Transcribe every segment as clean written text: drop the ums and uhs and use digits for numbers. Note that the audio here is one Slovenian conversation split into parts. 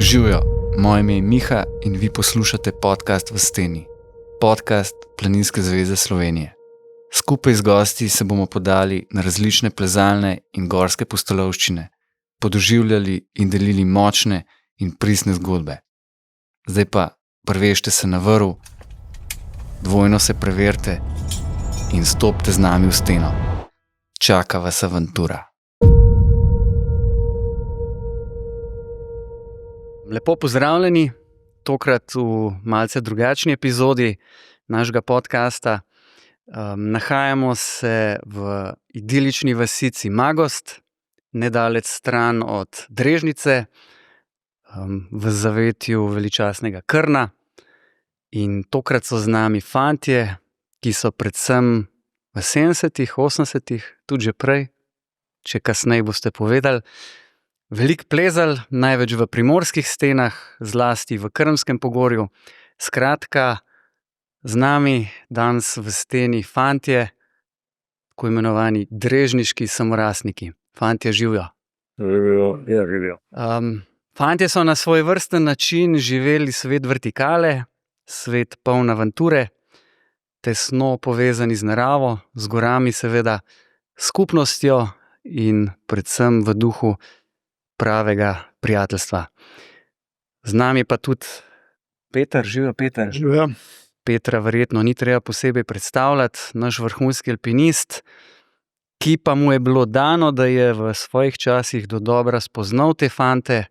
Živjo, moje ime je Miha in vi poslušate podcast V steni, podcast Planinske zveze Slovenije. Skupaj z gosti se bomo podali na različne plezalne in gorske pustolovščine, podoživljali in delili močne in pristne zgodbe. Zdaj pa prvežite se na vrv, dvojno se preverite in stopite z nami v steno. Čaka vas avantura. Lepo pozdravljeni, tokrat v malce drugačni epizodi našega podcasta. Nahajamo se v idilični vasici Magost, nedaleč stran od Drežnice, v zavetju veličastnega Krna. In tokrat so z nami fantje, ki so predvsem v 70-ih, 80-ih, tudi že prej, če kasneje boste povedali, veliko plezali, največ v primorskih stenah, zlasti v Krmskem pogorju. Skratka, z nami danes v steni fantje, tako imenovani drežniški samorastniki. Fantje, živjo. Živijo. Fantje so na svoj vrsten način živeli svet vertikale, svet poln avanture, tesno povezani z naravo, z gorami seveda, skupnostjo in predvsem v duhu pravega prijateljstva. Z nami pa tudi Peter, živjo Peter. Živijo. Petra verjetno ni treba posebej predstavljati, naš vrhunski alpinist, ki pa mu je bilo dano, da je v svojih časih dodobra spoznal te fante,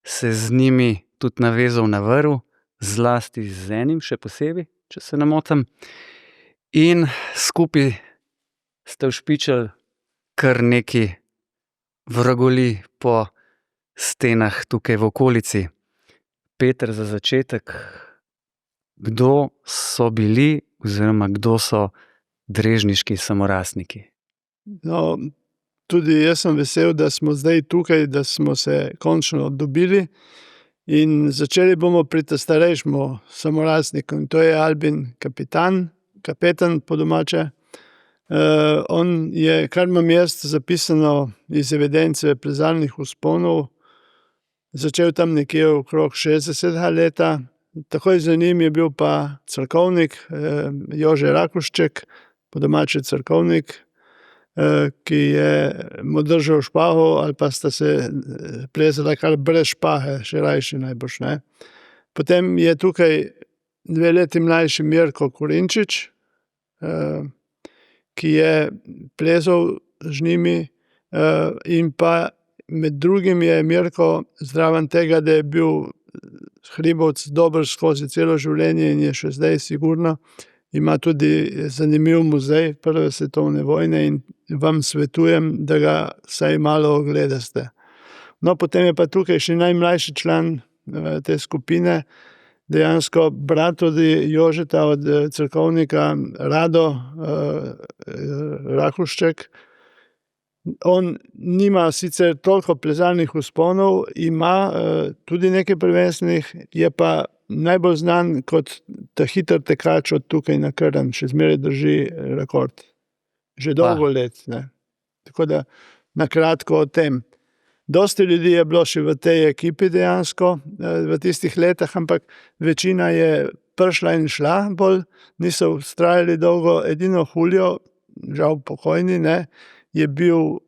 se z njimi tudi navezal na vrv, zlasti z enim še posebej, če se ne motim. In skupaj ste všpičili kar neki vragoli po stenah tukaj v okolici. Peter, za začetek, kdo so bili oziroma kdo so drežniški samorastniki? No, tudi jaz sem vesel, da smo zdaj tukaj, da smo se končno dobili in začeli bomo pri starejšemu samorastniku, in to je Albin kapetan po domače. On je, kar imam jaz zapisano iz evidence plezalnih vzponov, začel tam nekje okrog 60. leta. Takoj za njim je bil pa cerkovnik, Jože Rakušček, po domače cerkovnik, ki je mu držal špago, ali pa sta se plezala kar brez špahe, še rajši najbrž, ne. Potem je tukaj 2 leti mlajši Mirko Korinčič, ki je plezal z njimi, in pa med drugim je Mirko zraven tega, da je bil hribovec dober skozi celo življenje in je še zdaj sigurno, ima tudi zanimiv muzej prve svetovne vojne in vam svetujem, da ga vsaj malo ogledaste. No, potem je pa tukaj še najmlajši član te skupine, dejansko brat od Jožeta, od cerkovnika Rado Rakušček. On nima sicer toliko plezalnih vzponov, ima tudi nekaj prvenstvenih, je pa najbolj znan kot ta hiter tekač od tukaj na Krn, še zmeraj drži rekord. Že dolgo let, ne. Tako da na kratko o tem. Dosti ljudi je bilo še v tej ekipi dejansko v tistih letih, ampak večina je prišla in šla bolj, niso vztrajali dolgo. Edino Julio, žal pokojni, ne, je bil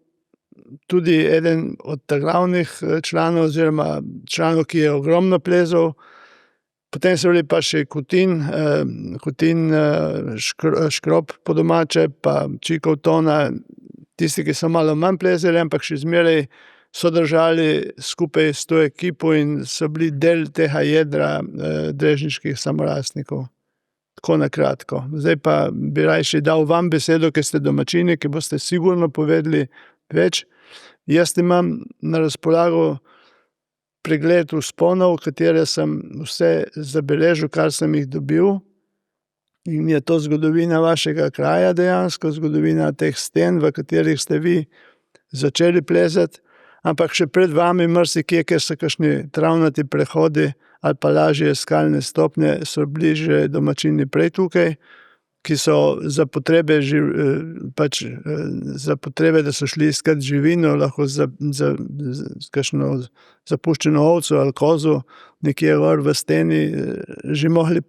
tudi eden od glavnih članov oziroma članov, ki je ogromno plezal. Potem so bili pa še Kutin Škrop po domače, pa Čikov Tona, tisti, ki so malo manj plezali, ampak še zmeraj so držali skupaj s to ekipo in so bili del tega jedra drežniških samorastnikov. Tako na kratko. Zdaj pa bi rajši dal vam besedo, ker ste domačini, ki boste sigurno povedali več. Jaz imam na razpolago pregled vzponov, katere sem vse zabeležil, kar sem jih dobil. In je to zgodovina vašega kraja dejansko, zgodovina teh sten, v katerih ste vi začeli plezati. Ampak še pred vami marsikje, kjer so kakšni travnati prehodi ali pa lažje skalne stopnje, so bili že domačini prej tukaj, ki so za potrebe, za potrebe, da so šli iskat živino, lahko za kakšno zapuščeno ovco ali kozo, nekje gor v steni, že mogli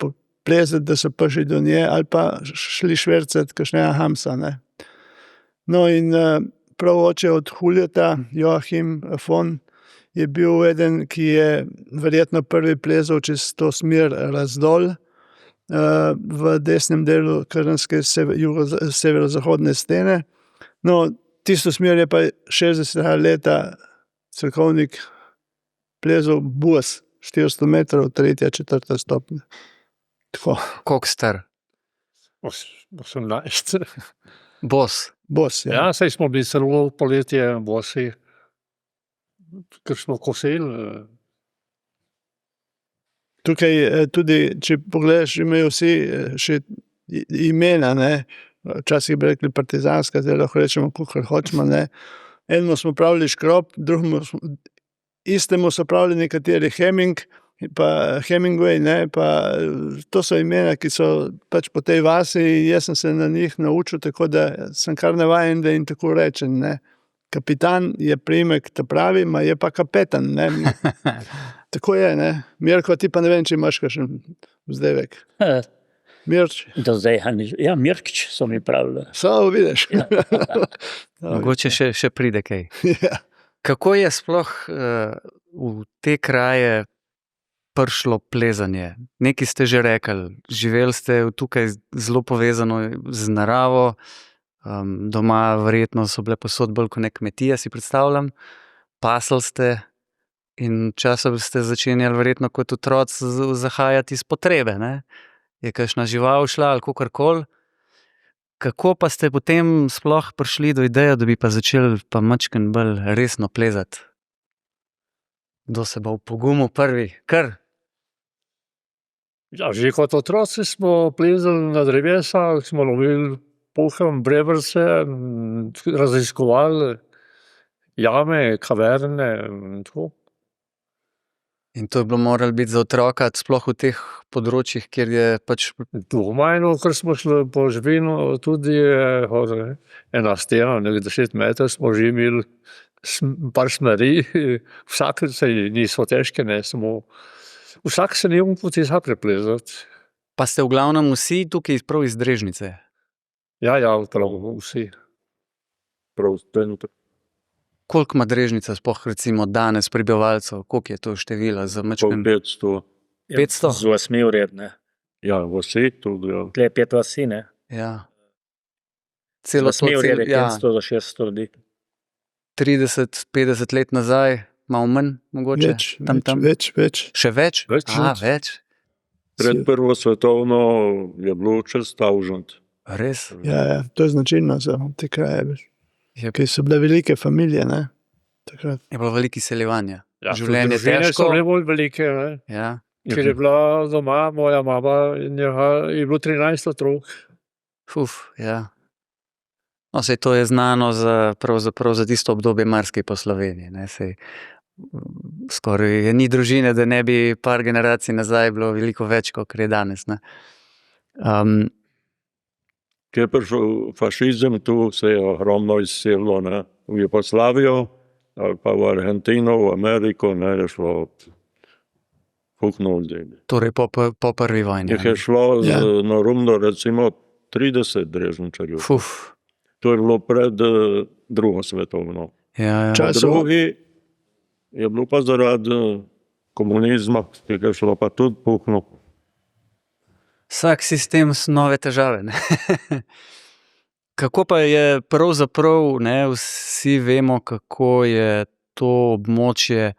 plezati, da so prišli do nje, ali pa šli švercati kakšnega hamsa, ne. No, in prav oče od Huljeta, Joachim Fon, je bil eden, ki je verjetno prvi plezal čez to smer razdol, v desnem delu krnske severozahodne stene. No, tisto smer je pa 60. leta Cerkovnik plezal bos, 400 metrov, 3., 4. stopnja. Tako, Koliko star? 18. Bos. bos, ja. Ja, saj smo bili celo poletje bosi, ker smo kosili. Tukaj tudi, če pogledaš, imajo vsi še imena, ne. Včasih bi rekli partizanska, zdaj lahko rečemo, kakor hočemo, ne. Enemu smo pravili Škrop, drugemu istemu so pravili nekateri Heming, pa Hemingway, ne, pa to so imena, ki so pač po tej vasi, jaz sem se na njih naučil, tako da sem kar navajen, da jim tako rečem, ne. Kapitan je priimek ta pravi, je pa kapetan, ne. Tako je, ne. Mirko, ti pa ne vem, če imaš kakšen vzdevek. Mirč. Do zdaj, ja, Mirkič so mi pravili. Samo vidiš. Mogoče še pride kaj. Ja. Kako je sploh v te kraje prišlo plezanje? Nekaj ste že rekli, živeli ste tukaj zelo povezano z naravo, doma verjetno so bile posod bolj kot ne kmetije, si predstavljam, pasli ste in časov ste začenjali verjetno kot otroci zahajati iz potrebe, ne? Je kakšna žival šla ali kakorkoli. Kako pa ste potem sploh prišli do ideje, da bi pa začeli pa majčkeno bolj resno plezati? Kdo se bo opogumil prvi? Kar? Ja, že kot otroci smo plezali na drevesa, smo lovili polhem, brevrce, raziskovali jame, kaverne in tako. In to je bilo moralo biti za otroka, sploh v teh področjih, kjer je pač... Doma, ker smo šli po živino, tudi ena stena, 10 metrov, smo že imeli par smeri, vsak se niso težke, ne, samo vsak se ni poti za preplezati. Pa ste v glavnem vsi tukaj prav iz Drežnice? Ja, prav vsi. Prav trenutek. Koliko ima Drežnica sploh recimo danes prebivalcev? Koliko je to število za majčkeno? 500. 500? Z 8 uredne. Ja, vsi tudi, ja. Tle je 5 vasi, ne? Ja. Z Celo 8 uredne, ja, 500 do 600 ljudi. 30-50 let nazaj, malo manj mogoče? Več. Še več? Več. Več? Pred prvo svetovno je bilo čez 1000. Res? Ja, to je značilno za te kraje, Je, ki so bile velike familije, ne, takrat. je bilo veliko izseljevanja. Ja, Življenje družine težko. so bile bolj velike, ne. Ja. Ker je bila doma moja mama in je bilo 13 otrok. Ja. No, sej to je znano pravzaprav za tisto obdobje marsikaj po Sloveniji, ne, sej skoraj ni družine, da ne bi par generacij nazaj bilo veliko več, kot je danes, ne. Ko je prišel fašizem, tu se je ogromno izselilo, ne, v Jugoslavijo, ali pa v Argentino, v Ameriko, ne, je šlo fukno ljudi. Torej po prvi vojni. Jih je šlo na Rumno recimo 30 Drežničarjev. To je bilo pred drugo svetovno. Ja. Drugi je bilo pa zaradi komunizma, ki je šlo pa tudi fukno. Vsak sistem so nove težave, ne. Kako pa je pravzaprav, ne, vsi vemo, kako je to območje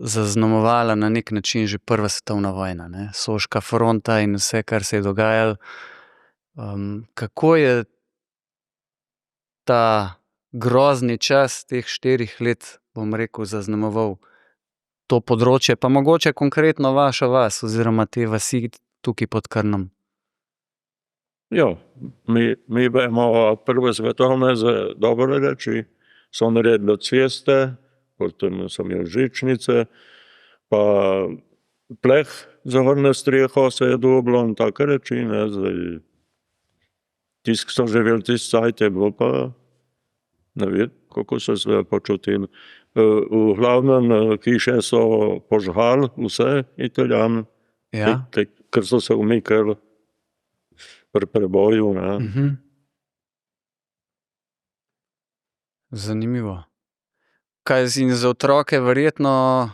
zaznamovala na nek način že prva svetovna vojna, ne. Soška fronta in vse, kar se je dogajalo. Kako je ta grozni čas teh 4 let, bom rekel, zaznamoval to področje, pa mogoče konkretno vaša vas oziroma te vasi tukaj pod Krnom? Ja, mi vemo prve svetovne za dobre reči, so naredili ceste, potem so imeli žičnice, pa pleh za gornjo streho se je dobilo in take reči, ne, zdaj tisti, ki so živeli tisti cajt, je bilo pa, ne vem, kako so se počutili. V glavnem hiše so požgali vse Italijani, Ja. ker so se umikali pri preboju. Ne. Zanimivo. Kaj in za otroke verjetno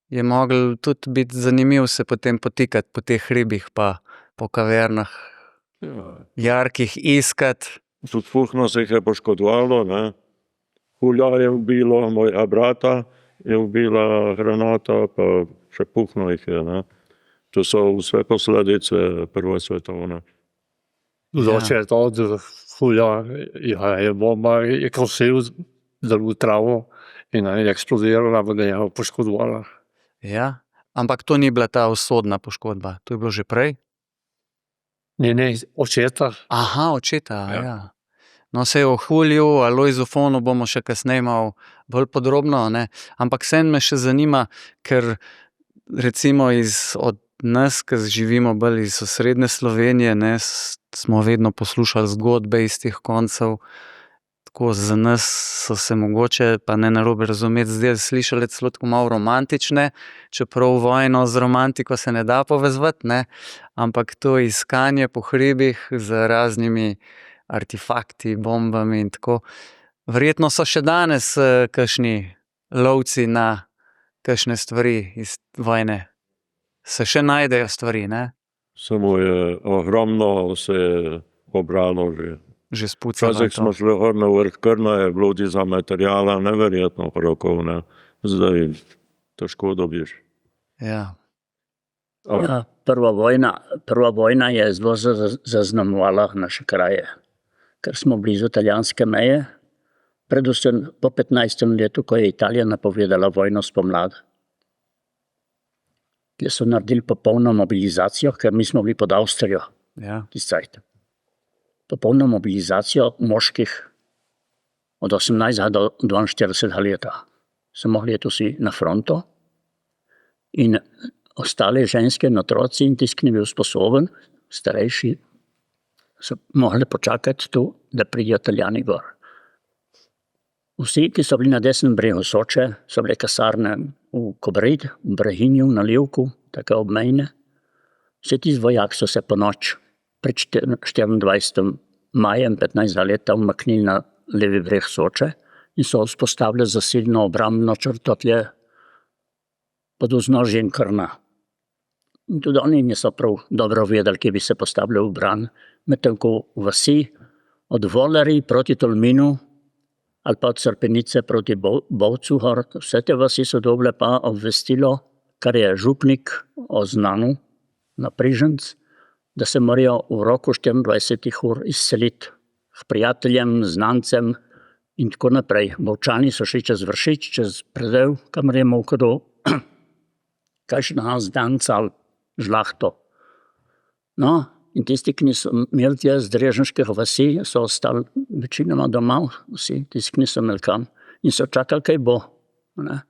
je mogel tudi biti zanimiv se potem potikati po teh hribih pa po kavernah, Ja. jarkih iskati. Tudi fuhno se jih je poškodovalo. Ne. Hulja je ubilo, moja brata je ubila granata, pa še puhno jih je. Ne. To so vse posledice prve svetovne. Doče je to od hulja, je bomba, je kosil v travo in je eksplodirala, da je poškodovala. Ja. Ampak to ni bila ta usodna poškodba, to je bilo že prej? Ne, očeta. Aha, očeta, Ja. ja. No, saj o Hulju, Alojzu Fonu bomo še kasneje malo bolj podrobno, ne. Ampak vseeno me še zanima, ker recimo od nas, ki živimo bolj iz osrednje Slovenije, ne, smo vedno poslušali zgodbe iz teh koncev. Tako za nas so se mogoče, pa ne narobe razumeti, zdaj slišali celo tako malo romantične, čeprav vojno z romantiko se ne da povezovati, ne. Ampak to iskanje po hribih z raznimi artefakti, bombami in tako. Verjetno so še danes kakšni lovci na kakšne stvari iz vojne. Se še najdejo stvari, ne? Samo je ogromno se je pobralo že. Že spucalo Včasih smo šli gor na vrh Krna, je bilo za materijala neverjetno krokov, ne. Zdaj težko dobiš. Ja. Ja, prva vojna je zelo zaznamovala naše kraje, ker smo blizu italijanske meje, predvsem po 15. letu, ko je Italija napovedala vojno spomladi. Kjer so naredili popolno mobilizacijo, ker mi smo bili pod Avstrijo, Ja. tiscajt. Popolno mobilizacijo moških od 18 do 42 leta. So mogli iti vsi na fronto in ostale ženske in otroci in tisti, ki ni bil sposoben, starejši, so mogli počakati tu, da pridejo Italijani gor. Vsi, ki so bili na desnem bregu Soče, so bile kasarne v Kobrid, v Brehinju, na Livku, tako obmejne. Vsi ti vojaki so se po noč pred 24. majem 15. leta umaknili na levi breg Soče in so vzpostavili zasilno obrambno črto tle pod vznožjem Krna. In tudi oni niso prav dobro vedeli, kje bi se postavili v bran, medtem ko vasi od Voleri proti Tolminu ali pa od Srpenice proti Bovcu, vse te vasi so dobile pa obvestilo, kar je župnik oznanil na Priženc, da se morajo v roku 24 ur izseliti k prijateljem, znancem in tako naprej. Bovčani so šli čez Vršič, čez Predev, kamor je kdo kakšen Zdanc ali žlahto. No, in tisti, ki niso imeli tja z drežniških vasi, so ostali večinoma doma, vsi, tisti, ki niso imeli kam, in so čakali, kaj bo. Ne.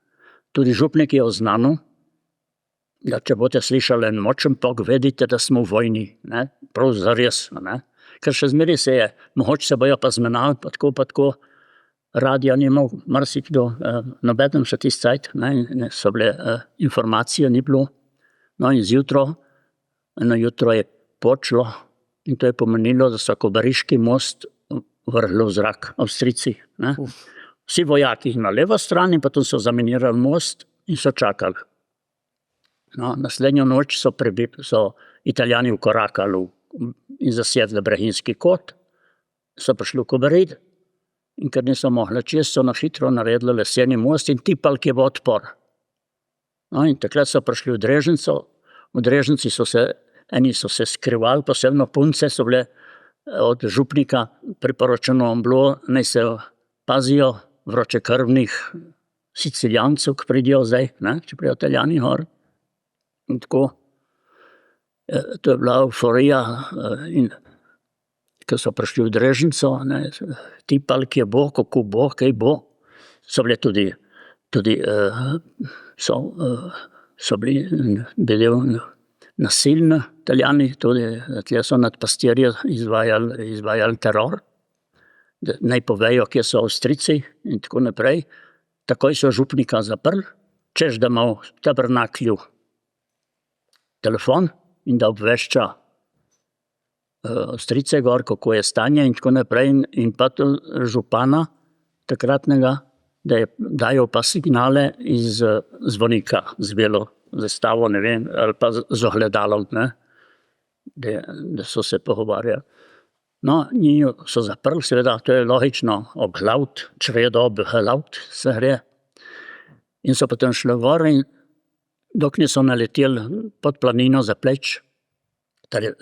Tudi župnik je oznanil, da če boste slišali en močen pok, vedite, da smo v vojni. Ne. Prav zares. Ne. Ker še zmeraj se je, mogoče se bojo pa zmenali, pa tako, radija ni imel, marsikdo, nobenem še tisti cajt, ne, so bile informacije, ni bilo. No in eno jutro je počlo in to je pomenilo, da so Kobariški most vrgli v zrak, Avstrijci. Ne. Vsi vojaki na levo stran in potem so zaminirali most in so čakali. No, naslednjo noč so Italijani vkorakali in zasedli Brehinjski kot, so prišli v Kobarid in ker niso mogli čez, so na hitro naredili leseni most in tipali, kje bo odpor. No, in takrat so prišli v Drežnico, v Drežnici eni so se skrivali, posebno punce so bile od župnika priporočeno bilo, naj se pazijo vročekrvnih Sicilijancev, ki pridijo zdaj, ne, če prijo Italijani gor. In tako, to je bila euforija in ko so prišli v Drežnico, ne, tipali, kje bo, kako bo, kaj bo. So bile tudi so bili nasilne Italijani tudi, tle so nad pastirje izvajali teror, da naj povejo, kje so Avstrijci in tako naprej. Takoj so župnika zaprli, češ da ima v tabernaklju telefon in da obvešča Avstrijce gor, kako je stanje in tako naprej. In pa župana takratnega, da dajo pa signale iz zvonika z belo zastavo, ne vem, ali pa z ogledalom, ne, da so se pogovarjali. No, njih so zaprli, seveda, to je logično, obglavt, čredo obglavt se gre. In so potem šli gor in dokler so naleteli pod planino za Pleč,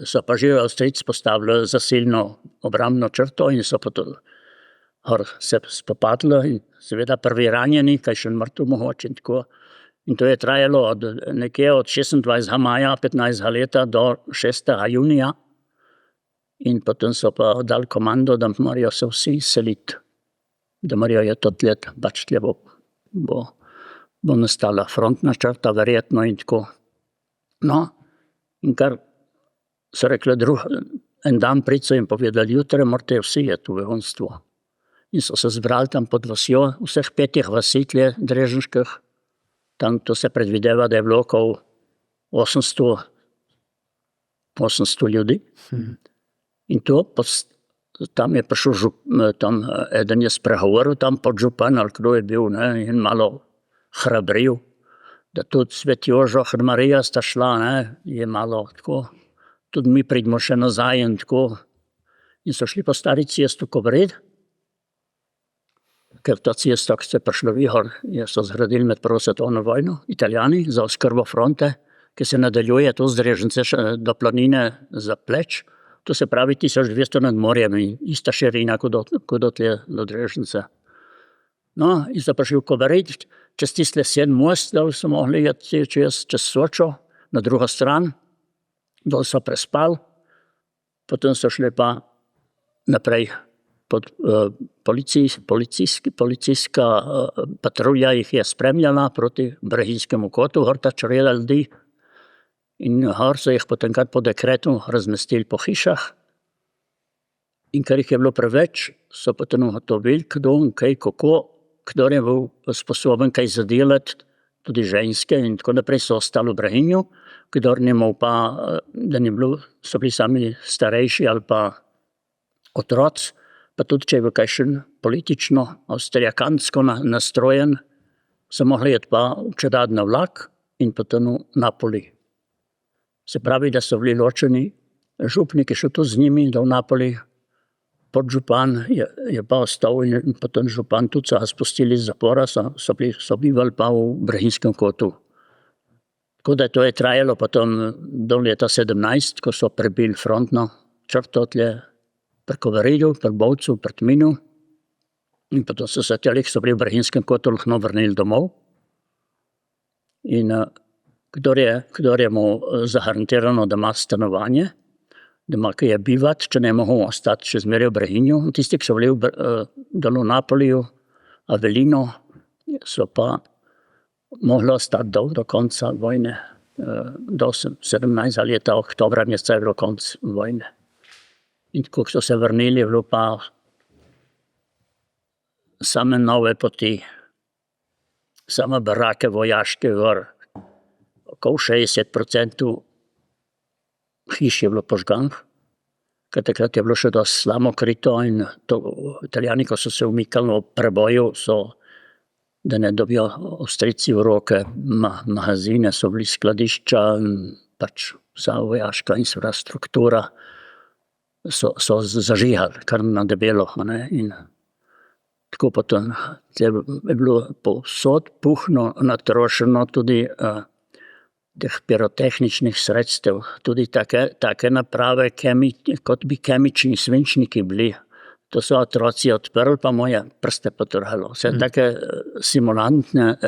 so pa že Avstrijci postavili zasilno obrambno črto in so potem se spopadli in seveda prvi ranjeni, kaj še mrtev mogoče in tako. In to je trajalo nekje od 26. maja 15. leta do 6. junija. In potem so pa dali komando, da morajo se vsi seliti, da morajo je to let, pač tle bo nastala frontna črta, verjetno in tako. No, in kar so rekli, en dan pred so jim povedali, jutra morate vsi jeti v begunstvo. In so se zbrali tam pod vasjo, vseh 5 vasi tle dreženških, tam to se predvideva, da je bilo okoli 800 ljudi. In to, tam je prišel tam eden je spregovoril, tam podžupan, ali kdo je bil, ne, in malo hrabril, da tudi Svet Jožef in Marija sta šla, ne, je malo tako, tudi mi pridemo še nazaj in tako. In so šli po stari cesti v Kobred, ker ta cesta, ki ste prišli vihor, so zgradili med prvo svetovno vojno, Italijani, za oskrbo fronte, ki se nadaljuje to z Drežnice do planine za Pleč. To se pravi 1200 nad morjem in ista širina kot do tle do Drežnice. No, in so prišli v Kobarid, čez tist lesen most, da so mogli jeti čez Sočo, na drugo stran, dol so prespali, potem so šli pa naprej pod policijska patrulja jih je spremljala proti Brehinjskemu kotu, gor ta čreda ljudi. In gor so jih potem kar po dekretu razmestili po hišah. In ker jih je bilo preveč, so potem ugotovili, kdo in kaj, kako, kdo je bil sposoben kaj zadelati, tudi ženske in tako naprej so ostali v Brehinju, kdor ni imel pa, da ni bilo, so bili sami starejši ali pa otroci, pa tudi če je bil kakšen politično, avstrijakansko nastrojen, so mogli jeti pa v Čedad na vlak in potem v Napoli. Se pravi, da so bili ločeni, župnik je šel tu z njimi do Napoli, podžupan je pa ostal in potem župan tudi so ga spustili iz zapora, so bivali pa v Brehinjskem kotu. Tako da to je trajalo potem do leta 17, ko so prebili frontno črto tle pri Kobaridju, pri Bovcu, pri Tminu in potem so se teli, ki so bili v Brehinjskem kotu, lahko vrnili domov. In kdor je mu zagarantirano, da ima stanovanje, da ima kaj bivati, če ne mogo ostati še zmeraj v Brehinju. Tisti, ki so bili dol v Napoliju, Avellino, so pa mogli ostati do konca vojne, do 17. leta oktobra meseca je bilo konc vojne. In ko so se vrnili, je bilo pa same nove poti, same barake vojaške gor. Okoli 60% hiš je bilo požganih, ker takrat je bilo še dosti slamo krito in Italijani, ko so se umikali v preboju, da ne dobijo Avstrijci v roke magazine, so bili skladišča in pač vsa vojaška infrastruktura so zažigali kar na debelo. In tako potem je bilo povsod puhno natrošeno tudi teh pirotehničnih sredstev, tudi take naprave, kot bi kemični svinčniki bili. To so otroci odprli, pa moje prste potrhalo. Vse take simulantne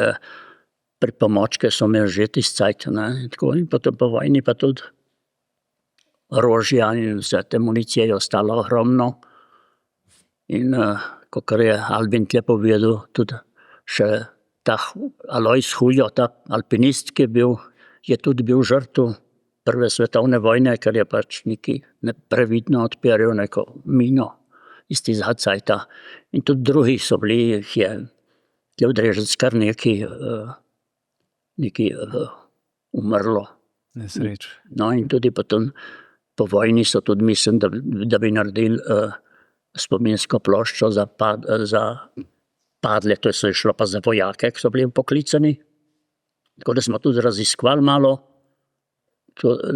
pripomočke so imeli že tisti cajt. In potem po vojni pa tudi orožja in vse te municije je ostalo ogromno. In kakor je Albin tle povedal, tudi še ta Alojz Huljo, ta alpinist, ki je tudi bil žrtev prve svetovne vojne, ker je pač neki neprevidno odperil neko mino iz tistega cajta. In tudi drugi so bili, jih je odrežec kar neki umrlo. Nesreč. No in tudi potem po vojni so tudi, mislim, da bi naredili spominsko ploščo za padle, to je šlo pa za vojake, ki so bili poklicani. Tako da smo tudi raziskovali malo,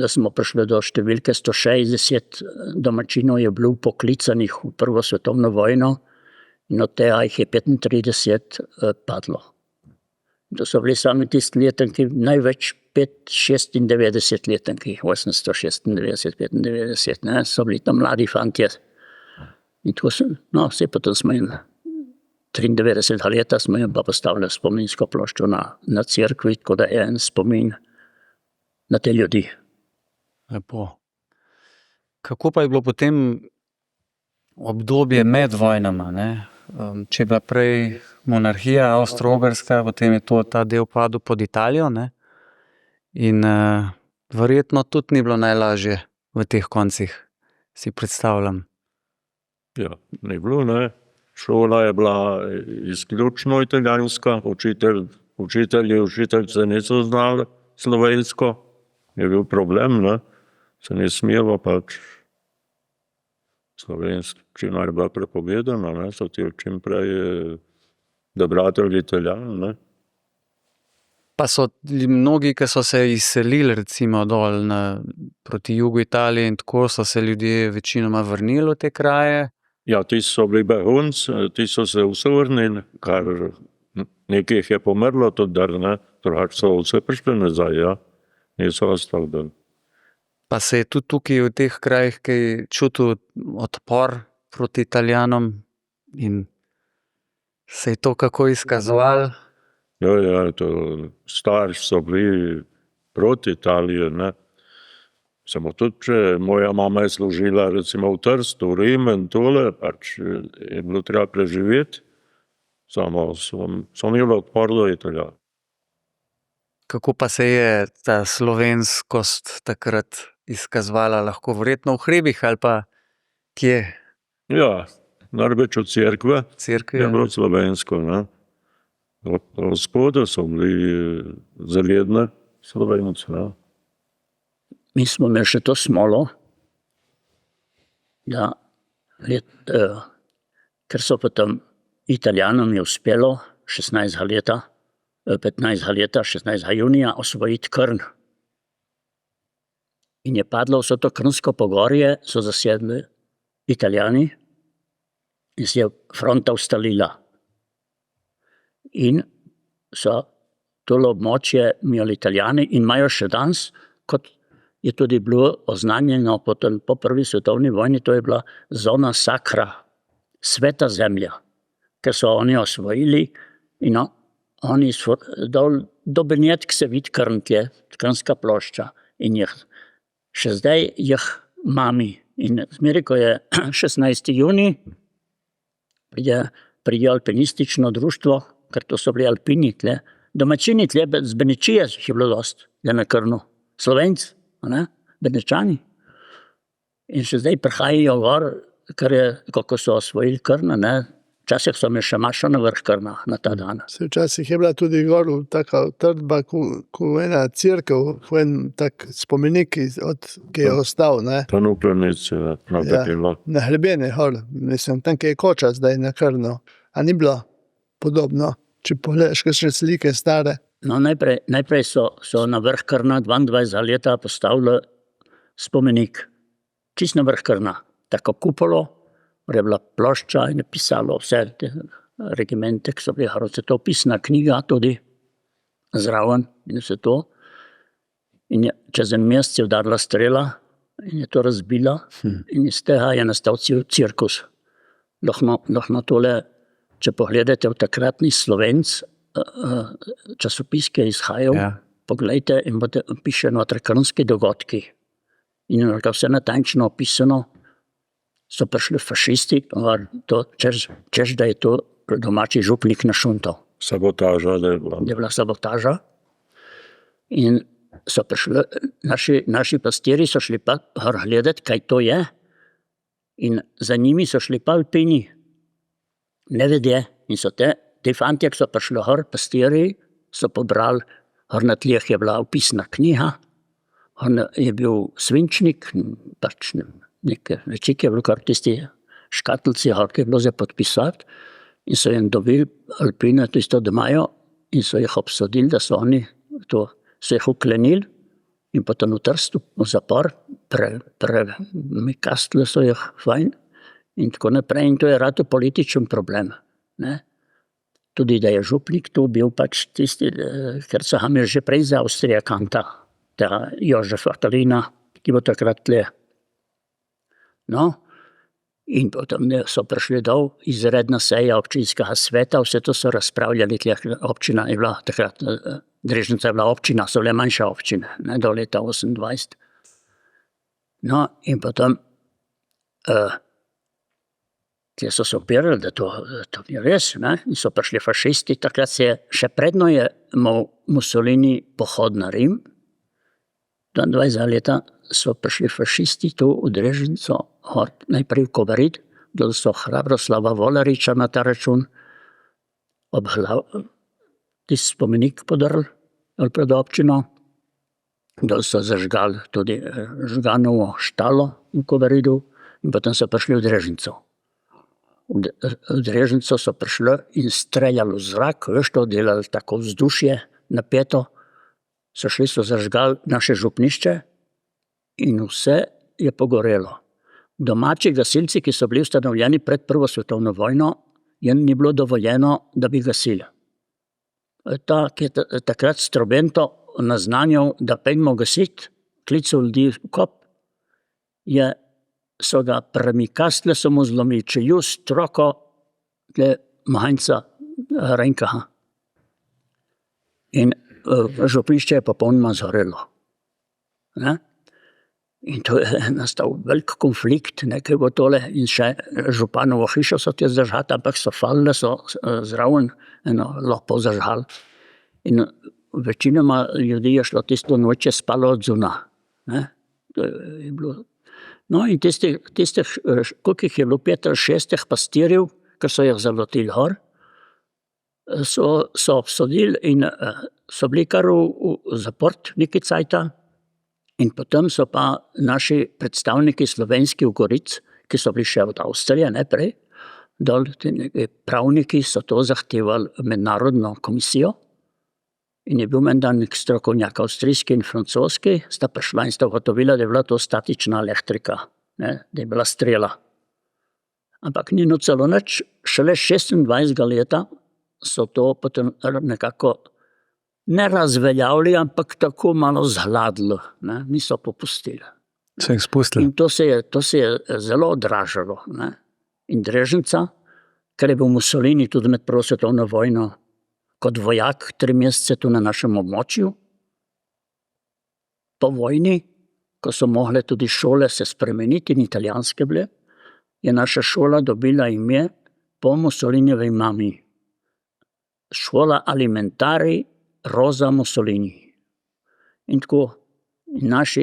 da smo prišli do številke 160 domačinov je bilo poklicanih v prvo svetovno vojno in od tega jih je 35 padlo. To so bili sami tisti letenki, največ 96 letenki, 896, 95, ne, so bili tam mladi fantje. In tako vse potem smo jim 93 leta smo jim pa postavili spominsko ploščo na cerkvi, tako da je en spomin na te ljudi. Lepo. Kako pa je bilo potem obdobje med vojnama, ne? Če je bila prej monarhija Avstro-Ogrska, potem je ta del padel pod Italijo, ne? In verjetno tudi ni bilo najlažje v teh koncih, si predstavljam. Ja, ni bilo, ne. Šola je bila izključno italijanska, učiteljice niso znali slovensko, je bil problem, ne. Se ni smelo pač slovenščina je bila prepovedana, ne, so ti čim prej da bratelj Italijan, ne. Pa so mnogi, ki so se izselili recimo dol proti jugu Italije in tako, so se ljudje večinoma vrnili v te kraje. Ja, ti so bili begunci, ti so se vse vrnili, kar nekaj jih je pomrlo tudi, ne, drugače so vse prišli nazaj, ja, niso ostali dol. Pa se je tudi tukaj v teh krajih kaj čutil odpor proti Italijanom in se je to kako izkazovalo? Ja, to starši so bili proti Italiji, ne. Samo tudi, če moja mama je služila recimo v Trstu, v Rim in tole, pač je bilo treba preživeti, samo so imeli odpor do Italijana. Kako pa se je ta slovenskost takrat izkazovala, lahko verjetno v hribih ali pa kje? Ja, največ od cerkve Cerkvi, je bilo slovensko, ne. Od spodaj so bili zaledne Slovenci, ne. Mi smo imeli še to smolo, da ker so potem Italijanom je uspelo 15. leta, 16. junija osvojiti Krn. In je padlo vso to Krnsko pogorje, so zasedli Italijani in se je fronta ustalila. In so tole območje imeli Italijani in imajo še danes, kot je tudi bilo oznanjeno potem po prvi svetovni vojni, to je bila zona sakra, sveta zemlja, ker so oni osvojili in oni do Benetk se vidi Krn, Krnska plošča in še zdaj jih mami. In zmeraj, ko je 16. junij, pride alpinistično društvo, ker to so bili alpini tle, domačini tle, z Benečije jih je bilo dosti, na Krnu, Slovenci, ne, Benečani. In še zdaj prihajajo gor, ker je, kako so osvojili Krn, ne, včasih so me še mašo na vrh Krna na ta dan. Včasih je bila tudi gor taka trdba, ko ena cerkev, en tak spomenik, ki je ostal, ne. Panupljenici, na Pepilo. Na hrebene, mislim, tam, ki je koča zdaj na Krnu. A ni bilo podobno, če pogledaš kakšne slike stare? No, najprej so na vrh Krna 22 leta postavili spomenik, čist na vrh Krna, tako kupolo, je bila plošča in je pisalo vse te regimente, ki so bili, se to pisna knjiga tudi zraven in vse to. In čez en mesec je udarila strela in je to razbila in iz tega je nastal cirkus. Lahko tole, če pogledate v takratni Slovenc, časopis, ki je izhajal, poglejte in piše noter krnski dogodki. In vse natančno opisano, so prišli fašisti, češ, da je to domači župnik našuntal. Sabotaža, da je bila. Je bila sabotaža. In so prišli, naši pastirji so šli pa gledati, kaj to je. In za njimi so šli pa alpini, nevedje. In so te fantje, ki so prišli gor, pastirji, so pobrali, gor na tleh je bila opisna knjiga, je bil svinčnik, pač neke reči, ki je bilo kar tisti škatlici, ki je bilo za podpisati. In so jim dobili alpine tisto, da imajo, in so jih obsodili, da so oni to, so jih uklenili in potem v Trstu, v zapor, kastili so jih fajn in tako naprej. In to je rado političen problem. Ne? Tudi da je župnik tu bil pač tisti, ker so imeli že prej za Avstrija kanta, tega Jožefa Kalina, ki bo takrat tle. No, in potem so prišli dol, izredna seja občinskega sveta, vse to so razpravljali, občina je bila takrat, Drežnica je bila občina, so bile manjša občine, ne, do leta 28. No, in potem ti so se opirali, da to ni res, ne, in so prišli fašisti, takrat še predno je imel Mussolini pohod na Rim, 22 leta so prišli fašisti tu v Drežnico, najprej v Kobarid, dol so Hrabroslava Volariča na ta račun, tisti spomenik podrli pred občino, dol so zažgali tudi Žganovo štalo v Kobaridu in potem so prišli v Drežnico. V Drežnico so prišli in streljali v zrak, veš to, delali tako vzdušje napeto, so šli, so zažgali naše župnišče in vse je pogorelo. Domači gasilci, ki so bili ustanovljeni pred Prvo svetovno vojno, jim ni bilo dovoljeno, da bi gasili. Ki je takrat Strobento naznanjal, da peljmo gasiti, klical ljudi v kop, so ga premikastile, so mu zlomili čeljust, troko, Mahanjca Renkaha. In župnišče je popolnoma zgorelo. Ne? In to je nastal velik konflikt, nekaj bo tole, in še županovo hišo so te zažali, ampak so falile, so zraven eno lopo zažali. In večinoma ljudi je šlo tisto noče spalo od zuna. To je bilo. No in tistih, koliko jih je bilo 5 ali 6 pastirjev, ker so jih zalotili gor, so obsodili in so bili kar v zaport nekaj cajta. In potem so pa naši predstavniki slovenski v Gorici, ki so bili še od Avstrije, ne prej, dol pravniki so to zahtevali mednarodno komisijo in je bil menda nek strokovnjak avstrijski in francoski, sta prišla in sta ugotovila, da je bila to statična elektrika, ne, da je bila strela. Ampak ni celo nič, šele 26. leta so to potem nekako ne razveljavili, ampak tako malo zhladilo, ne, niso popustili. Se jih spustili. In to se je zelo odražalo. Ne. In Drežnica, ker je bil Mussolini tudi med Prvo svetovno vojno kot vojak 3 mesece tu na našem območju, po vojni, ko so mogle tudi šole se spremeniti in italijanske bile, je naša šola dobila ime po Mussolinijevi mami. Šola Alimentari Rosa Mussolini. In tako,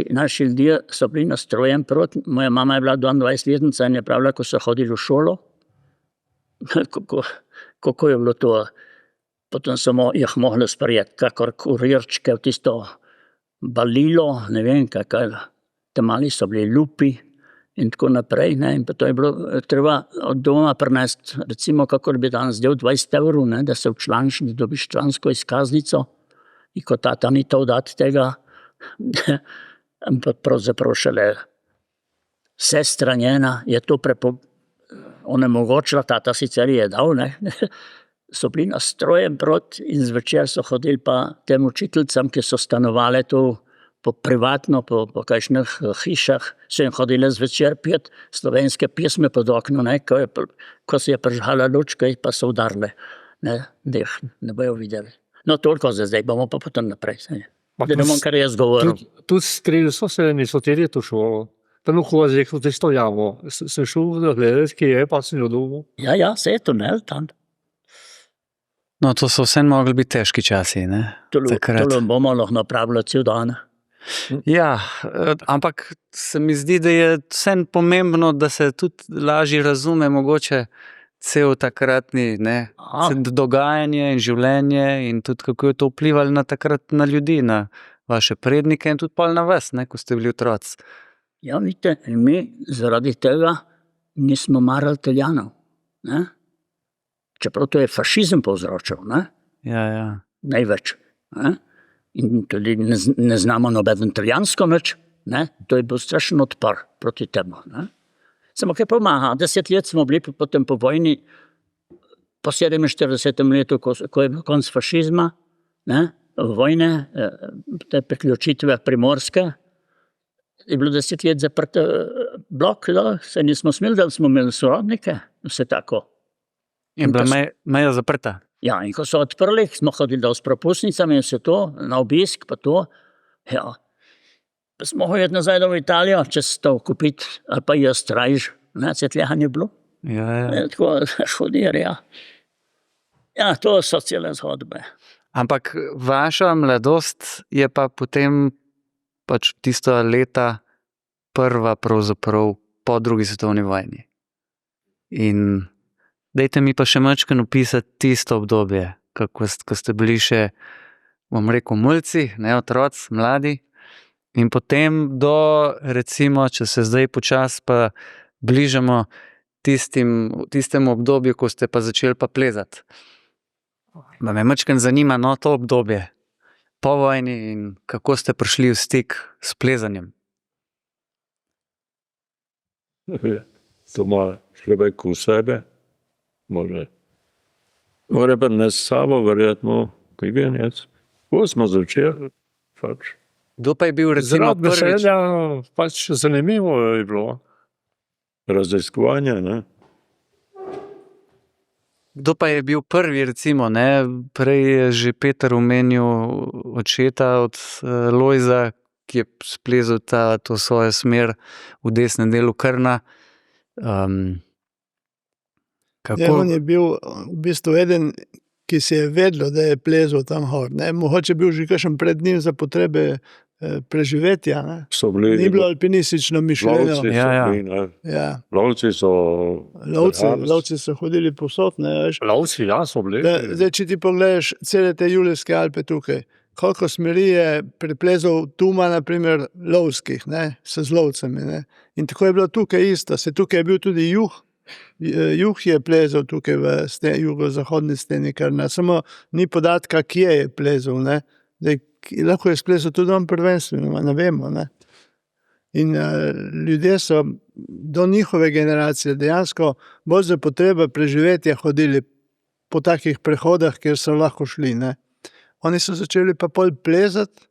naši ljudje so bili nastrojeni proti. Moja mama je bila 22-letnica in je pravila, ko so hodili v šolo, kako je bilo to. Potem so jih mogli sprejeti, kakor kurirčke v tisto balilo, ne vem, te mali so bili lupi in tako naprej. Ne, in potem je bilo treba od doma prinesti, recimo, kakor bi danes del 20 €, ne, da se včlaniš, da dobiš člansko izkaznico, in ko tata ni to dati tega, ampak pravzaprav šele sestra njena je to onemogočila, tata sicer je dal, ne, so bili nastrojen proti in zvečer so hodili pa tem učiteljicam, ki so stanovale tu privatno, po kakšnih hišah, so jim hodile zvečer peti slovenske pesme pod okno, ne, ko se je prižhala lučka, pa so udarile, ne, da jih ne bojo videli. No, toliko za zdaj, bomo pa potem naprej. Da ne bom kar jaz govoril. Tudi skrili so se, niso teli to šolo. Tam vhozi v tisto jamo. Sem šel gledati, ki je, pa sem jo dobil. Ja, se je tunel tam. No, to so vseeno mogli biti težki časi, ne? Tole bomo lahko napravili cel dan. Ja, ampak se mi zdi, da je vseeno pomembno, da se tudi lažje razume mogoče cel takratni dogajanje in življenje in tudi kako je to vplivalo na takrat na ljudi, na vaše prednike in tudi pol na vas, ko ste bili otroci. Ja, vidite, mi zaradi tega nismo marali Italijanov. Ne? Čeprav to je fašizem povzročal, ne? Ja. Največ. Ne? In tudi ne znamo nobeden italijansko nič, ne? To je bil strašen odpor proti temu. Ne? Samo kaj pomaga, 10 let smo bili potem po vojni, po 47. letu, ko je bil konc fašizma, ne? Vojne, te priključitve Primorske, je bilo 10 let zaprt blok, se nismo smeli, da smo imeli sorodnike, vse tako. In bila meja zaprta. Ja, in ko so odprli, smo hodili s propustnicami in vse to, na obisk pa to, ja, pa smo hodili nazaj v Italijo, čez to kupiti, ali pa jaz trajiš, ne, cetleha ni bilo. Ja. Tako šodir, ja. Ja, to so cele zgodbe. Ampak vaša mladost je pa potem pač tista leta prva pravzaprav po drugi svetovni vojni. In dajte mi pa še majčkeno opisati tisto obdobje, ko ste bili še, bom rekel, mulci, otroci, mladi. In potem do, recimo, če se zdaj počasi pa bližamo tistemu obdobju, ko ste pa začeli pa plezati. Me majčkeno zanima, to obdobje po vojni in kako ste prišli v stik s plezanjem. To ima človek v sebe, more pa ne s sabo, verjetno, krivenec. Ko smo začeli, pač. Kdo pa je bil recimo Zaradi veselja, pač zanimivo je bilo. Raziskovanje, ne. Kdo pa je bil prvi, recimo, Prej je že Peter omenil očeta od Lojza, ki je splezal to svojo smer v desnem delu Krna. Ja, on je bil v bistvu eden, ki se je vedlo, da je plezal tam gor. Mogoče bil že kakšen pred njim za potrebe preživetja. Ne? So bili Ni bilo alpinistično mišljenje. lovci, Ja. Ja. Lovci so... Lovci so hodili povsod. Lovci, ja, so bili. Zdaj, če ti pogledaš cele te Julijske Alpe tukaj, koliko smeri je preplezal Tuma, naprimer, lovskih, s lovcami. Ne? In tako je bilo tukaj isto. Tukaj je bil tudi Juh. Juh je plezal tukaj v jugozahodni steni Krna, samo ni podatka, kje je plezal. Zdaj, lahko je splezal tudi on prvenstveno, ne vemo. Ne? In ljudje so do njihove generacije dejansko bolj za potrebe preživetja hodili po takih prehodah, kjer so lahko šli. Ne? Oni so začeli pa pol plezati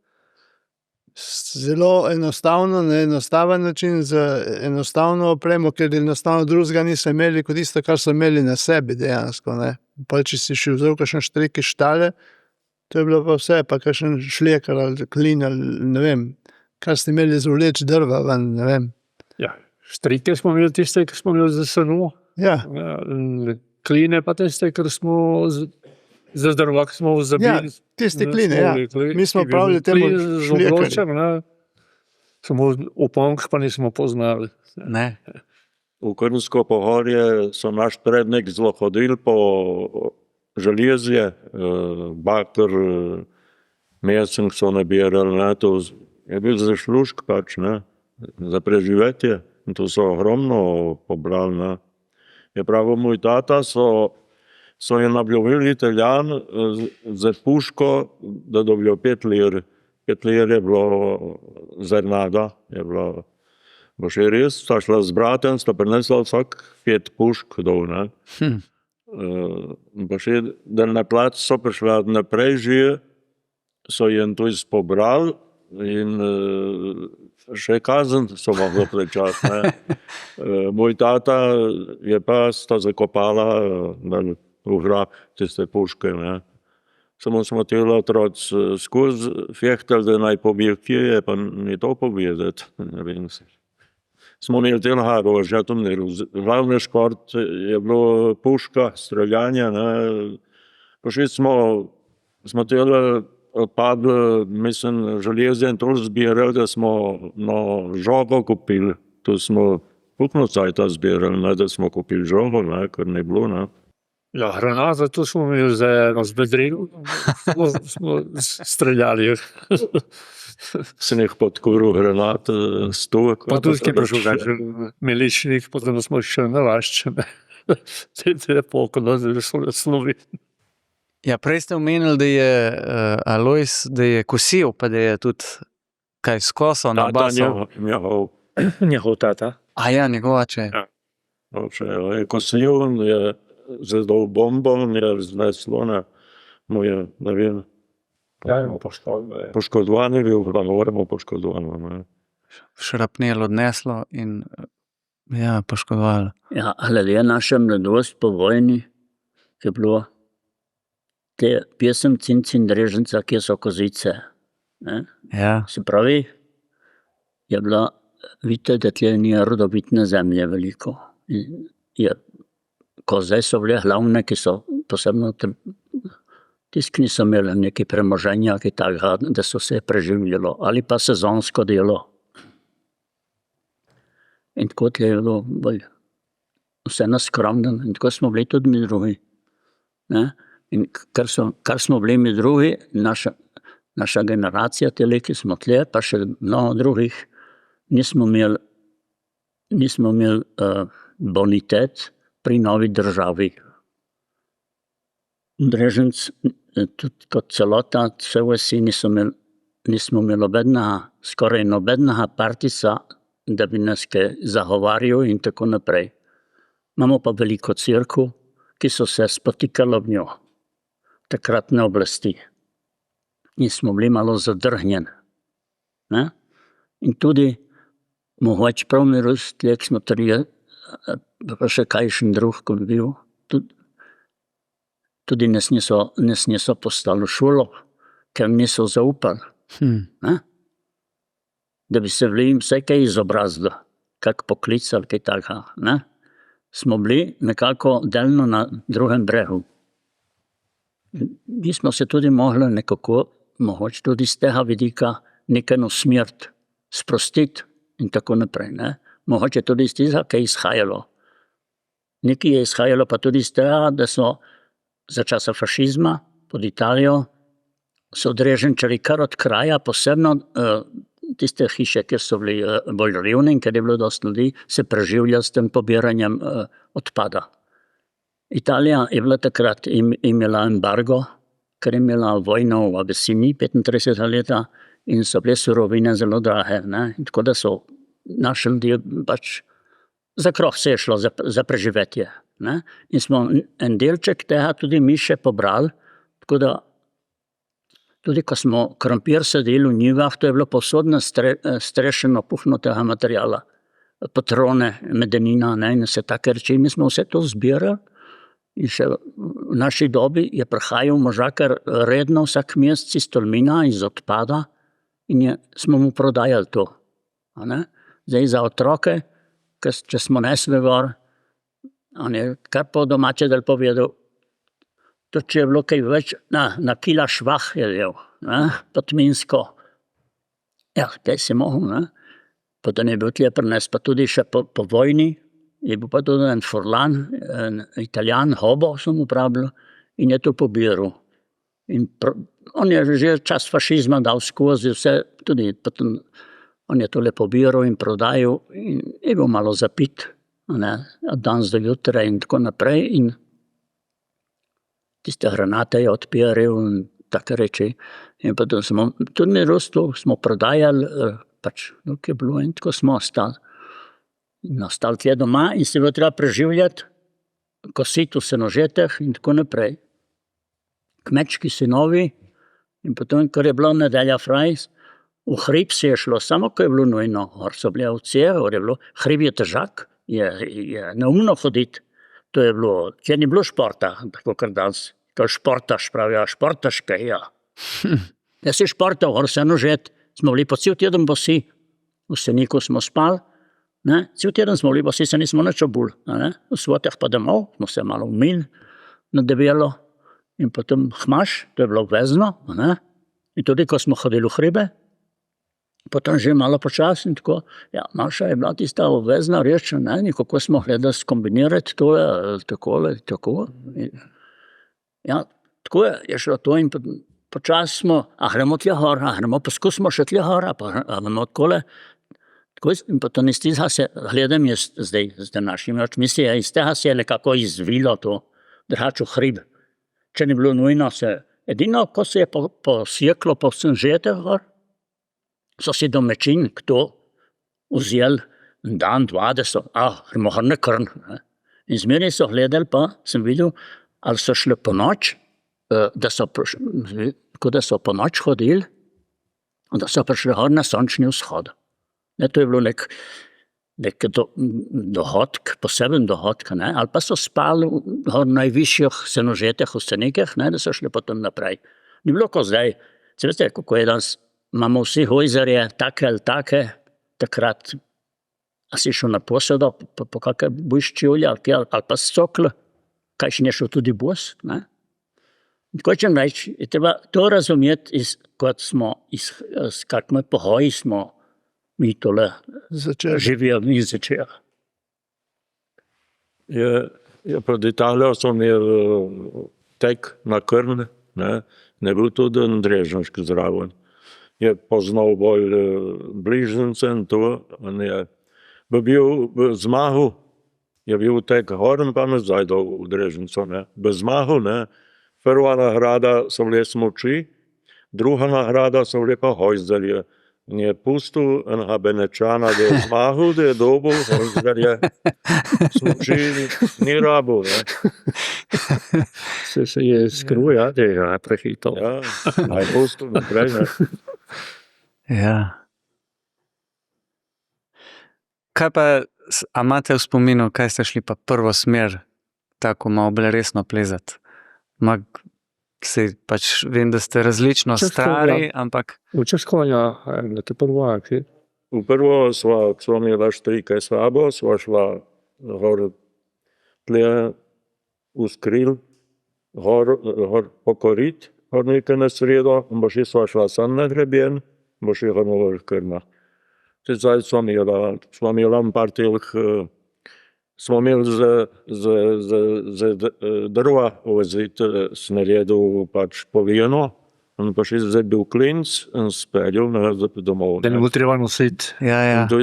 zelo enostavno, na enostaven način, z enostavno opremo, ker enostavno drugega niso imeli kot isto, kar so imeli na sebi dejansko. Ne? Pa če si še vzel kakšen štrik iz štale, to je bilo pa vse, pa kakšen šlekar ali klin ali ne vem, kar ste imeli za vleč drva ven, ne vem. Ja, štrike smo imeli tiste, ki smo imeli za seno. Ja, Kline pa tiste, ker smo za drva, ki smo vzabili. ja, tiste kline, ja. Mi smo pravili temu šlekarji. Samo oponk pa nismo poznali. Ne. V Krnsko pohorje so naš prednik zelo hodil po železje, bakr, mesec so nabirali, to je bil zaslužek pač, za preživetje. In to so ogromno pobrali, Je pravil moj tata, so je nabljovili Italijan za puško, da dobijo 5 lir. 5 lir je bilo zrnada, je bilo še res, sta šla z bratem, sta prinesla vsak 5 pušk dol, Pa še, da na plac so prišla naprej že, so jim to izpobrali in še kazen so mogli plačati, Moj tata je pa sta zakopala v grab tiste puške, Samo smo tele otroci skozi fehtali, da naj pobije, kje je, pa ni to povedati, ne vem se. Smo imeli tele orožja, glavni šport je bilo puška, streljanje, Pa še smo tele železen to zbirali, da smo žogo kupili. To smo kupno cajta zbirali, ne, da smo kupili žogo, ne, ker ne bilo. Ne. Ja, granate, to smo imeli za razbedrilo, smo streljali. Sem jih podkuril granat, stuvek. Pa tudi, ki je prišel kakšen miličnik, potem smo še nalaščene. Te pokolo, da so slovi. Ja, prej ste omenili, da je Alojz, da je kosil, pa da je tudi kaj s koso na baso. Njegov tata. A ja, njegov oče. Ja. Je kosil, je zadal bombo, je zneslo, mu je, ne vem, poškodovan je bil, pa moramo poškodovan. Šrapnel odneslo in ja, poškodovalo. Ja, glede naša mladost po vojni, je bilo te pesem Cincin Dreženca, kje so kozice. Ne? Ja. Se pravi, je bila, vidite, da tle ni rodovitne zemlje veliko. Koze so bile glavne, ki so posebno tisti niso imeli nekaj premoženja, ki takega, da so se preživljalo, ali pa sezonsko delo. In tako je bilo bolj vse naskromno, in tako smo bili tudi mi drugi. Ne? In kar smo bili mi drugi, naša generacija, tele, ki smo tle, pa še mnogo drugih, nismo imeli bonitet pri novi državi. Dreženc, tudi kot celota, vse vsi nismo imeli skoraj nobenega partisa, da bi nas kaj zagovarjal in tako naprej. Imamo pa veliko cerkev, ki so se spotikali ob njo, takratne oblasti. In smo bili malo zadrhnjeni. Ne? In tudi, mogoče prav mi tle, ki smo trije, pa še kajšen drug, ko bi bil, tudi nas niso postali v šolo, ker niso zaupali. Ne? Da bi se bili vse kaj izobrazili, kak poklic ali kaj takega. Ne? Smo bili nekako delno na drugem bregu. Mi smo se tudi mogli nekako, mogoče tudi z tega vidika, nekaj usmeriti, sprostiti in tako naprej. Ne? Mogoče tudi iz tega, kaj je izhajalo. Nekaj je izhajalo pa tudi iz tega, da so za časa fašizma pod Italijo so Dreženčari kar od kraja, posebno tiste hiše, kjer so bili bolj revni in ker je bilo dosti ljudi, se preživljali s tem pobiranjem odpada. Italija je bila takrat imela embargo, ker je imela vojno v Abisiniji 35 leta in so bile surovine zelo drage. Ne? Tako da so naši ljudje pač za kruh se je šlo, za preživetje. Ne? In smo en delček tega tudi mi še pobrali, tako da tudi ko smo krompir sadili v njivah, to je bilo povsod strešeno, puhno tega materijala, patrone, medenina, ne, in vse take reči. Mi smo vse to zbirali in še v naši dobi je prihajal možakar redno vsak mesec iz Tolmina, iz odpada in smo mu prodajali to. Ne? Zdaj za otroke, če smo nesli gor, on je kar po domače del povedal, to, če je bilo kaj več, na kila švah je del, potminsko. Ja, kaj si mogel, ne? Potem je bil tle prines, pa tudi še po vojni, je bil pa tudi en Furlan, en Italijan, hobo sem uporabil in je to pobiral. In on je že čas fašizma dal skozi vse, tudi potem on je tole pobiral in prodajal in je bil malo zapit, ne, od danes do jutra in tako naprej in tiste granate je odpiral in take reči. In potem smo, tudi mi rostlo, smo prodajali, pač, je bilo in tako smo ostali. Ostali tle doma in se bilo treba preživljati, kositi v senožeteh in tako naprej. Kmečki sinovi in potem, ko je bilo nedelja frajs, v hrib se je šlo, samo ko je bilo nujno, gor so bile ovce, gor je bilo, hrib je težak, je neumno hoditi. To je bilo, kjer ni bilo športa, tako kar danes, to športaš, pravijo, športaš kaj, ja. Jaz si športal, gor senožet, smo bili po cel teden bosi, v Seniku smo spali, ne, cel teden smo bili bosi, se nismo nič obuli, ne, v sobotah pa domov, smo se malo umili na debelo in potem hmaš, to je bilo obvezno, ne, In tudi, ko smo hodili v hribe, potem že malo počasi in tako, ja, naša je bila tista obvezna reč, ne, kako smo gledali skombinirati tole, takole, tako. Ja, tako je šlo to in počasi smo, a gremo tle gor, a gremo, poskusimo še tle gor, a gremo takole. Tako in potem iz tega se, gledam jaz zdaj z današnjimi očmi, iz tega se je nekako izvilo to, drugače v hrib. Če ni bilo nujno se, edino, ko se je posjeklo po vsem žete gor, so si domačin kdo vzeli dan, dva, da so, gremo gor na Krn. In zmeraj so gledali pa, sem videl, ali so šli po noč, da so po noč hodili, da so prišli gor na sončni vzhod. Ne, to je bilo nek dohodk, poseben dohodk, ne, ali pa so spali v najvišjih senožetih v Stenikih, ne, da so šli potem naprej. Ni bilo ko zdaj, se veste, kako je danes, imamo vsi hojzarje, take ali take, takrat, a si šel na posedo, po kakaj boš čevlja, ali pa sokl, kaj še ne šel tudi bos, ne. Tako če reči, je treba to razumeti, kot smo, s kakimi pohoji smo mi tole živeli in začeli. Pred Italijo smo imeli tek na Krn, ne bil tudi Drežniški zraven. Je poznal bolj bližnjice in to. V Zmahu je bil tek Horn pa nazaj v Drežnico. V Zmahu, prva nagrada so bile smuči, druga nagrada so bile pa hojzdarje. In je pustil enega Benečana, da je v Zmahu, da je dobil hojzdarje. Smuči ni rabo. Se je skril, ja, da je prehital. Ja, naj pustil naprej. Ja. Kaj pa, a imate v spominu, kaj ste šli pa prvo smer, tako malo bolj resno plezati? Pač vem, da ste različno stari, ampak... V Českovanja, na te prvojaki. V prvo sva imela štrike sabo, sva šla gor tle v Skril, gor pokorit, gor nekaj na sredo, in boš sva šla sam na greben, boš je gor v Krna. Zdaj sva imela par telih, smo imeli za drva voziti, sem naredil pač povijeno, in pa še zdaj bil klinc in speljal nazaj domov. Da ne bo treba nositi. Ja. In to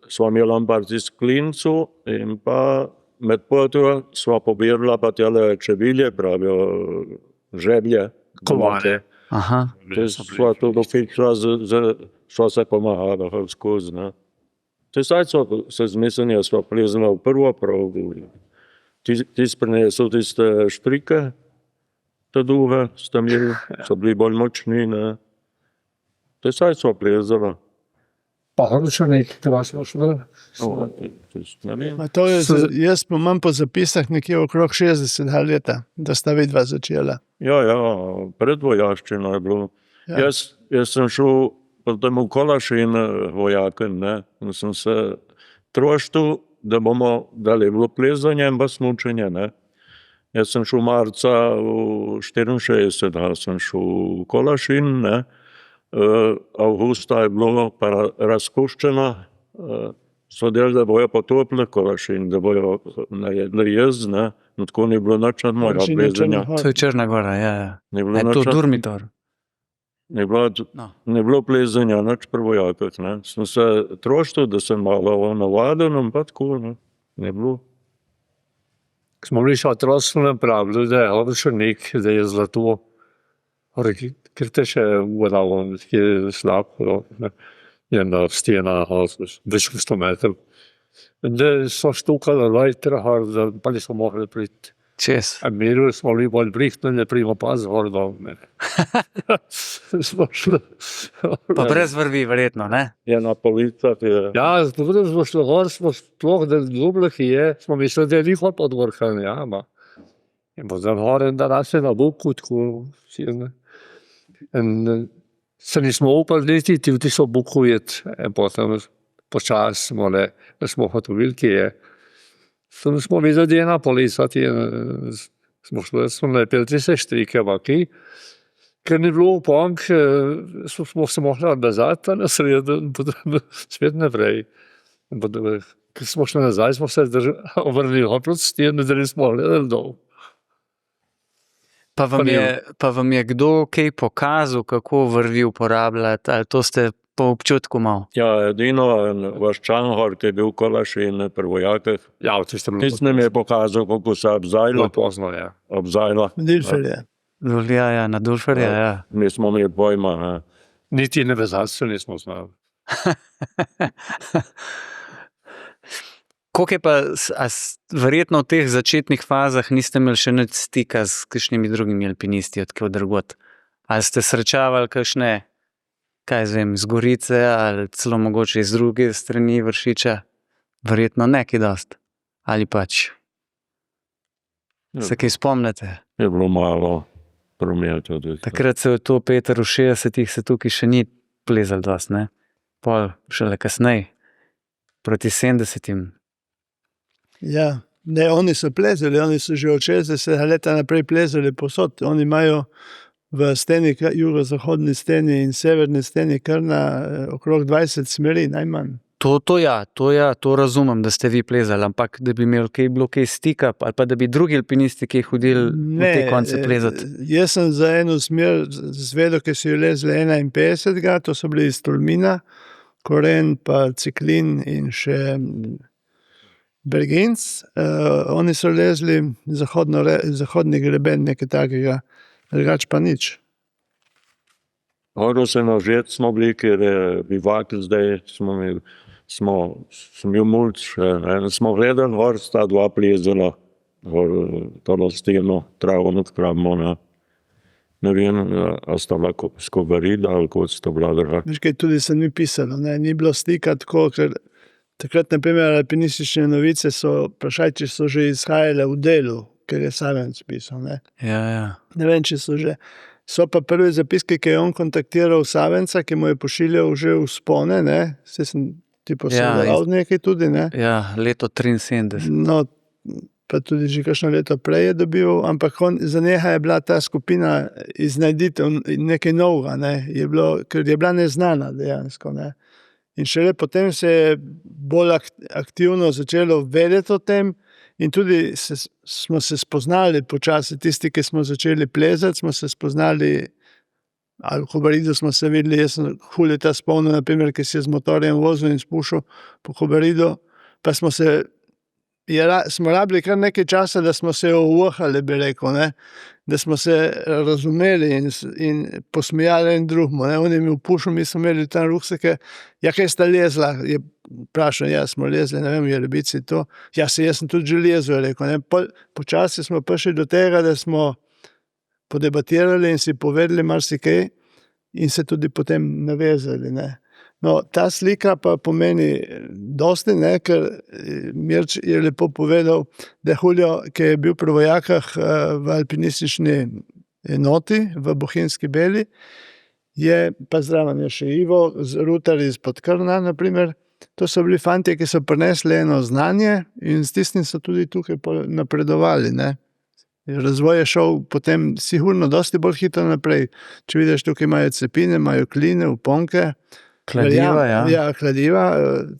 sva imela par tist klincu in pa med potjo sva pobirala pa tele čebilje, pravijo žeblje. Komade. Aha. Sva to dofikla, sva se pomagala skozi. Zdaj se zmislili, sva plezala v prvo progo. Ti prinesel tiste štrike, te duhe, so bili bolj močni. Zdaj sva plezala. Pa Hrčanik, teba smo šli? Jaz imam po zapisah nekje okrog 60 leta, da sta vidva začela. Ja, predvojaščina je bilo. Ja. Jaz sem šel potem v Kolašin vojaken, in sem se troštil, da je bilo plezanje in pa smučenje. Jaz sem šel marca v 64, sem šel v Kolašin, avgusta je bilo pa razpuščeno, so delali, da bojo potopili Kolašin, da bojo najedli jez, no tako ni bilo nič od mojega plezanja. To je Črna Gora, ja. Je to Durmitor? Ni bilo plezanja, nič pri vojakih. Sem se troštil, da sem malo navaden, pa tako, ne bilo. Smo bili še otroci napravili, da je Hrčanik, da je zlato. Ker te še vodalo, ki je slab, jedna stena, več kot 100 metrov. Da so štukali lajtra, pa nismo mogli priti. Čez. A mirili smo bili bolj brihtni, ne prijemo pa zgor do mene. Smo šli. Pa brez vrvi, verjetno, ne? Je na policah. Ja, zato da smo šli gor, smo sploh, da ljubili, ki je, smo mislili, da je njihov pod vrhem, ja, in potem gor, da nas je na buku, tako, silne. In se nismo upali niti v tisto buku jeti, in potem počas smo le, da smo hotovili, ki je. Tam smo videli ena polica, smo lepili se štrike vaki ker ni bilo oponk, smo se mogli nazad na sredo in potem spet naprej. Ker smo šli nazaj, smo se obrnili proti steni, da nismo gledali dol. Pa vam je kdo kaj pokazal, kako vrvi uporabljati, ali to ste po občutku malo? Ja, edino Vaščanhor, ki je bil Kolašin pri vojakih, Ja, v tistem tisti nam je pokazal, kako se bilo pozno, ja. obzajla. Dilferje. Ja, na Dulferja, ja. Mi smo imeli pojma. Ne. Niti nevezalcev nismo znali. Koliko je pa, verjetno v teh začetnih fazah niste imeli še nič stika s kakšnimi drugimi alpinisti od drugot? Ali ste srečavali kakšne, kaj zvem, z Gorice ali celo mogoče iz druge strani Vršiča? Verjetno ne, kaj dost. Ali pač se kaj spomnite? Je bilo malo prometa. Takrat se je to, Peter, v 60-ih se tukaj še ni plezal dost, ne? Pol šele kasneje, proti 70-im. Ja, ne, oni so plezali, oni so že od 60 leta naprej plezali posod. Oni imajo v steni, jugozahodni steni in severni steni kar na okrog 20 smeri, najmanj. To razumem, da ste vi plezali, ampak da bi imeli bilo kaj stika, ali pa da bi drugi alpinisti kaj hodili v te konce plezati. Jaz sem za eno smer zvedel, ki so jo lezli 51, to so bili iz Tolmina, Koren pa Ciklin in še Bergenc. Oni so lezli zahodni greben, nekaj takega, drugač pa nič. Hodil se na Žet smo bili, ker je bivak zdaj, sem bil mulč, smo gledali, gor sta dva plezala, tolo steno, travo nadkrabimo, ne vem, a sta lahko skobarila, ali kot sta bila drugače. Veš kaj, tudi se ni pisalo, ne, ni bilo stika tako, ker takrat, na primer, alpinistične novice so, vprašaj, če so že izhajale v Delu, ker je Savenc pisal, ne. Ja. Ne vem, če so že. So pa prvi zapiski, ki je on kontaktiral Savenca, ki mu je pošiljal že vzpone, ne. Saj sem ti posredoval nekaj tudi, ne. Ja, leto 73. No, pa tudi že kakšno leto prej je dobil, ampak za njega je bila ta skupina iznajditev nekaj novega, ne. Ker je bila neznana dejansko, ne. In šele potem se je bolj aktivno začelo vedeti o tem in tudi smo se spoznali počasi, tisti, ki smo začeli plezati, smo se spoznali, ali v Kobaridu smo se videli, jaz sem Huljeta spomnil, na primer, ki si je z motorjem vozil in spuščal po Kobaridu, pa smo rabili kar nekaj časa, da smo se uvahali, bi rekel, ne? Da smo se razumeli in posmejali en drugemu. On je mi vpušil, mi smo imeli tam ruksake, ja, kaj sta lezla, je vprašal, ja, smo lezli, ne vem, Jerebici to, ja, jaz sem tudi že lezel, rekel, ne? Počasi smo prišli do tega, da smo podebatirali in si povedali marsikaj in se tudi potem navezali, ne. No, ta slika pa pomeni dosti, ne, ker Mirč je lepo povedal, da Julio, ki je bil pri vojakah v alpinistični enoti v Bohinjski Beli, je, pa zraven je še Ivo, rutar iz Podkrna, na primer, to so bili fantje, ki so prinesli eno znanje in s tistim so tudi tukaj napredovali, ne. Razvoj je šel potem sigurno dosti bolj hitro naprej. Če vidiš, tukaj imajo cepine, imajo kline, uponke, kladiva, ja. Kladiva,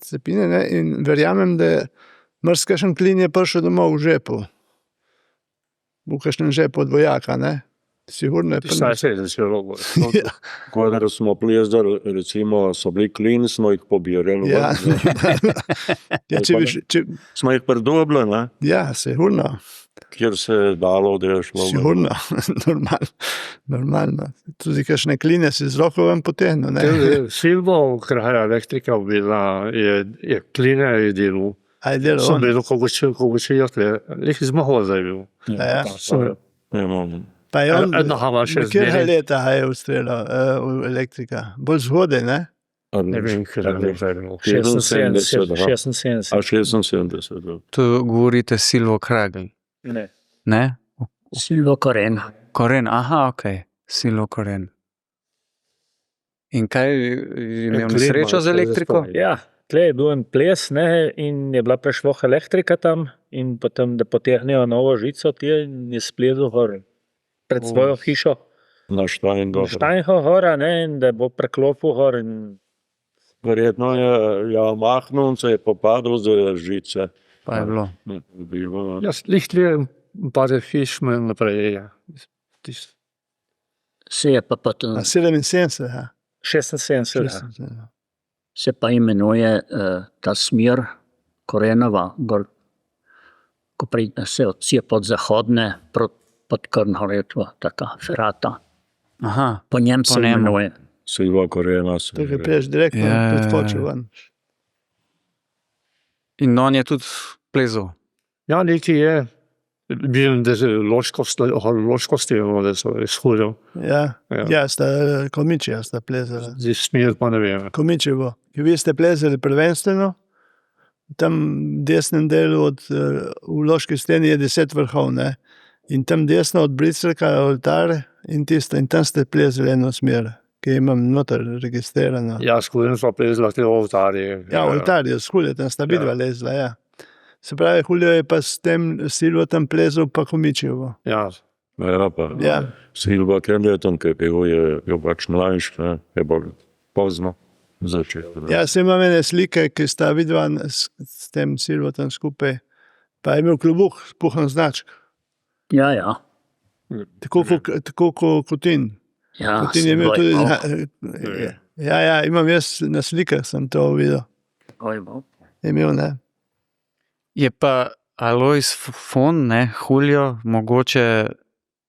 cepine, ne, in verjamem, da marsikakšen klin je prišel domov v žepu. V kakšnem žepu od vojaka, ne. Sigurno je Saj se je začelo. Ko smo plezali, recimo, so bili klini, smo jih pobirali. Ja. Ja, Smo jih pridobili, ne? Ja, sigurno. Kjer se je dalo, da je šlo. Sigurno, normalno. Tudi kakšne kline si z roko ven potegnil, ne. Silvo, kraja elektrika bila, je kline je delal. A je delal Sem on? vedel, kako če tle. Lih iz Mahoza je bil. Ja. Pa je on, Eno hama še kjerega zmeri. leta je ustrelal v elektrika? Bolj zgodaj, ne? Ne vem, kjer je bilo. 76. 76. To govorite Silvo Kragl, Ne. ne? Silvo Koren. Koren, aha, okej. Silvo Koren. In kaj, je imel nesrečo z elektriko? Ja, tle je bil en ples, ne, in je bila prešloh elektrika tam in potem, da potegnejo novo žico, ti je splezal gor pred svojo hišo na Štajngor. Štajnho gora, ne, in da bo preklopil gor in Verjetno je mahnil in se je popadal z žice. Pa je bilo. Bilo, Ja, lichtli ein paar Fischme naprej. Ja. Se je pa potom, 77, ja. 76. Ja. se pa imenuje ta smer Korenova, gor, ko se odsije pod zahodne, pod Krnhoretvo, taka ferata. Aha, Po njem se njemu. imenuje. Silva Korena se Tukaj priješ direktno pred Fočo ven. in on je tudi plezal. Ja, nekaj je. Vidim, da je loškosti, da so res hudo. Ja, sta Komičija sta plezala. Zdaj smer pa ne vem. Komičevo. Vi ste plezali prvenstveno, tam v desnem delu v Loški steni je 10 vrhov, ne? In tam desno od Bricelka je oltar in tam ste plezali eno smer, ki imam noter registrirano. Ja, skupaj smo plezali te oltarje. Ja, oltar je skulje, tam sta vidva lezla, ja. Se pravi, Julio je pa s tem Silvo tam plezal pa Komičevo. Ja. Ja, pa Ja. Silva Kerleton, ki je bil pač mlajši, ne, je bolj pozno začel. Ja, se imam ene slike, ki sta vidva s tem Silvo tam skupaj, pa je imel klobuh, puhan značk, Ja, ja. tako kot Kutin. Ja, Kutin je imel Oj, tudi... bog. Ja, imam jaz na slikah, sem to videl. Oj, bog. Je imel, ne? Je pa Alojz Fon, ne, Julio, mogoče,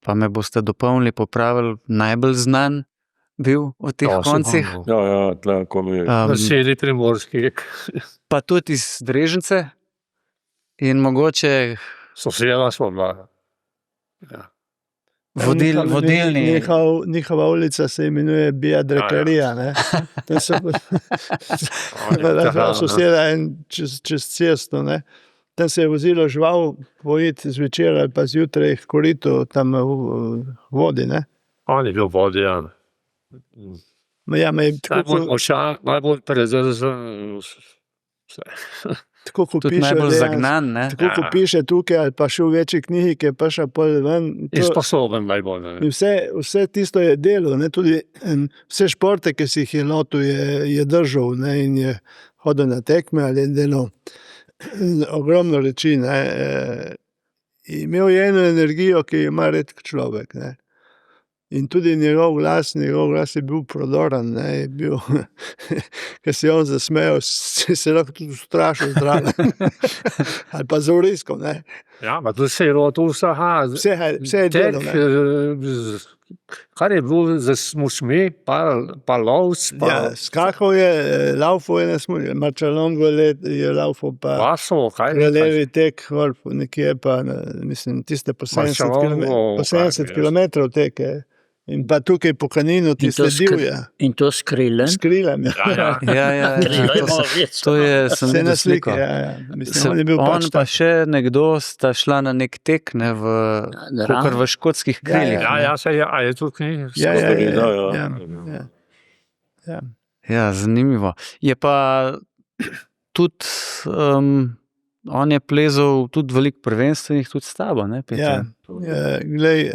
pa me boste dopolnili, popravili, najbolj znan bil v teh koncih. Ja, tako mi je. Na sedi Primorski. Pa tudi iz Drežnice. In mogoče Soseda smo bila. Ja. vodilni. Njihova ulica se imenuje Bija Drekarija, ne? Tam so pa soseda čez cesto, ne? Tam se je vozilo žival pojiti zvečer ali pa zjutraj k koritu tam v vodi, ne? On je bil vodja. Ja, Najbolj prezrzen. tako kot Tudi piše, najbolj zagnan, ne. tako kot piše tukaj ali pa še v večji knjigi, ki je prišla pol ven. Je sposoben najbolj. In vse tisto je delo, ne, tudi vse športe, ki si jih je lotil, je držal, ne, in je hodil na tekme ali je delal ogromno reči, ne. Imel je eno energijo, ki jo ima redek človek, ne. In tudi njegov glas je bil prodoren, ne, je bil, ko se je on zasmejal, si se lahko tudi ustrašil zraven. Ali pa z vriskov, ne. Ja, pa tudi se je lotil vsega. Vse je delo, ne. Kar je bil za smučmi, pa lovc, pa Ja, skakal je, laufal je na smuči, Marčalongo je laufal, pa pasov, kaj je. Kraljevi tek, nekje pa, mislim, tiste po 70 kilometrov teke. In pa tukaj po Kaninu ti sledil je. In to s krilem. S krilem, Ja. Ja, to je, sem Vse na videl slike, sliko. ja. Mislim, on je bil On pač pa tak. še nekdo sta šla na nek tek, ne, kakor v škotskih krilih. Ja, se je, a je tu knjiga? Ja. Ja, zanimivo. Je pa tudi, on je plezal tudi veliko prvenstvenih, tudi s tabo, ne, Peter? Glej,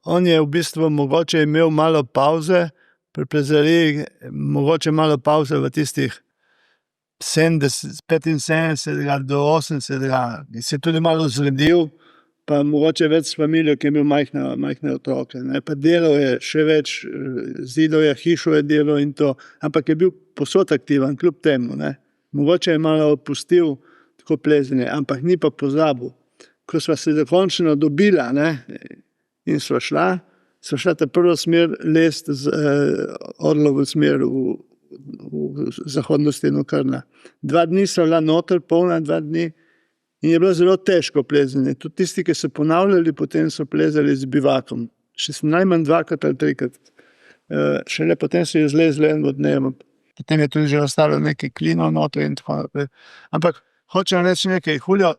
on je v bistvu mogoče imel malo pauze pri plezariji, mogoče malo pauze v tistih 75 do 80, se je tudi malo zredil, pa mogoče več s familijo, ki je imel majhne otroke. Ne? Pa delal je še več, zidal je, hišo je delal in to, ampak je bil posod aktiven, kljub temu. Ne? Mogoče je malo opustil tako plezanje, ampak ni pa pozabil. Ko sva se dokončno dobila, ne, in sva šla ta prvo smer lest z Orlovo smer v zahodno steno Krna. 2 dni sva bila noter, polna 2 dni in je bilo zelo težko plezanje. Tudi tisti, ki so ponavljali, potem so plezali z bivakom. Še sem najmanj 2 ali 3. Šele potem so je zlezli en od dnev. Potem je tudi že ostalo nekaj klinov noter in tako naprej. Ampak hočem reči nekaj, Julio,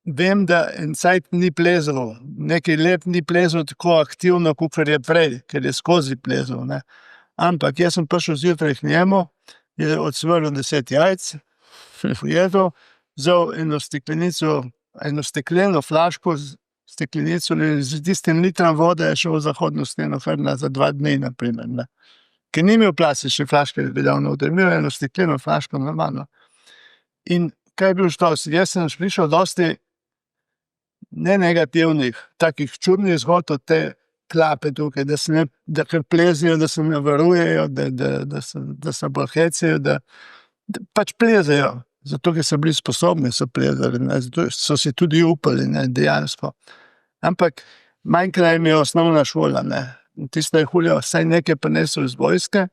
vem, da en cajt ni plezal, nekaj let ni plezal tako aktivno, kot je prej, ker je skozi plezal, ne. Ampak jaz sem prišel zjutraj k njemu, je odsvrl 10 jajc, ujedel, vzel eno stekleno flaško steklenico in z tistim litrom vode je šel v zahodno steno Hrna za 2 dni, naprimer, ne. Ker ni imel plastične flaške, bi dal noter, imel je eno stekleno flaško normalno. In kaj je bil štos? Jaz sem slišal dosti nenegativnih, takih čudnih zgodb od te klape tukaj, da kar plezijo, da se ne varujejo, da se bolj hecijo, da pač plezajo, zato ker so bili sposobni, so plezali, ne, zato so si tudi upali, ne, dejansko. Ampak manjkala jim je osnovna šola, ne. Tisto je Julio vsaj nekaj prinesel iz vojske,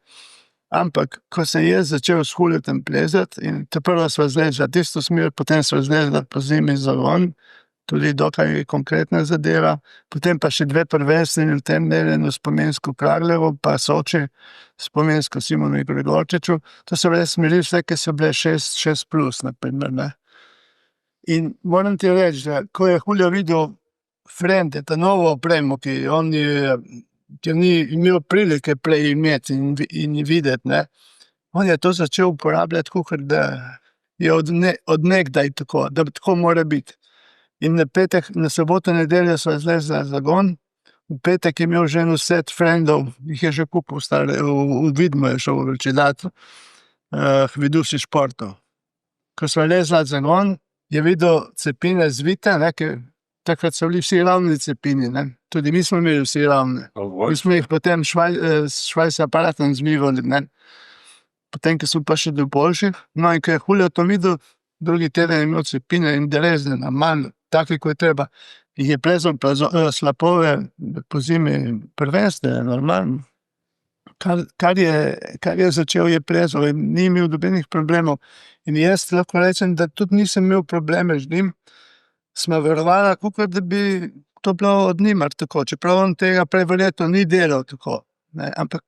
ampak ko sem jaz začel s Julietom plezati in prvo sva zlezla tisto smer, potem sva zlezla po zimi Zagon, tudi dokaj konkretna zadeva, potem pa še 2 prvenstvi v tem delu, eno spominsko Kraljevo, pa Soči, spominsko Simonu Gregorčiču. To so bile smeri vse, ki so bile 6+, naprimer, ne. In moram ti reči, da ko je Julio videl Frente, ta novo opremo, ki on je, ker ni imel prilike prej imeti in videti, ne, on je to začel uporabljati, kakor da je od nekdaj tako, da tako mora biti. In na petek, na soboto, nedeljo sva zlezla Zagon, v petek je imel že en set frendov, jih je že kupil stare, v Vidmo je šel vrečidat, Viduši športov. Ko sva lezla Zagon, je videl cepine zvite, ne, ker takrat so bili vsi ravni cepini, ne. Tudi mi smo imeli vsi ravne. Mi smo jih potem s švajs aparatom zmivali, ne. Potem, ko smo pa še do boljših, no, in ko je Julio to videl, drugi teden je imel cepine in delezne, manj, take, ko je treba. Jih je plezal slapove po zimi prvenstve, normalno. Kar je začel, je plezal in ni imel nobenih problemov. In jaz lahko rečem, da tudi nisem imel probleme z njim, sva verovala, kakor da bi to bilo od njima tako, čeprav on tega prej verjetno ni delal tako, ne, ampak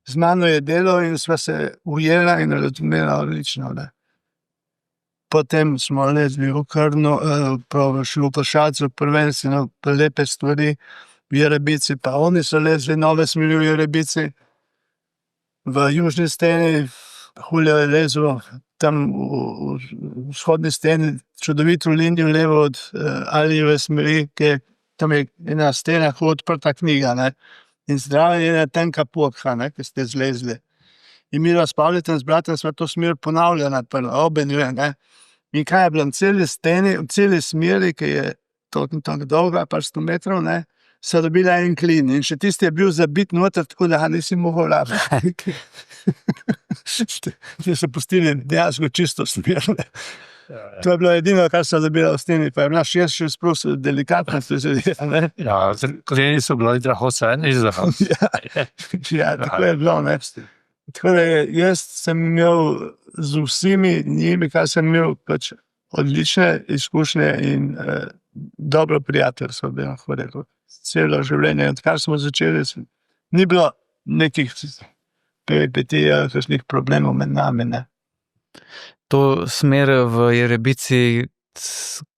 z mano je delal in sva se ujela in razumela odlično, ne. Potem smo lezli v Krno, šli v Košaco, prvenstveno lepe stvari, v Jerebici, pa oni so lezli nove smeri v Jerebici. V južni steni, Julio je lezel tam v vzhodni steni, čudovito linijo levo od Alijeve smeri, tam je ena stena, odprta knjiga, ne. In zraven je ena tenka potka, ne, ki ste zlezli. In midva s Pavletom, z bratom, sva to smer ponavljala, obe dve, ne. In kaj je bilo, v celi steni, v celi smeri, ki je toliko dolga, par 100 metrov, ne, so dobila en klin. In še tisti je bil zabit noter, tako da ga nisi mogel rabiti. Ti so pustili dejansko čisto smer, ne. To je bilo edino, kar so dobila v steni, pa je bila še sprosil delikatnost, ne. Ja, klini so bili drahoceni. Ja, tako je bilo, ne. Tako da jaz sem imel z vsemi njimi, kar sem imel, pač odlične izkušnje in dobro prijateljstvo, bi lahko rekel. Celo življenje, odkar smo začeli, ni bilo nekih peripetij, kakšnih problemov med nami, ne. To smer v Jerebici,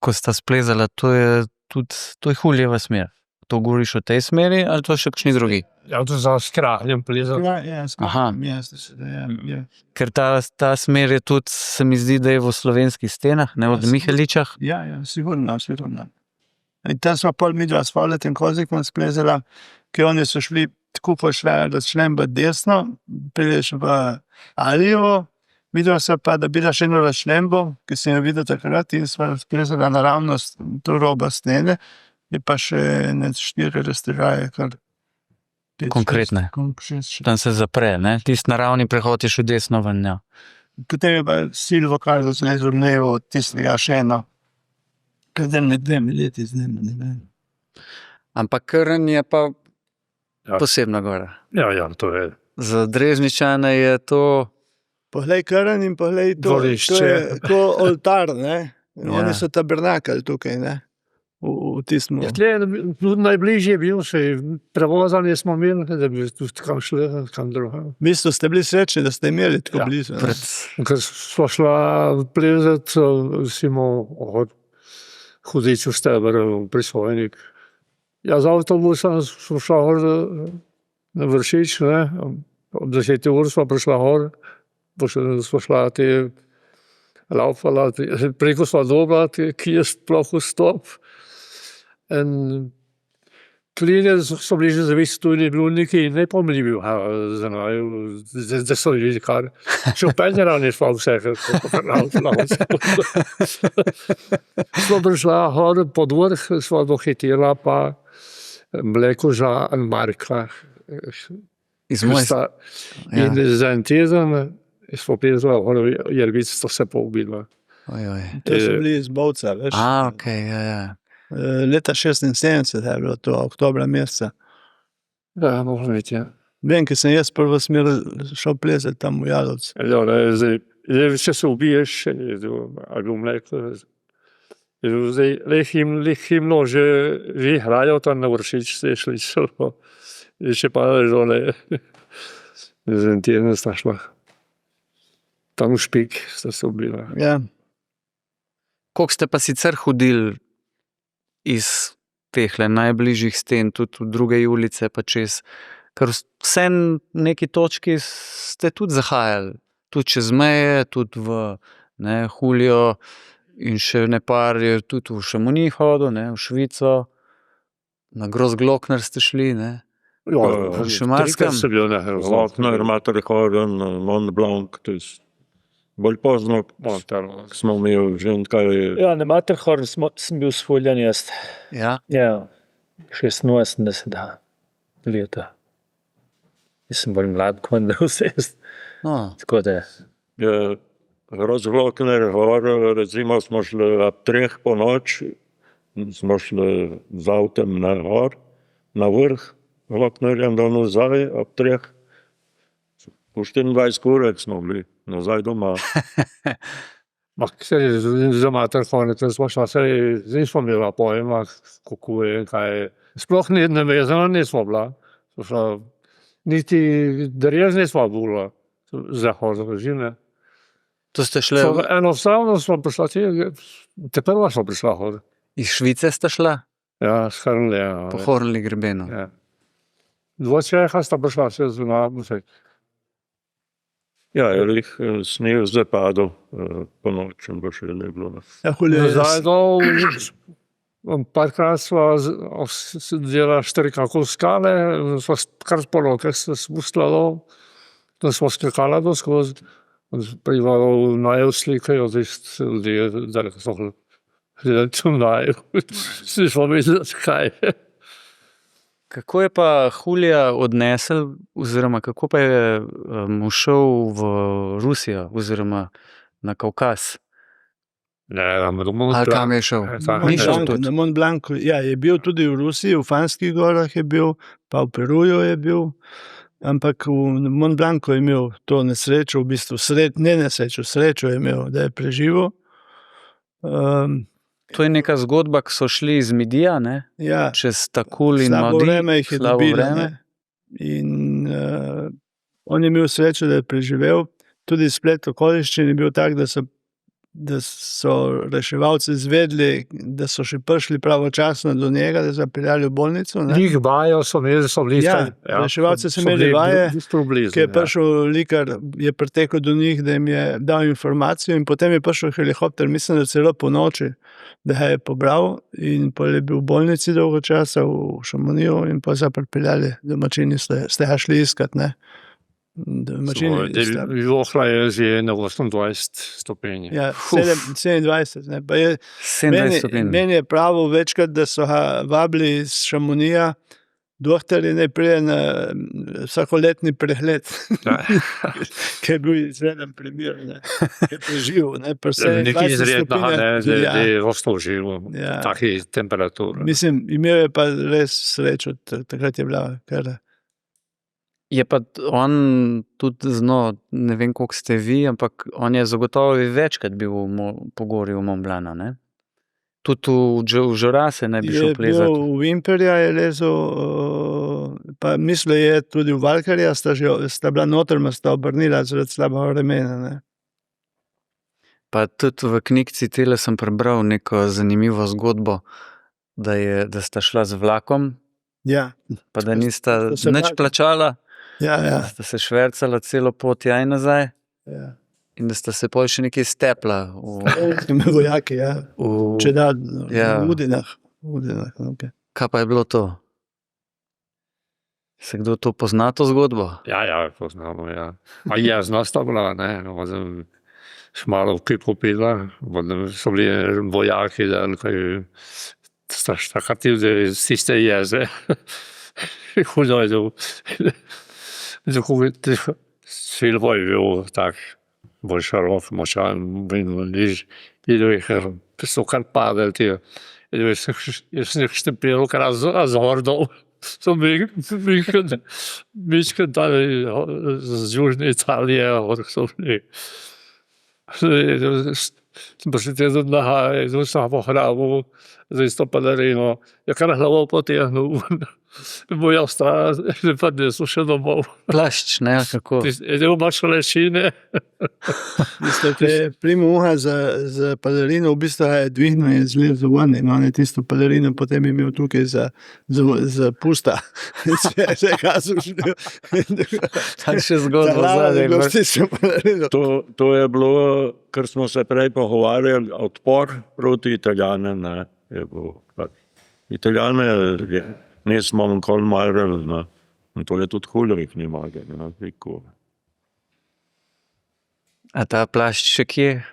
ko sta splezala, to je Julijeva smer. To govoriš o tej smeri ali to še kakšni drugi? Ja, to za skrahljem plezal. Ja, Aha. ja. Ker ta smer je tudi, se mi zdi, da je v slovenskih stenah, ne, od Miheličah. Ja, sigurno. In tam smo pol midva s Pavletom Kozikom splezala, ker oni so šli tako po šlembo desno, prideš v Alijevo, midva se pa dobila še eno šlembo, ki sem jo videl takrat in sva splezala naravnost do roba stene, je pa še 4 raztežaje, kar Konkretne. Tam se zapre, ne? Tisti naravni prehod je še desno ven, ja. Potem je pa Silvo Carlos lezel levo od tistega še eno. Kadem med 2 leti z njim, ne vem. Ampak Krn je pa Ja. posebna gora. Ja, to je. Za Drežničane je to... Poglej Krn in poglej to. Dvorišče. To je kot oltar, ne. Ja. Oni so tabernakelj tukaj, ne. V tistem. Ja, najbližje je bil še prevozanje smo imeli, da bi tudi kam šli, kam drugam. V bistvu ste bili srečni, da ste imeli tako Ja. blizu. Ne? Ker smo šla plezati, recimo, od Hudič v Steber, v Prisvojnik. Ja, z avtobusom smo šla gor na Vršič, ne, ob 10 ur smo prišla gor, smo šla laufala, preko smo dobila, ki je sploh vstop. En klinice so bili že zavesti, tudi ni bilo nekaj nepomljivih za naju, da so bili kar. Še v penjera nismo vse, smo prišla hor pod vrh, smo dohitela pa Mlekoža in Marka. Iz Mojstrov. In za en teden smo pezla, Jervic to se poubila. To so bili iz Bovca, veš. Okej, ja. Leta 76 je bilo to, oktobra meseca. Ja, možno biti, ja. Vem, ki sem jaz prvo smer šel plezati tam v Jadovc. Zdaj, če se ubiješ, ali bil Mleko, zdaj, lehimno že hrajo tam na Vršič, se je šlišalo. Še pa žole, za en teden sta šla. Tam v Špik sta se ubila. Ja. Koliko ste pa sicer hodili iz tehle najbližjih sten, tudi v druge ulice, pa čez, ker vse neki točki ste tudi zahajali, tudi čez meje, tudi v Julio in še nepar je tudi v Šamonji hodil, v Švico, na Großglockner ste šli, še marsikam. Trikrat sem bil na Glockner, Matterhorn, Mont Blanc, to je bolj pozno smo imeli že kaj. Ja, na Matterhorn sem bil svoljen jaz. Ja. Ja, 86 leta. Jaz sem bolj mlad, ko da vse. Tako da. Großglockner, recimo smo šli ob 3 po noč, smo šli z avtem na gor, na vrh Glocknerjem do nazaj ob 3. Po 24 urek smo bili nazaj doma. Za Matterhorn, smo šla, nismo imela pojma, kako je, kaj je. Sploh navezano nismo bila. Niti drez nismo bila za hodžine. To ste šli... Enostavno smo prišla, te prva smo prišla hod. Iz Švice ste šla? Ja, s Hrnlija. Po Hornli grebenu. Ja. 2 Čeha sta prišla še z vse. Ja, jih sneg zapadal po nočem, bo še ne bilo. Zdaj dol, parkrat smo delali 4 kako skale, smo kar po rokah se spustila dol, da smo skakala do skozi. Privalo naju slikajo, zdaj ljudje, da so gledali tu naju, si smo videli, kaj je. Kako je pa Julija odnesel, oziroma kako pa je šel v Rusijo, oziroma na Kaukaz? Ali kam je šel? Na Mont Blancu, ja, je bil tudi v Rusiji, v Fanskih gorah je bil, pa v Peruju je bil, ampak v Mont Blancu je imel to nesrečo, v bistvu srečo je imel, da je preživel. To je neka zgodba, ko so šli iz Midija, Ja, čez Takul in slabo Madi. vreme jih je dobilo. In on je imel srečo, da je preživel. Tudi splet okoliščin je bil tak, da so reševalci izvedli, da so še prišli pravočasno do njega, da so pripeljali v bolnico. Njih vajo so bili. Ja, reševalci so imeli vaje, ki je prišel likar, je pretekel do njih, da jim je dal informacijo in potem je prišel helikopter, mislim, da celo po noči, da ga je pobral in pa je bil v bolnici dolgo časa v Šamoniju in pa so pripeljali domačini, ste ga šli iskat, Vohla je že na 28 stopinj. Ja, 27. Pa je, 27 stopinj. Meni je pravo večkrat, da so ga vabili iz Šamonija, doktorji ne prije na vsakoletni pregled, ki je bil izreden primer, ki je preživel. Nekaj izrednega, da je ostalo živo, taki temperatur. Mislim, imel je pa res srečo, takrat je bila kar... Je pa on tudi ne vem, koliko ste vi, ampak on je zagotovo večkrat bil po gori v Mont Blanc, ne? Tudi v Žorase ne bi šel plezati. Je bil v Imperja, je lezel, pa mislil je tudi v Valkarja, sta bila notrma, sta obrnila zaradi slabega vremena, ne? Pa tudi v knjigci tele sem prebral neko zanimivo zgodbo, da sta šla z vlakom, pa da nista nič plačala. Ja. Sta se švercala celo pot tja in nazaj in da sta se potem še nekaj stepla. Vojaki, če da, v Udinah. Vodenah, okay. Kaj pa je bilo to? Se kdo to pozna, to zgodbo? Ja, poznamo, ja. A jezna sta bila, ne, no, še malo kaj popila, so bili vojaki, da kaj straštakati z tiste jeze. Hudo je bil. Silvo je bil tak, bolj šarov, močan, so kar padali ti. Jaz sem jih štempil, kar azordov. So mičke dali z Južne Italije, so bili. Smo se teden nahajali, z samo hramo, z isto palerino. Je kar hlavo potegnil. Moj ostala, pa niso še domov. Plašč, ne, kako? Edel imaš lešine. Primo uha za palerino v bistvu je dvignil in zlezel ven in on je tisto palerino potem imel tukaj za pusta. Še kazal šel. Tak še zgodbo zadaj. To je bilo, kar smo se prej pogovarjali, odpor proti Italijanom, ne, je bil. Italijane nismo nikoli marali, ne. In to je tudi Hulrik ni magal, ne, nikoli. A ta plašč še kje?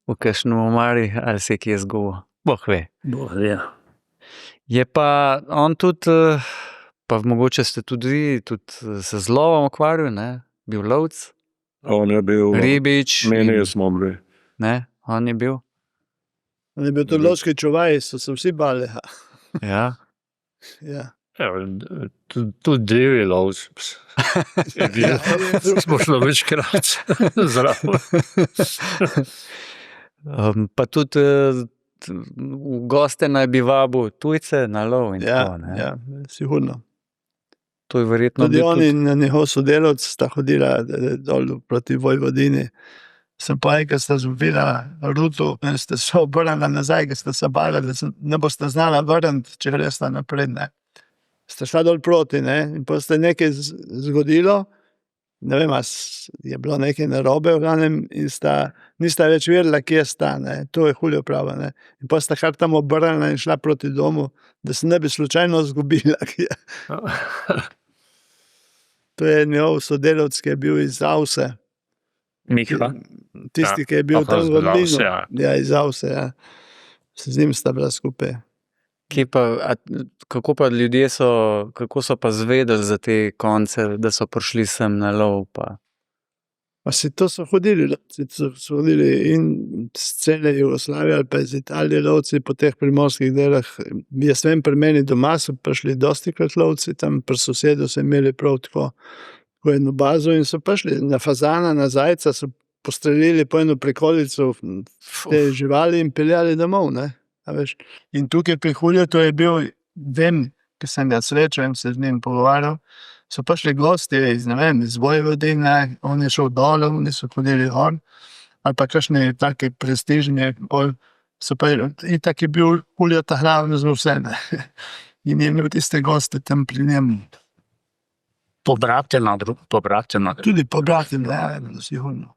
V kakšnem omari ali se kje zgubo? Boh ve. Bog ve. Je pa on tudi, pa mogoče ste tudi vi, tudi se z lovom ukvarjal, ne? Bil lovec, On je bil, ribič, mi nismo bili. ne? On je bil. On je bil to lovski čuvaj, so se vsi bali. Ja. Ja. Tudi divji lovci. Smo šli večkrat zraven. Pa tudi v goste naj bi vabil tujce na lov in tako, ne? Ja, sigurno. To je verjetno Tudi bil on in njegov sodelavc sta hodila dol proti Vojvodini. Sem pa enkrat sta zubila ruto in sta se obrnila nazaj, ker sta se bala, da se ne bosta znala vrniti, če gresta naprej, ne. Sta šla dol proti, ne, in potem se je nekaj zgodilo, ne vem, je bilo nekaj narobe v glavnem in nista več vedela, kje sta, ne, to je Julio prava, ne. In potem sta kar tam obrnila in šla proti domu, da se ne bi slučajno zgubila kje. To je njegov sodelavec, ki je bil iz Avse. Miha. Tisti, ki je bil tam v Avse, Mlinu. ja. Ja, iz Avse, ja. Z njim sta bila skupaj. Kje pa, kako pa ljudje kako so pa zvedeli za te konce, da so prišli sem na lov pa? Pa to so hodili lovci, so hodili in z cele Jugoslavije ali pa iz Italije lovci po teh primorskih delah. Jaz vem, pri meni doma so prišli dostikrat lovci, tam pri sosedu so imeli prav tako eno bazo in so prišli na fazana, na zajca, so postrelili po eno prikolico te živali in peljali domov, ne. A veš. In tukaj pri Juliju, to je bil, vem, ker sem ga srečal in se z njim pogovarjal, so prišli gosti iz, ne vem, iz Vojvodine, on je šel dol, oni so hodili gor, ali pa kakšne take prestižne, so pa, in tak je bil Julio Tahravno za vse, ne. In je imel tiste goste tam pri njemu. Pobratena. Tudi pobratim, ja, sigurno.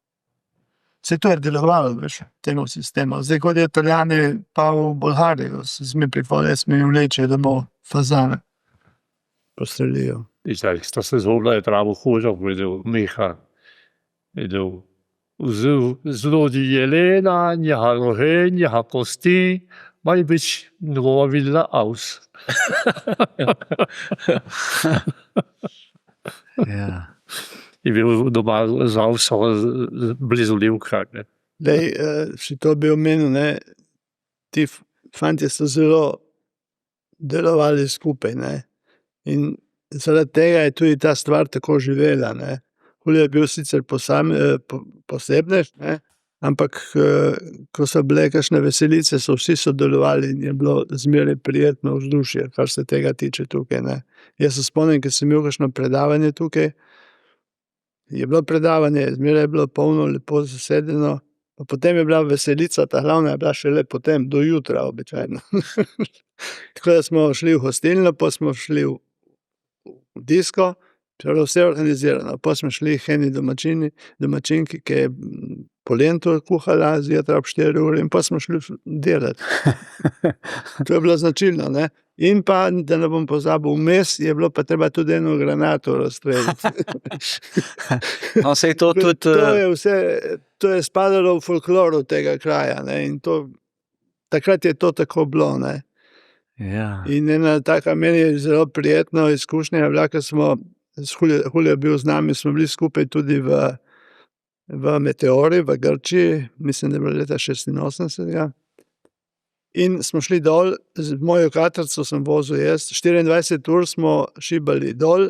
Se to je delovalo, veš, tega sistema. Zdaj, kot je Italijani pa v Bolgariji, mi prihodili, smo jim vleče domov fazane. Postrelijo. I zdaj sta se zvolila, je travo hožal, videl Miha. Videl zlodi jelena, njeha rohe, njeha kosti, maj bić njegova villa aus. Ja. Je bil doma z Avso, blizu Livka. Lej, si to bi omenil, ne, ti fantje so zelo delovali skupaj, ne, in zaradi tega je tudi ta stvar tako živela, ne. Julio je bil sicer posebnež, ne, ampak ko so bile kakšne veselice, so vsi sodelovali in je bilo zmeraj prijetno vzdušje, kar se tega tiče tukaj, ne. Jaz se spomnim, ko sem imel kakšno predavanje tukaj, je bilo predavanje, zmeraj je bilo polno, lepo zasedeno, pa potem je bila veselica, ta glavna je bila šele potem, do jutra običajno. Tako da smo šli v hostilno, pa smo šli v disko, bilo vse organizirano, pa smo šli k eni domačinki, ki je polento kuhala, zjutraj ob 4 ure in pa smo šli delati. To je bilo značilno, ne. In pa, da ne bom pozabil, vmes je bilo pa treba tudi eno granato razstreliti. No, sej to tudi... To je vse, to je spadalo v folkloru tega kraja, ne, in to, takrat je to tako bilo, ne. Ja. In ena taka, meni je zelo prijetna izkušnja je bila, ko smo, Julio je bil z nami, smo bili skupaj tudi v Meteori, v Grčiji, mislim, da je bilo leta 86. In smo šli dol, z mojo katrco sem vozil jaz, 24 ur smo šibali dol,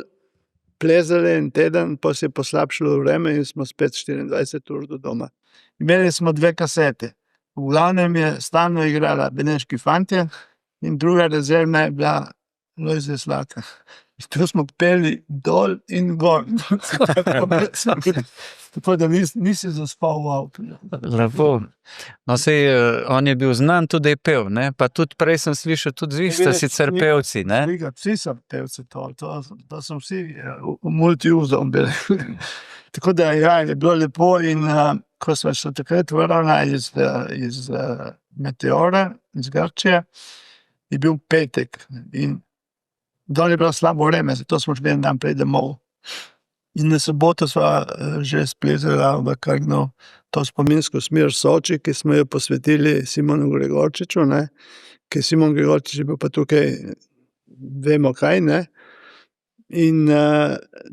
plezali en teden, pa se je poslabšalo vreme in smo spet 24 ur do doma. Imeli smo 2 kasete. V glavnem je stalno igrala Beneški fantje in druga rezervna je bila Lojze Slaka. In tu smo peli dol in gor. Tako da nisi zaspal v avtu. Lepo. No, sej, on je bil znan tudi, da je pel, ne? Pa tudi prej sem slišal, tudi vi ste sicer pevci, ne? Vsi so pevci to so vsi multiuzom bili. Tako da ja, je bilo lepo in ko smo se takrat vrnili iz Meteora, iz Grčije, je bil petek in dol je bilo slabo vreme, zato smo šli en dan prej domov. In na soboto sva že splezala v Krgno to spominsko smer Soči, ki smo jo posvetili Simonu Gregorčiču, ne, ki Simon Gregorčič je bil pa tukaj, vemo kaj, ne. In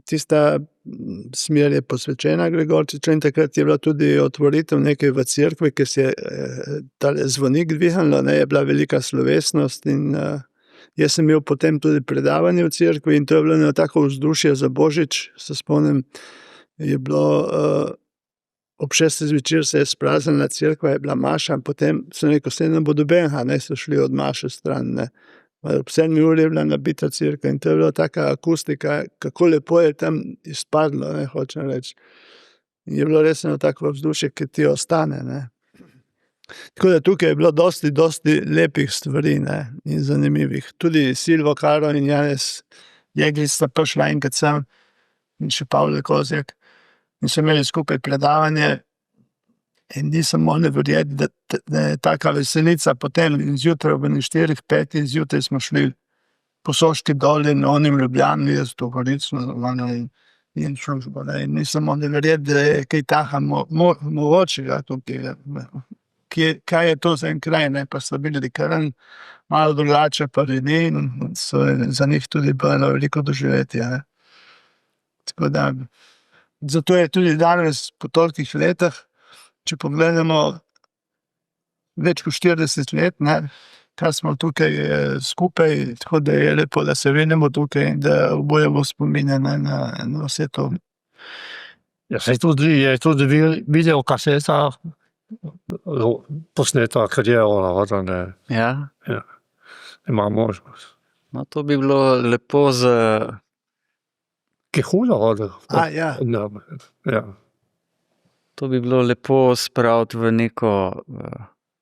tista smer je posvečena Gregorčiču in takrat je bila tudi otvoritev nekaj v cerkvi, ki se je tale zvonik dvihnilo, ne, je bila velika slovesnost in jaz sem imel potem tudi predavanje v cerkvi in to je bilo eno tako vzdušje za Božič, se spomnim, je bilo ob 6. zvečer se je spraznila cerkva, je bila maša, potem sem rekel, se ne bo dobenha, ne, so šli od maše stran, ne. Ob 7. uri je bila nabita cerkva in to je bila taka akustika, kako lepo je tam izpadlo, ne, hočem reči. In je bilo res eno tako vzdušje, ki ti ostane, ne. Tako da tukaj je bilo dosti lepih stvari, ne, in zanimivih. Tudi Silvo Karo in Janez Jeglič sta prišla enkrat sem in še Pavle Kozjak in so imeli skupaj predavanje in nisem mogel verjeti, da je taka veselica potem in zjutraj ob 4-5 zjutraj smo šli po Soški dol in onim Ljubljani, jaz to Gorico in službo, ne, in nisem mogel verjeti, da je kaj taka mogočega tukaj. Kaj je to za en kraj, ne, pa so bili kar malo drugače pa ljudje in so za njih tudi bilo veliko doživetje, ne. Tako da, zato je tudi danes po tolikih letih, če pogledamo več kot 40 let, ne, kar smo tukaj skupaj, tako da je lepo, da se vidimo tukaj in da obujemo spomine na vse to. Ja, je tudi video kaseta posneta, ker je ona, ne. Ja. Ja. Ima možnost. No, to bi bilo lepo za... Ki huda voda. Ja. Ja. To bi bilo lepo spraviti v neko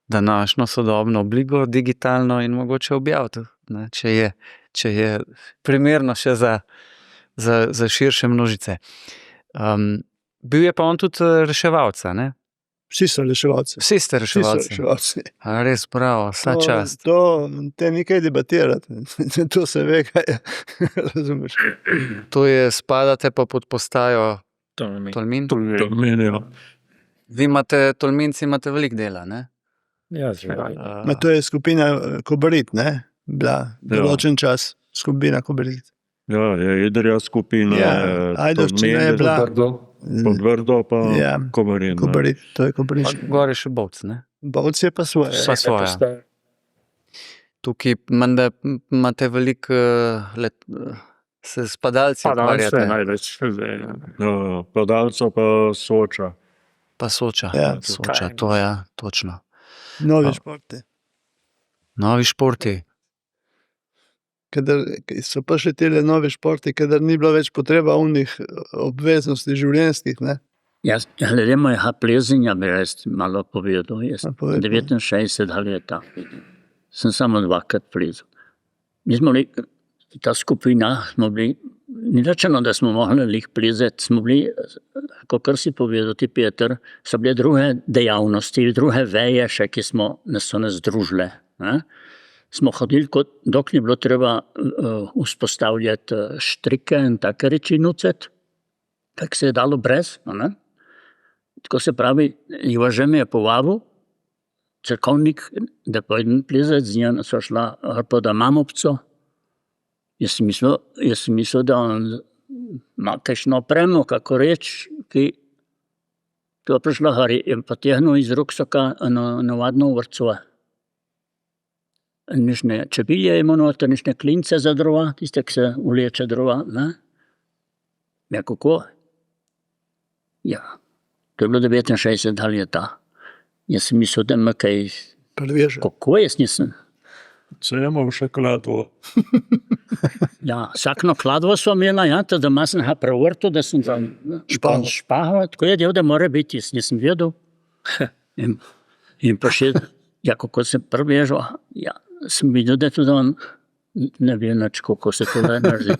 današnjo sodobno obliko, digitalno in mogoče objaviti, ne, če je primerno še za širše množice. Bil je pa on tudi reševalca, ne? Vsi so reševalci. Vsi ste reševalci. A res pravo, vsa čast. Te nekaj debatirati, to se ve, kaj je, razumeš. To je, spadate pa pod postajo Tolmin? Tolmin, ja. Vi Tolminci imate veliko dela, ne? Ja, To je skupina Kobarid, ne, bila določen čas, skupina Kobarid. Ja, je Idrija skupina. Ja, Ajdovščina je bila. Podvrdo pa Ja, Kobarid. Kobarid, to je Kobarid. Gor je še Bovc, ne? Bovc je pa svoje. Vsa svoja. Tukaj menda imate veliko se s padalci Padalce ukvarjate. največ. Ja, padalca pa Soča. Pa Soča. Ja. Soča, to je, točno. Novi športi. Novi športi. Kadar so prišli tele novi športi, kadar ni bilo več potreba unih obveznosti življenjskih, ne. Jaz, glede mojega plezenja bi jaz malo povedal. Jaz povej. 69 leta sem samo 2-krat plezal. Mi smo bili, ta skupina smo bili Ni rečeno, da smo mogli lih plezati, smo bili, kakor si povedal ti, Peter, so bile druge dejavnosti, druge veje še, ki so nas združile. Ne? Smo hodili, dok ni bilo treba vzpostavljati štrike in take reči nucet, kak se je dalo brez. Ne? Tako se pravi, Jože me je povabil, cerkovnik, da pojdem plezati, z njim so šla da Mamovco. Jaz sem mislil, da on ima kakšno opremo, kako reči, ki to je prišla gor in potegnil iz ruksoka navadno vrcova. Nišne čebilje ima noter, nišne klince za drva, tiste, ki se vleče drva. Ne? Ja, kako? Ja, to je bilo 69 leta. Jaz sem mislil, da me kaj... Preveže. Kako jaz nisem? Se imam še kladvo. Ja, vsakno kladvo smo imela, ja, da ima sem ga prevrtil, da sem špahal, tako je del, da mora biti, jaz nisem vedel. In pa še, ja, kako se prevežal, ja, sem videl, da tudi on ne ve nič, kako se to naredi.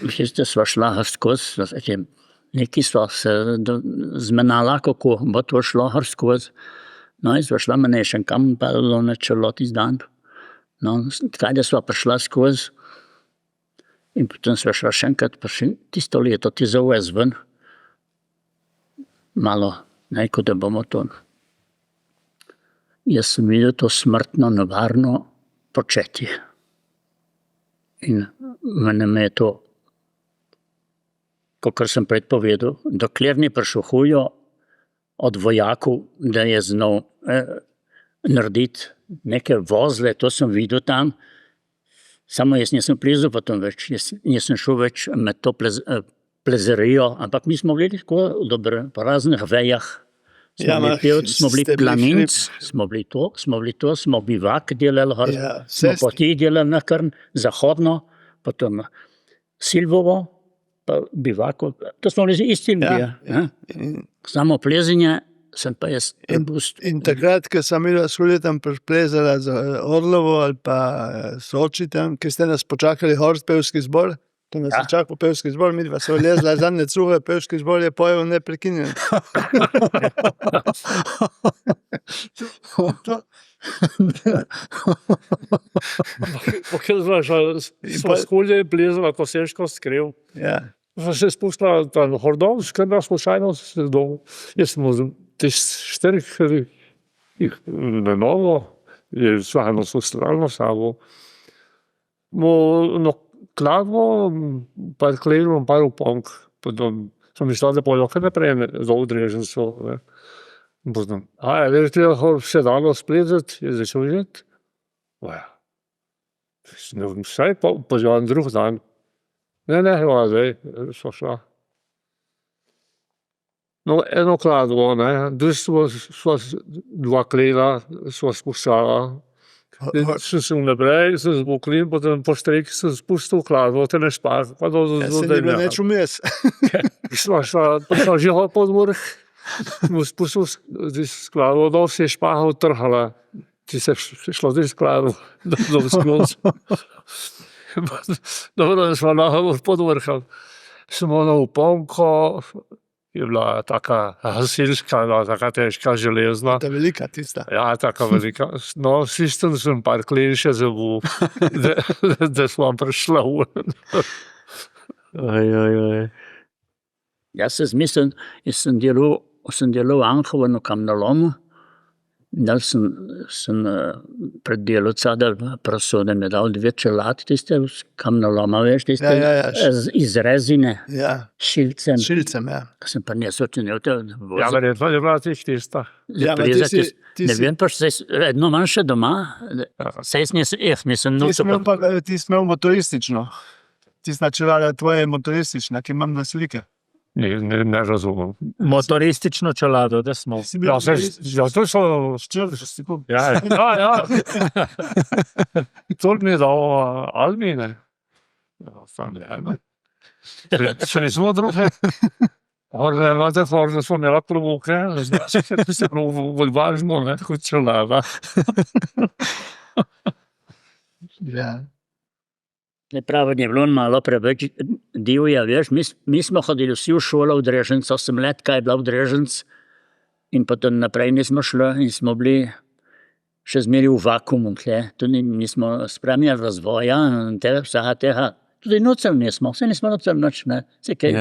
Veste, sva šla skozi, neki sva se zmenala, kako bo to šlo skozi. No, in sva šla manejšen kam, pa na čeloti zdan. No, kaj da sva prišla skozi in potem sva šla še enkrat, pa še tisto leto ti zavez ven. Malo, neko da bomo to. Jaz sem videl to smrtno, nevarno početje. In mene me je to, kakor sem predpovedal, dokler ni prišel hujo od vojakov, da je znal narediti neke vozle, to sem videl tam, samo jaz nisem plezal potem več, nisem šel več med to plezerijo, ampak mi smo bili tako dobro, po raznih vejah, smo bili pevci, smo bili planinc, smo bili bivak delali, smo poti delali na Krn, zahodno, potem Silvovo, pa bivako, to smo bili isti ljudje. Samo plezenje sem pa jaz pustil. In takrat, ko sem imela skolje tam plezala za Orlovo ali pa Soči tam, ki ste nas počakali Horst pevski zbor, to nas je čakal pevski zbor, mi dva so lezla zadnje cuhe, pevski zbor je pojel neprekinjen. Smo skolje plezala, ko seško skrev. Ja. Sva se spustila na Hordon, skrna slučajno se dol. Jaz sem te 4 na novo, je svajno slustralno sabo. No, kladvo, par klerom, par uponk. Potem sem mislila, da bojo kar naprej zaudrežen so. Potem, je treba vse dano splezati, je začel žeti. Vsaj pozval drug dan. Ne, zdaj, so šla. No, eno kladvo, sva 2 kleda, sva spustala. Sem se naprej, sem zbuklin, potem po štreki sem spustil kladvo, te ne špak. Ja, se ni bilo neč vmes. Sva šla že pod vrh, sem spustil kladvo, dol se je špaha utrhala. Ti se šlo zdaj kladvo, dol skloz. Dobro, da smo lahko pod vrhom. Smo na uponko, je bila taka gasilska, taka težka železna. Ta velika tista. Ja, taka velika. No, sistem sem par klin še zabil, da smo prišla ven. Jaz se zmislim, jaz sem delal v Anhovenu kamnolomu, da sem pred delovca, da prosodem je dal 2 čelati, tiste kamnoloma, veš, tiste iz rezine, šilcem. Šilcem, ja. Sem pa nesel, če ne v te vozi. Ja, verjetno je bila tista. Ne vem pa, edno manj še doma, sej nisem nusil. Ti si imel motoristično. Ti si načevala tvoje motoristične, ki imam na slike. Ne razumem. Motoristično čelado, da smo. Ja, to so... Ja. To mi je dal Almine. Še nismo druge. Orle smo imela klobuke, se pravi važno, kot čelada. Ja. Pravi, je bilo malo preveč divja, veš, mi smo hodili vsi v šolo v Dreženc, 8 let, kaj je bila v Dreženc, in potem naprej nismo šli in smo bili še zmeri v vakuumu, tudi nismo spremljali razvoja in vsega tega. Tudi nocel nismo, vse nismo nocel noč, ne. Vse kaj,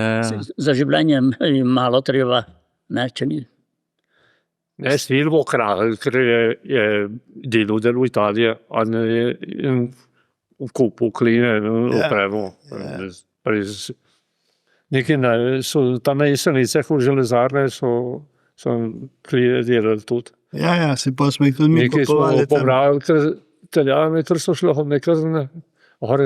za življenje je malo treba, ne, če ni. Ne, Silvo Kralj, ker je delal v Italiji, on je kupil kline, opremo. Tam na Jesenicah v železarne so kline delali tudi. Ja, se pa smo jih tudi mi Nekaj smo kupovali tam. pobrali, ker Italijani, ker so šli nekaj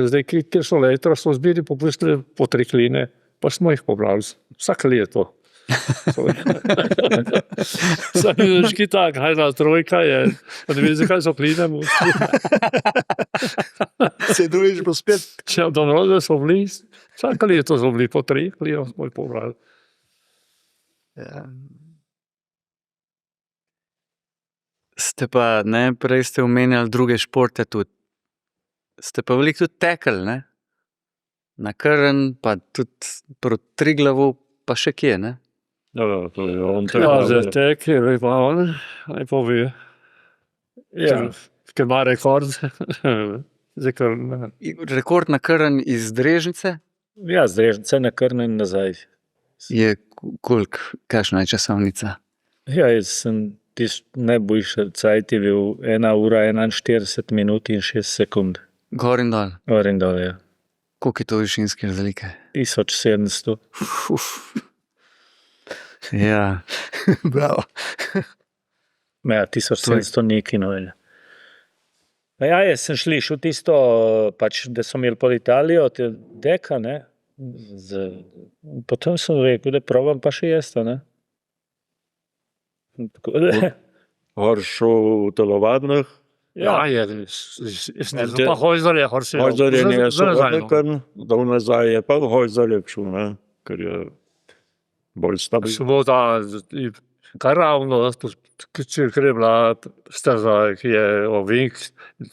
zdaj, ker so letra, so zbiri popustili po 3 kline, pa smo jih pobrali vsako leto. Sam je vžki tak, hajna trojka je, pa ne vem, zakaj so kline. Se drugič bo spet. Če do rode so bili, vsako leto so bili po 3 kline, smo jih pobrali. Ja. Ste pa, ne, prej ste omenjali druge športe tudi. Ste pa veliko tudi tekli, ne? Na Krn, pa tudi proti Triglavu, pa še kje, ne? Ja, to je on Ja, za tek je pa on, naj pove. Ja, ker ima rekord. Za Krn. Rekord na Krn iz Drežnice Ja, z Drežnice na Krn in nazaj. je koliko, kakšna je časovnica? Ja, jaz sem najboljši cajt je bil 1 ura 41 minut in 6 sekund. Gor in dol. Gor in dol, ja. Koliko je to višinske razlike? 1700. Ja. Bravo. Ja, 1700 neki novelj. Ja, jaz sem šel tisto, pač, da so imeli pod Italijo, te deka, ne. Potem sem rekel, da probam pa še jaz to, ne. Tako da, Gor šel v telovadnih, Ja, je, pa Hojzer je, Hojzer je ne so Krn, dal nazaj je pa Hojzer je šel, ne, ker je bolj stabil. Sobota, kar ravno, če je bila staza, ki je ovink,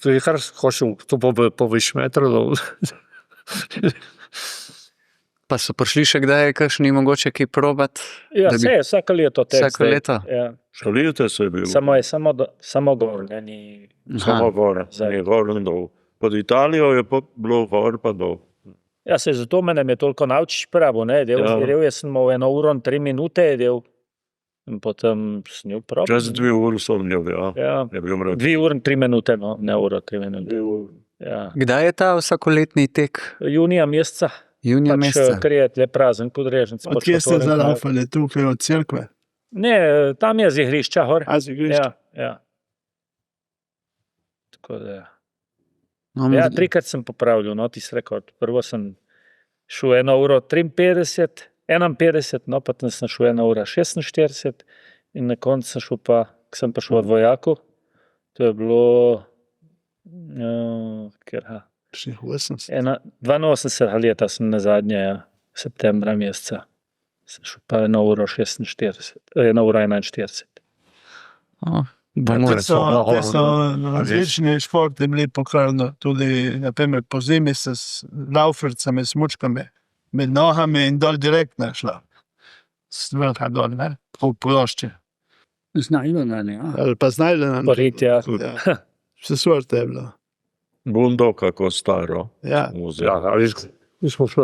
to je kar hočel, to po več metrov. Pa so prišli še kdaj kakšni mogoče kaj probat? ja, Da bi- vsako leto tek. Vsako zdaj. leto? Ja. Šalite se bil, Samo gor, ne, ni. samo gor, Zdaj. ne gor in dol. Pod Italijo je pa bilo gor pa dol. Ja, se zato me je toliko naučiš pravo, ne, del, jaz sem imel 1 uro in 3 minute, del, in potem sem jo prav. Čez 2 ure sem njel, ja. Ja, Je bil mrak. 2 ure in 3 minute, no, ne uro, 3 minute. Ja. Kdaj je ta vsakoletni tek? Junija meseca, Junija pač, meseca? ker je tle prazen pod Drežnic. Od kje ste zalaufali? Tukaj od cerkve? Ne, tam je z igrišča, gor. A z igrišča? Ja. Tako da, No, ja, 3-krat sem popravljal, no, tisti rekord. Prvo sem šel 1 uro 53, 51, no, potem sem šel 1 ura 46 in na koncu sem šel pa, ko sem prišel od vojaku, to je bilo, Vseh 80. 82 leta sem na zadnje, ja, septembra meseca. Sem šel pa 1 uro 46, 1 ura 41. bomo Te so različni športi bili po Krnu, tudi na primer po zimi se s laufricami, smučkami, med nogami in dol direktno je šla. S vrha dol, ne? Po plošči. Znajo, ne, ja. Ali pa znajde nam. Porit, ja. Ja. Vse sorte je bilo. Bundo kako staro. Ja. Ja, ali smo šli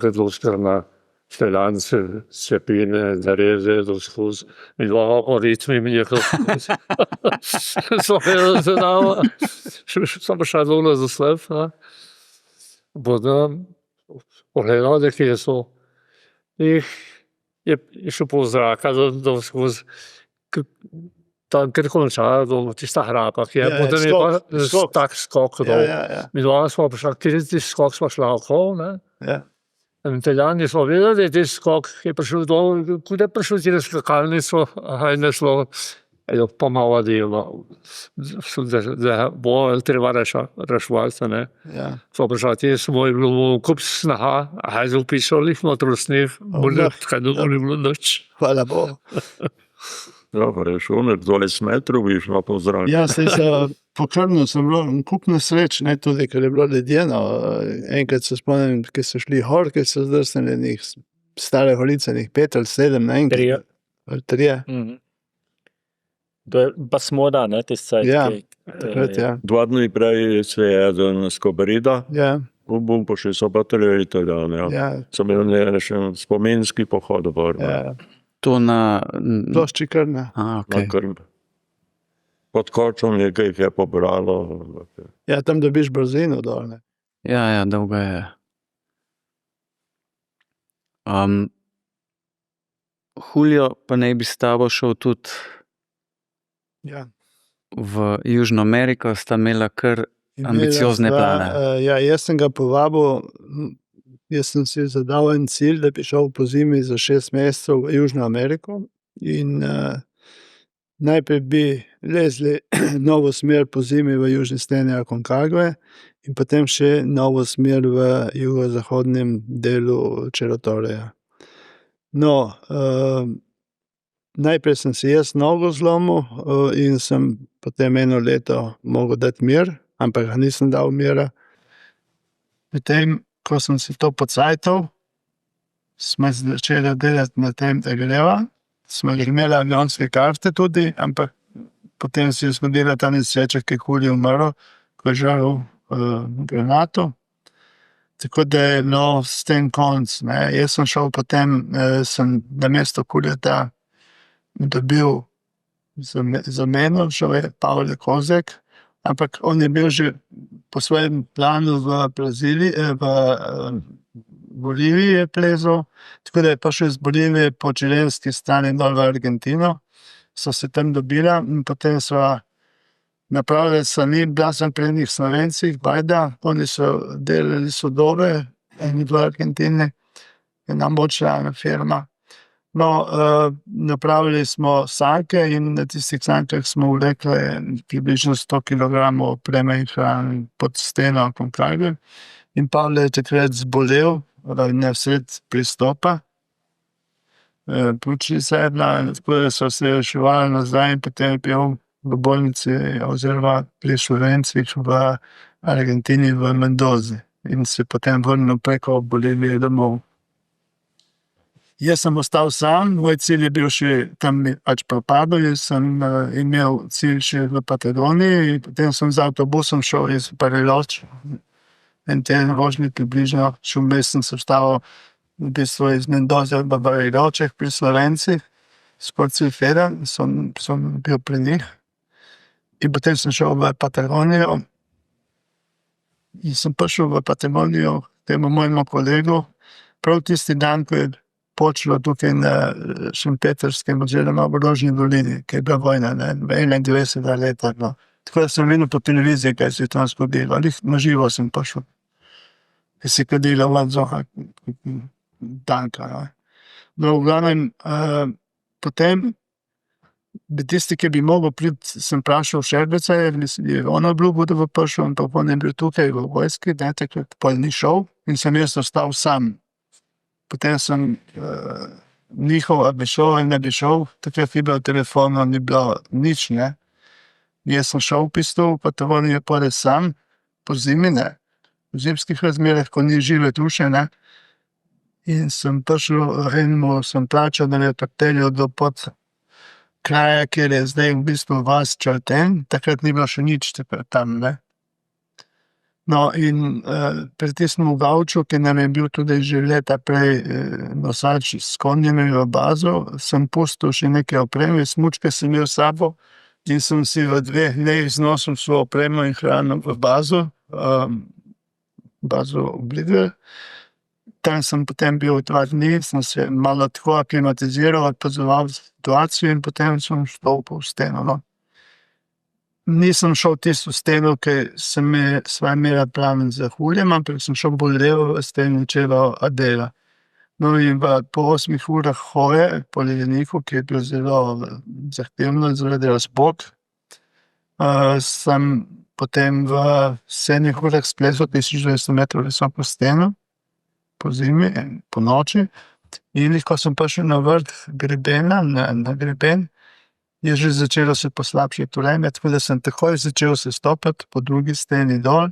predložiti na Šteljance, Čepine, Zareze, do skozi. Mi dva o ritmi mi je samo še dolno za slep. Potem pogledal, da kje so. Je šel po zraka, da skozi. Tam, ker konča, tista hrapa, ki je, Ja, potem je pa tak skok dol. Ja. Mi dva smo prišli, kjer je tisti skok smo šla okol, ne. Ja. In Italijani smo vedeli, da je tisti skok, ki je prišel dol, kuda je prišel tira skakalnico, a je nešlo, pa malo delo, da bo treba rešvati, ne. Ja. Smo prišli, ti smo je bilo kup snaha, a je upisali, notro sneh, bolj kaj dobro je bilo noč. Hvala Bogu. Ja, pa je šel, 20 metrov bi šlo po zraku. Ja, se so Po Krnu sem bilo kup nesreč, ne, tudi, ker je bilo ledeno. Enkrat se spomnim, ki so šli gor, ki so zdrsnili njih stare horice, njih 5 ali 7 naenkrat. Trije. Ali 3. To je pa smoda, ne, tisti cajt, Ja, ki- Takrat, ja. 2 dni prej se je eden s Kobarida, Ja, pošli so pa 3 Italijane. Ja. ja, Sem imel še spominski pohod gor. ja. To na. Plošči Krna. Okay. Pod kočom nekaj jih je pobralo. Ja, tam dobiš brzino dol, ne. Ja, dolga je. Julio pa naj bi s tabo šel tudi Ja. v Južno Ameriko, sta imela kar ambiciozne plane. Ja, jaz sem ga povabil, jaz sem si zadal en cilj, da bi šel po zimi za 6 mesecev v Južno Ameriko in najprej bi lezli novo smer po zimi v južni steni Aconcagua in potem še novo smer v jugozahodnem delu Čeratoreja. No, najprej sem si jaz nogo zlomil in sem potem 1 leto mogel dati mir, ampak ga nisem dal mira. Potem, ko sem si to pocajtal, smo začeli delati na tem, da greva. Smo imeli avionske karte tudi, ampak potem se je zgodila ta nesreča, ki je Julio umrl, ko je žaril granato. Tako da je bilo s tem konc, ne. Jaz sem šel potem, sem namesto Julieta dobil zameno, šel je Pavle Kozek, ampak on je bil že po svojem planu v Braziliji, v Boliviji je plezal, tako da je prišel iz Bolivije po čilenski strani dol v Argentino, so se tam dobila in potem sva napravili sani, bila sem pri enih Slovencih, Bajda, oni so delali sodove, eni v Argentini, ena močna firma. No, napravili smo sanke in na tistih sankah smo vlekli približno 100 kilogramov opreme in hrane pod steno Aconcagua. In Pavle je takrat zbolel, nasred pristopa. Pljučnica je bila, tako da so se reševali nazaj in potem je bil v bolnici oziroma pri Slovencih v Argentini v Mendozi in se potem vrnil preko Bolivije domov. Jaz sem ostal sam, moj cilj je bil še tam pač propadel, jaz sem imel cilj še v Patagoniji in potem sem z avtobusom šel iz Bariloche, en teden vožnje približno, šel vmes sem se vstal v bistvu iz Mendoze v Bariloche pri Slovencih, spod Cilfeda, sem bil pri njih. In potem sem šel v Patagonijo in sem prišel v Patagonijo temu mojemu kolegu, prav tisti dan, ko je počelo tukaj na Šempetrskem oziroma v Rožni dolini, ki je bila vojna, ne, v 91 leta. No. Tako da sem videl po televiziji, kaj se je tam zgodilo, ali na živo sem prišel. Ki se je kadilo od zoha tanka. No. No, v glavnem, potem bi tisti, ki bi mogel priti, sem vprašal Šerbeca, je on obljubil, da bo prišel, ampak on je bil tukaj v vojski, ne, takrat pol ni šel in sem jaz ostal sam. Potem sem njihov, ali bi šel ali ne bi šel, takrat je bilo telefona, ni bilo nič, ne. Jaz sem šel v bistvu v Patagonijo pol sam, po zimi, ne, v zimskih razmerah, ko ni žive duše, ne. In sem prišel, enemu sem plačal, da me je pripeljal do pod kraja, kjer je zdaj v bistvu vas Črten, takrat ni bilo še nič tam, ne. No, in pri tistem gavču, ki nam je bil tudi že leta prej nosač s konjami v bazo, sem pustil še nekaj opreme, smučke sem imel s sabo in sem si v 2 dneh znosil svojo opremo in hrano v bazo, bazo Oblivion. Tam sem potem bil 2 dni, sem se malo tako aklimatiziral, opazoval situacijo in potem sem vstopil v steno, no. Nisem šel tisto steno, ki sva imela plan za Juliem, ampak sem šel bolj levo v steno Čelo Adela. No, in po 8 urah hoje po ledeniku, ki je bilo zelo zahtevno zaradi razpok, sem potem v 7 urah splezal 1200 metrov visoko steno, po zimi, po noči. In ko sem prišel na vrh grebena, na greben, je že začelo se poslabšati vreme, tako da sem takoj začel se stopati po drugi steni dol.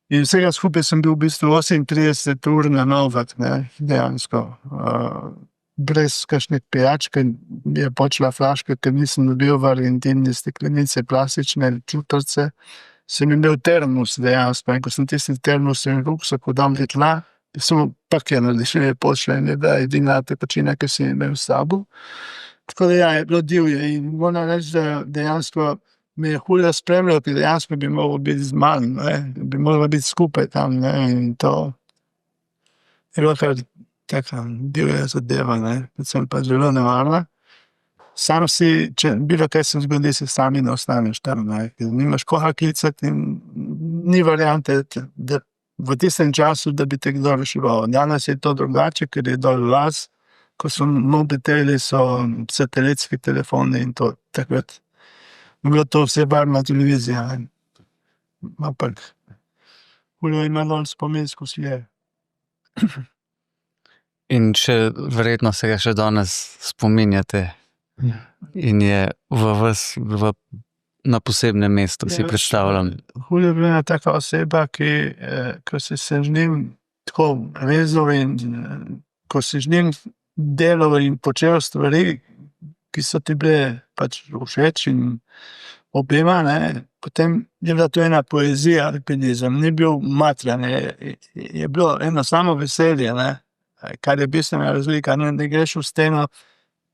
In vsega skupaj sem bil v bistvu 38 ur na nogah, ne, dejansko. Brez kakšnih pijač, ker mi je počela flaška, ker nisem dobil v Argentini steklenice, plastične čutorce, sem imel termos dejansko. In ko sem tisti termos in ruksak dal v tla, sem pakirali, še mi je počela in je bila edina tekočina, ki sem imel s sabo. Tako da ja, je bilo divje in moram reči, da dejansko me je Julio spremljal, ker dejansko bi mogel biti z mano, ne, bi mogla biti skupaj tam, ne, in to je bilo kar taka divja zadeva, ne, predvsem pa zelo nevarna. Sam si, če bilo kaj se zgodi, si sami ne ostaneš tam, ne, ker nimaš koga klicati in ni variante, da v tistem času, da bi te kdo reševal. Danes je to drugače, ker je dol vas, ko so mobiteli, so satelitski telefoni in to takrat. Bilo to vse barvna televizija. Ampak Julio ima dol spominsko slje. In še verjetno se ga še danes spominjate. In je na posebnem mestu, si predstavljam. Julio je bila ena taka oseba, ko si se z njim tako vezal in ko si z njim delal in počel stvari, ki so ti bile pač všeč in obema, ne, potem je bila to ena poezija, alpinizem, ni bil matran, je bilo eno samo veselje, ne, kar je bistvena razlika, ne greš v steno,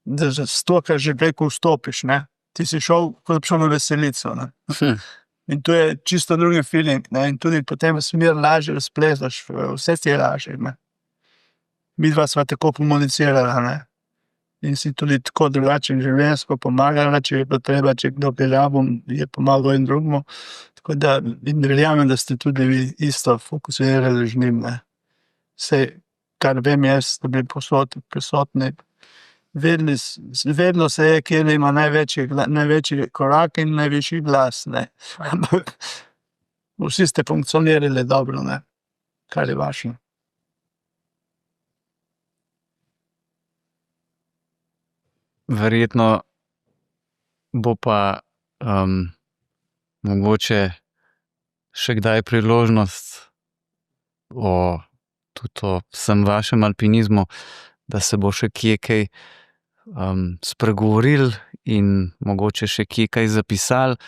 da stokaš že preko vstopiš, ne, ti si šel, kot bi šel na veselico, ne. In to je čisto drugi feeling, ne, in tudi potem smer lažje razplezaš, vse ti je lažje, ne. Midva sva tako komunicirala, ne. In si tudi tako drugače življenjsko pomagala, če je bilo treba, če kdo prijavil, je pomagal in drugemu. Tako da in verjamem, da ste tudi vi isto fokusirali z njim, ne. Vse, kar vem jaz, da bi prisotni, vedno se je, kjer ima največji korak in najvišji glas, ne. Vsi ste funkcionirali dobro, ne, kar je vaše. Verjetno bo pa mogoče še kdaj priložnost tudi o vsem vašem alpinizmu, da se bo še kje kaj spregovoril in mogoče še kje kaj zapisal,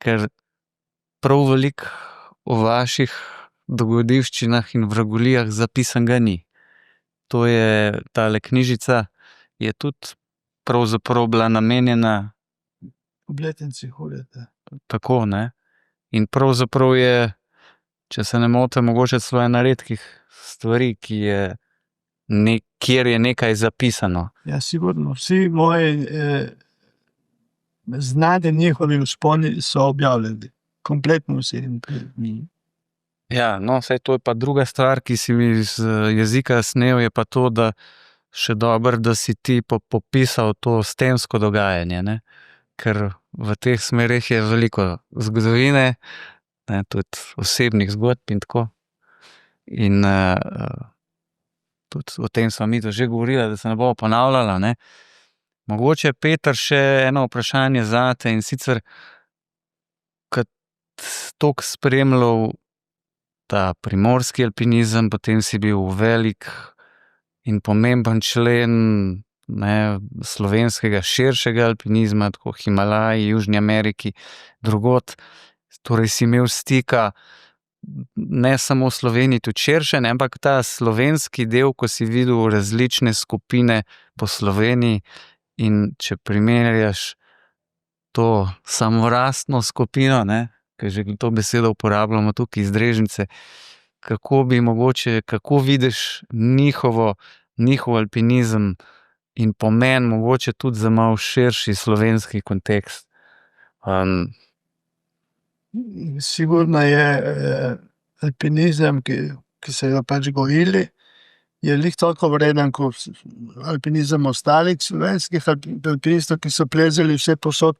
ker prav veliko o vaših dogodivščinah in vragolijah zapisanega ni. To je, tale knjižica je tudi pravzaprav bila namenjena Obletnici Juljeta. tako, ne. In pravzaprav je, če se ne motim, mogoče celo ena redkih stvari, kjer je nekaj zapisano. Ja, sigurno. Vsi moji znani njihovi vzponi so objavljeni. Kompletno vsi. Ja, no, saj to je pa druga stvar, ki si mi iz jezika snel, je pa to, da še dobro, da si ti popisal to stensko dogajanje, ne. Ker v teh smerih je veliko zgodovine, ne, tudi osebnih zgodb in tako. In tudi o tem sva midva že govorila, da se ne bomo ponavljala, ne. Mogoče, Peter, še eno vprašanje zate, in sicer, kad toliko spremljal ta primorski alpinizem, potem si bil velik in pomemben člen, ne, slovenskega širšega alpinizma, tako Himalaji, Južni Ameriki, drugod. Torej si imel stika ne samo v Sloveniji, tudi širše, ne, ampak ta slovenski del, ko si videl različne skupine po Sloveniji, in če primerjaš to samorastno skupino, ne, ker že to besedo uporabljamo tukaj iz Drežnice, kako vidiš njihov alpinizem in pomen mogoče tudi za malo širši slovenski kontekst. Sigurno je alpinizem, ki se ga pač gojili, je lih toliko vreden kot alpinizem ostalih slovenskih alpinistov, ki so plezali vse posod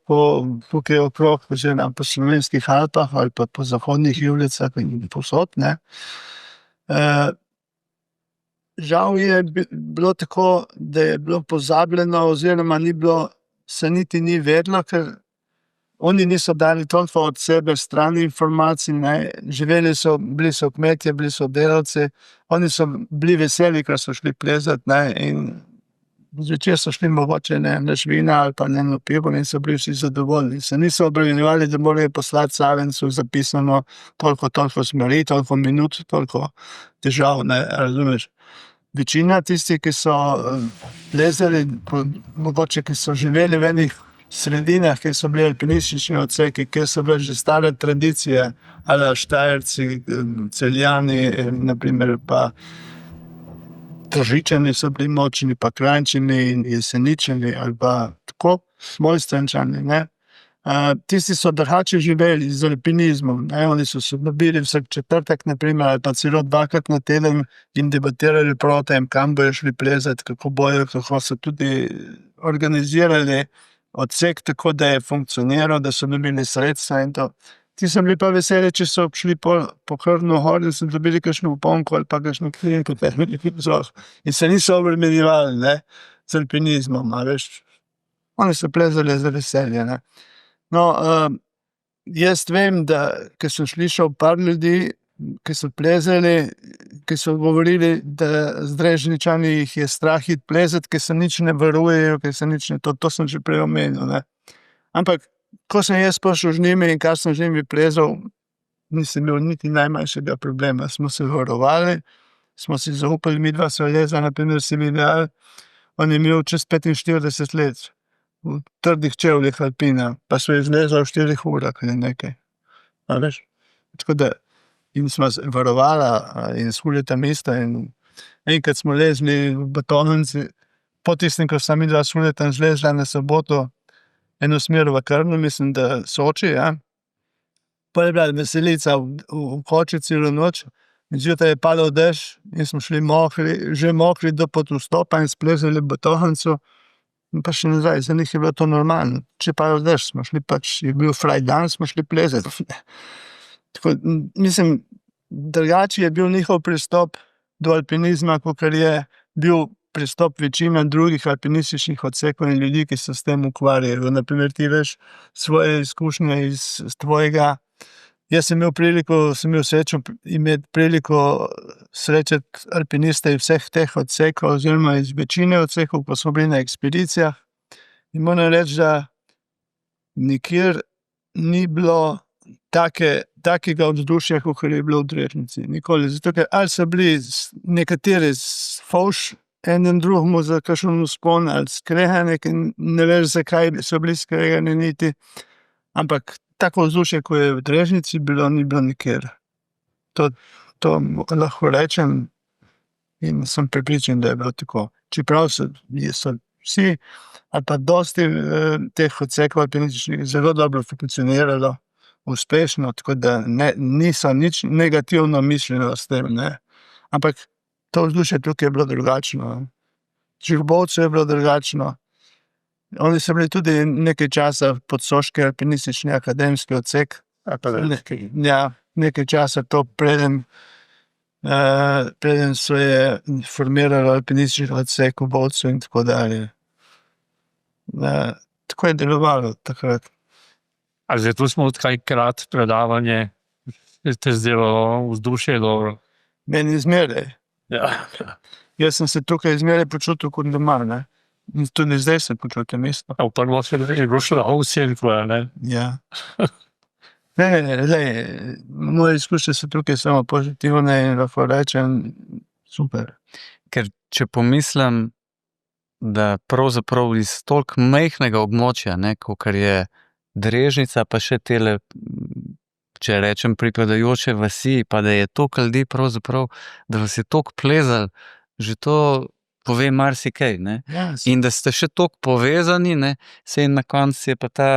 tukaj okrog, po slovenskih Alpah ali pa po zahodnih Julijicah in posod, ne. Žal je bilo tako, da je bilo pozabljeno oziroma ni bilo se niti ni vedlo, ker oni niso dali toliko od sebe stran informacij, ne. Živeli so, bili so kmetje, bili so delavci, oni so bili veseli, ker so šli plezat, ne, in zvečer so šli mogoče na žvina ali pa na pivo in so bili vsi zadovoljni. Se niso obremenjevali, da morajo poslati Savencu zapisano toliko smeri, toliko minut, toliko težav, ne, razumeš. Večina tistih, ki so plezali, mogoče, ki so živeli v enih sredinah, kjer so bili alpinistični odseki, kjer so bile že stare tradicije, ali Štajerci, Celjani, naprimer, pa Tržičani so bili močni, pa Kranjčani in Jeseničani, ali pa tako Mojstrančani, ne. Tisti so drugače živeli z alpinizmom, ne, oni so se dobili vsak četrtek, naprimer, ali pa celo 2-krat na teden in debatirali prav o tem, kam bojo šli plezati, kako bojo, kako so tudi organizirali odsek tako, da je funkcioniral, da so dobili sredstva in to. Ti so bili pa veseli, če so šli po Krvno gor in so dobili kakšno uponko ali pa kakšno klinko in se niso obremenjevali, ne, z alpinizmom, a veš. Oni so plezali za veselje, ne. No, jaz vem, da, ker sem slišal par ljudi, ki so plezali, ki so govorili, da z Drežničani jih je strah iti plezati, ker se nič ne varujejo, ker se nič ne to sem že prej omenil, ne. Ampak, ko sem jaz prišel z njimi in kar sem z njimi plezal, nisem imel niti najmanjšega problema. Smo se varovali, smo si zaupali, midva sva lezla, na primer Seminal, on je imel čez 45 let, v trdih čevljih alpina, pa sva izlezla v 4 urah ali nekaj. A veš? Tako da, in sva se varovala in skuli tam isto in enkrat smo lezli v Batonnici, po tistem, ko sva midva skuli tam zlezla na soboto, eno smer v Krno, mislim, da Soči, ja. Pol je bila veselica v koči celo noč in zjutraj je padal dež in smo šli že mokri do pod vstopa in splezali Batonnico in pa še nazaj. Za njih je bilo to normalno. Če je padal dež, smo šli pač, je bil fraj dan, smo šli plezati. Tako, mislim, drugače je bil njihov pristop do alpinizma, kakor je bil pristop večina drugih alpinističnih odsekov in ljudi, ki se s tem ukvarjajo. Naprimer, ti veš svoje izkušnje iz tvojega. Jaz sem imel srečo imeti priliko srečati alpiniste iz vseh teh odsekov oziroma iz večine odsekov, ko smo bili na ekspedicijah. In moram reči, da nikjer ni bilo takega vzdušja, kakor je bilo v Drežnici. Nikoli. Zato, ker ali so bili nekateri fovš enem drugemu za kakšen vzpon ali skregani, ne veš, zakaj so bili skregani niti, ampak tako vzdušje, ko je v Drežnici bilo, ni bilo nikjer. To lahko rečem in sem prepričan, da je bilo tako. Čeprav so vsi ali pa dosti teh odsekov alpinističnih zelo dobro funkcioniralo, uspešno, tako da niso nič negativno mišljeno s tem, ne. Ampak to vzdušje tukaj je bilo drugačno. Živbovcu je bilo drugačno. Oni so bili tudi nekaj časa Podsoški alpinistični akademski odsek. Nekaj časa to preden so je formiralo alpinistični odsek v Bovcu in tako dalje. Tako je delovalo takrat. A zdaj tu smo odkrat predavanje, te zdelo vzdušje dobro? Meni zmeraj. Ja. Jaz sem se tukaj zmeraj počutil kot doma, ne. In tudi zdaj se počutim isto. A v prvo se je bilo šlo vselko, ne? Ja. Moje izkušnje so tukaj samo pozitivne in lahko rečem, super. Ker če pomislim, da pravzaprav iz toliko majhnega območja, ne, kakor je Drežnica, pa še tele, če rečem, pripadajoče vasi, pa da je toliko ljudi pravzaprav, da vas je toliko plezalo, že to pove marsikaj, ne. Ja, In da ste še toliko povezani, ne, saj na koncu je pa ta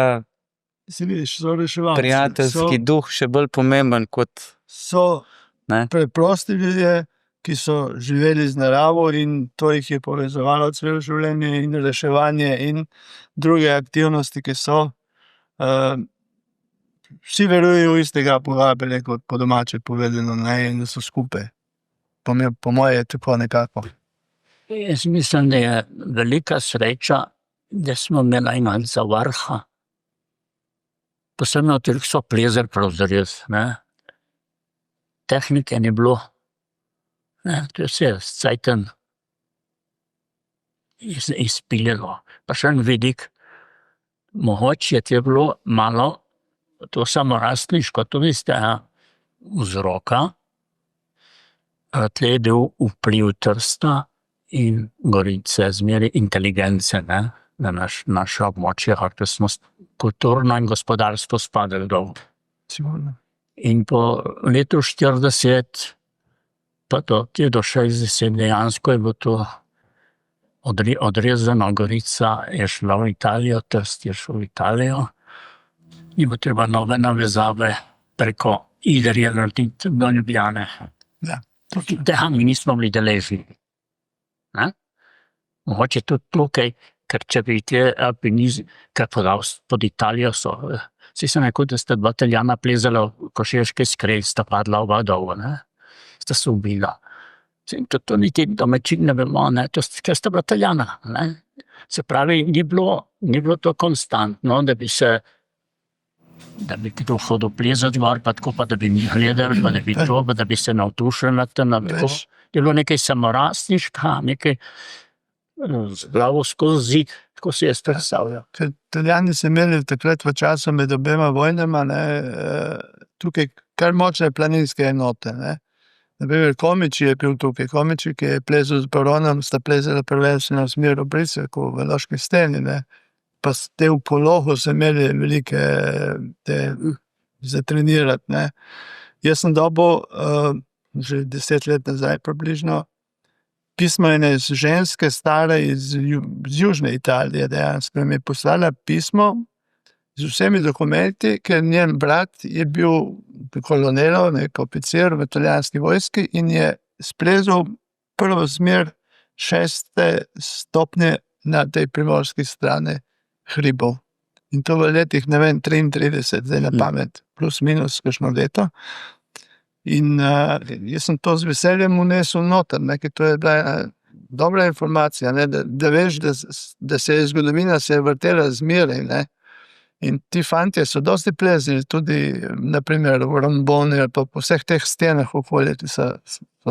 si vidiš, so reševalci. prijateljski duh še bolj pomemben kot, So ne. preprosti ljudje, ki so živeli z naravo in to jih je povezovalo celo življenje in reševanje in druge aktivnosti, ki so. Vsi verujejo v istega Boga, bi rekel, po domače povedano, ne, in da so skupaj. Po moje je tako nekako. Jaz mislim, da je velika sreča, da smo imeli enega za vrha. Posebno tudi so plezali prav zares, ne. Tehnike ni bilo. Ne, to je vse s cajtom izpiljalo. Pa še en vidik, mogoče je bilo malo to samorastniško, to veste, vzroka. Tle je bil vpliv Trsta in Gorice, zmeri inteligence, ne, na naše območje, kako smo kulturno in gospodarstvo spadali dol. In po letu 40 pa do 60 dejansko je bilo to odrezano, Gorica je šla v Italijo, Trst je šel v Italijo. Ni bilo treba nove navezave preko Idrije narediti do Ljubljane. Ja. Tega mi nismo bili deležni. Ne? Mogoče tudi tukaj, ker če bi te alpinizmi, ker pod Italijo so, si sem rekel, da sta dva Italijana plezala v Košeški skraj, sta padla oba dol, ne? Sta se ubila. To niti domačin ne vemo, ne? Ker sta bila Italijana. Ne? Se pravi, ni bilo to konstantno, da bi kdo hodil plezati gor, pa tako, pa da bi mi gledali, pa da bi to, pa da bi se navdušili nad tem. Je bilo nekaj samorastniška, nekaj z glavo skozi zid, tako si jaz predstavljal. Ker Italijani so imeli takrat v času med obema vojnama, ne, tukaj kar močne planinske enote. Ne. Naprimer, Komiči je bil tukaj. Komiči, ki je plezal z baronom, sta plezala prvenstveno v smer Briseku, v Loški steni, ne. Pa te v polohu so imeli velike za trenirati. Ne. Jaz sem dobil že 10 let nazaj približno pismo ene ženske stare iz južne Italije dejansko. Mi je poslala pismo z vsemi dokumenti, ker njen brat je bil kolonel, nek oficir v italijanski vojski in je splezal prvo smer 6. stopnje na tej primorski strani hribov. In to v letih, ne vem, 33, zdaj na pamet, plus minus kakšno leto. In jaz sem to z veseljem vnesel noter, ne, ker to je bila dobra informacija, ne, da veš, da se je zgodovina se je vrtela zmeraj, ne. In ti fantje so dosti plezali, tudi naprimer v Romboni ali pa po vseh teh stenah okolje, so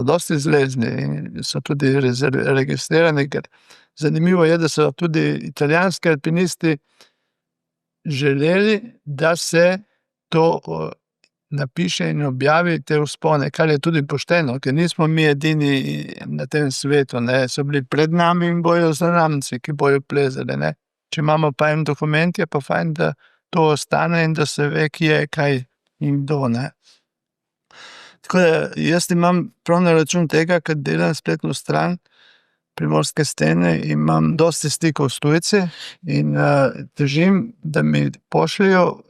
dosti zlezni in so tudi registrirani, ker zanimivo je, da so tudi italijanski alpinisti želeli, da se to napiše in objavi te vzpone, kar je tudi pošteno, ker nismo mi edini na tem svetu, ne, so bili pred nami in bojo zanamci, ki bojo plezali, ne. Če imamo pa en dokument, je pa fajn, da to ostane in da se ve, kje, kaj in kdo, ne. Tako da jaz imam prav na račun tega, ker delam spletno stran Primorske stene, imam dosti stikov s tujci in težim, da mi pošljajo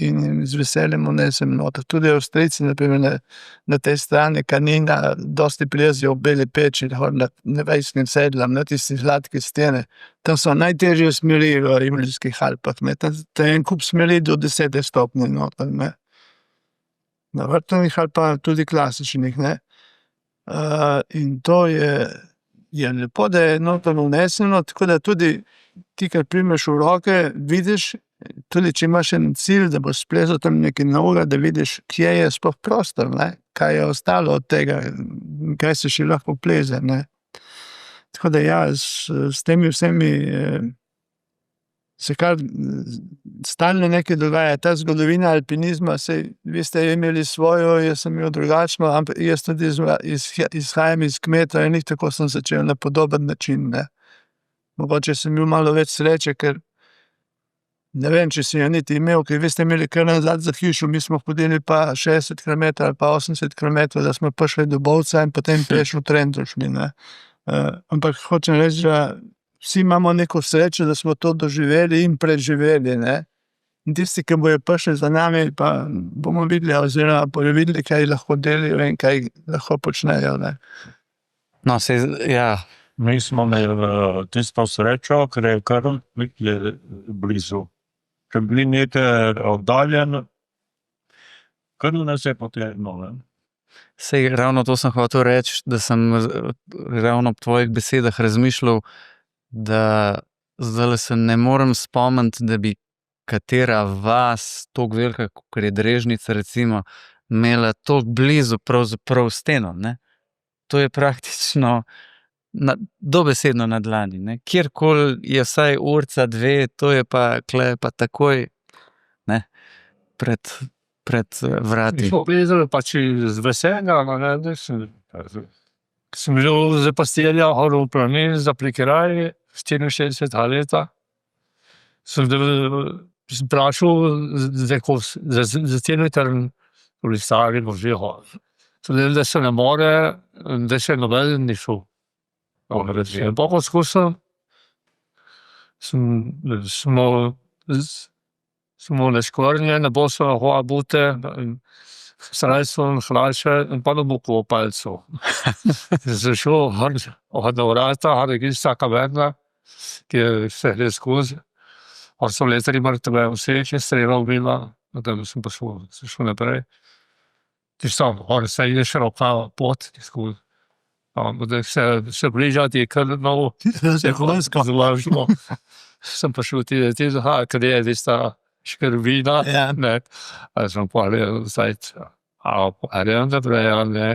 in z veseljem vnesem noter. Tudi Avstrijci, naprimer na tej strani Kanina, dosti plezijo v Beli peči, na Nevejskim sedlam, na tisti sladki stene. Tam so najtežje smeri v Rimljskih Alpah, ne. Tam je en kup smeri do 10 stopnje noter, ne. Na vrtovnih ali pa tudi klasičnih, ne. In to je lepo, da je noter vneseno, tako da tudi ti, kar primeš v roke, vidiš, tudi če imaš en cilj, da boš splezal tam nekaj novega, da vidiš, kje je sploh prostor, ne, kaj je ostalo od tega, kaj se še lahko pleze, ne. Tako da ja, s temi vsemi se kar stalno nekaj dogaja. Ta zgodovina alpinizma, saj vi ste imeli svojo, jaz sem imel drugačno, ampak jaz tudi izhajam iz kmeta in tako sem začel na podoben način, ne. Mogoče sem imel malo več sreče, ker ne vem, če si jo niti imel, ker vi ste imeli kar nazad za hišo, mi smo hodili pa 60 km ali pa 80 km, da smo prišli do Bovca in potem prišli v Trendošmi, ne. Ampak hočem reči, da vsi imamo neko srečo, da smo to doživeli in preživeli, ne. In tisti, ki bojo prišli za nami, pa bomo videli, oziroma bojo videli, kaj lahko delijo in kaj lahko počnejo, ne. No, ja. Mi smo imeli tisto srečo, ker je kar blizu. Če bili nekaj oddaljen, kar nas je potegnilo, ne. Sej, ravno to sem hotel reči, da sem ravno ob tvojih besedah razmišljal, da zdaj se ne morem spomniti, da bi katera vas, tako velika, kot je Drežnica, recimo, imela tako blizu pravzaprav steno. Ne? To je praktično dobesedno na dlani. Ne? Kjerkoli je vsaj urca, dve, to je pa kle pa takoj, ne? Pred vrati. Smo plezali pač iz veselja, ne, sem bil za pastirja, hodil v planin za Prikeraji, 64 leta. Sem vprašal za kilometer v Stari možje hodil. Da se ne more, da se noben ni šel. Pa poskusil, smo neškornje, ne bo se lahko bute, sredstvo, hlače, in pa ne bo kopalcev. Zašel od vrata, regista kaverna, ki se gre skozi. Od so letali mrtve, vseh je strela ubila, da sem pa šel naprej. Tisto, se je široka pot, skozi. Da se bližati je kar novo, se je konsko zlažilo. Sem pa šel ti, kad je tista škrvina, ne, ali sem povedal, ali naprej, ne.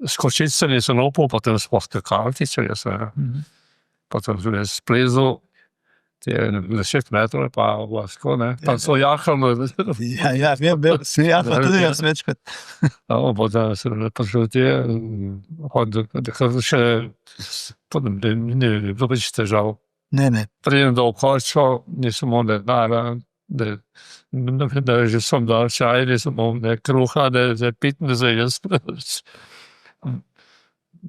Skočiti se nisem upal, potem smo skakali, potem sem splezal, 10 metrov, pa lahko, ne, tam so jahali. Sem jahal tudi jaz večkrat. Potem sem prišel ti, še, ne bilo več težav. Ne. Prijem do okočo, nisem imel denarja, da že sem dal čaj, nisem imel ne kruha, ne pit, ne za jesti.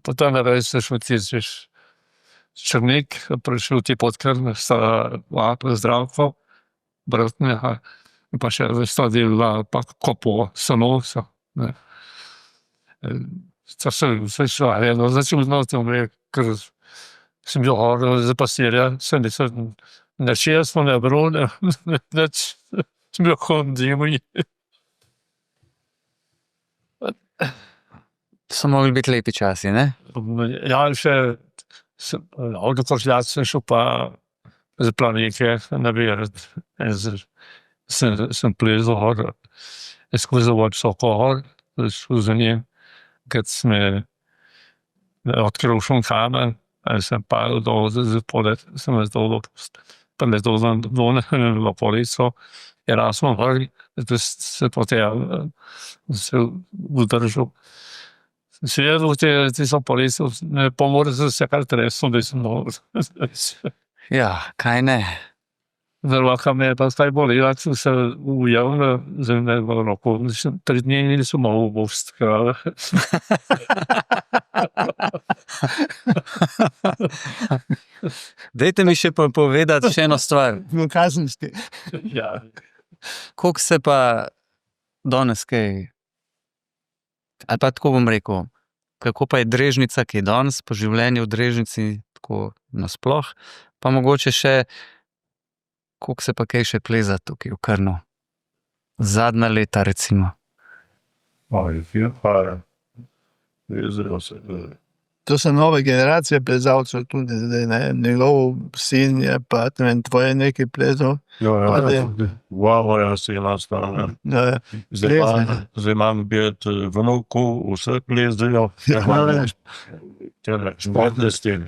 Potem naprej se šmetiš Črnik, prišel ti Podkrn, sta Zdravko, bratnega, in pa še sta delala pa kopo Sanovca. To se šlo, začel znati, ker sem bil hodil za pastirja, sem na 6 ne bral, sem bil hodil. So mogli biti lepi časi, ne? Ja, še od Košljat sem šel pa za Planike nabirati. Sem plezal hodil, skozi visoko hor, šel za njim, kad sem odkril šum kamen, sem padel dol, sem preletel v polico, Erasmo vrli, da se potem se udržal. Se jedel ti so polico, ne pomore se kar tresel, da sem dol. Ja, kaj ne? Roka me je pa kaj bolila, sem se ujel na zemlje v roko, 3 dni nisem mogel bost. Dajte mi še povedati še eno stvar. V kazenski. Ja. Koliko se pa danes kaj, ali pa tako bom rekel, kako pa je Drežnica, ki je danes po življenju v Drežnici, tako nasploh, pa mogoče še, koliko se pa kaj še pleza tukaj v Krnu? Zadnja leta, recimo. To so nove generacije plezalcev tudi zdaj, ne. Njegov sin je pa, ne vem, tvoje nekaj plezal. Ja, si nastavljeno. Zdaj imam 5 vnukov, vse plezajo. Športne stene.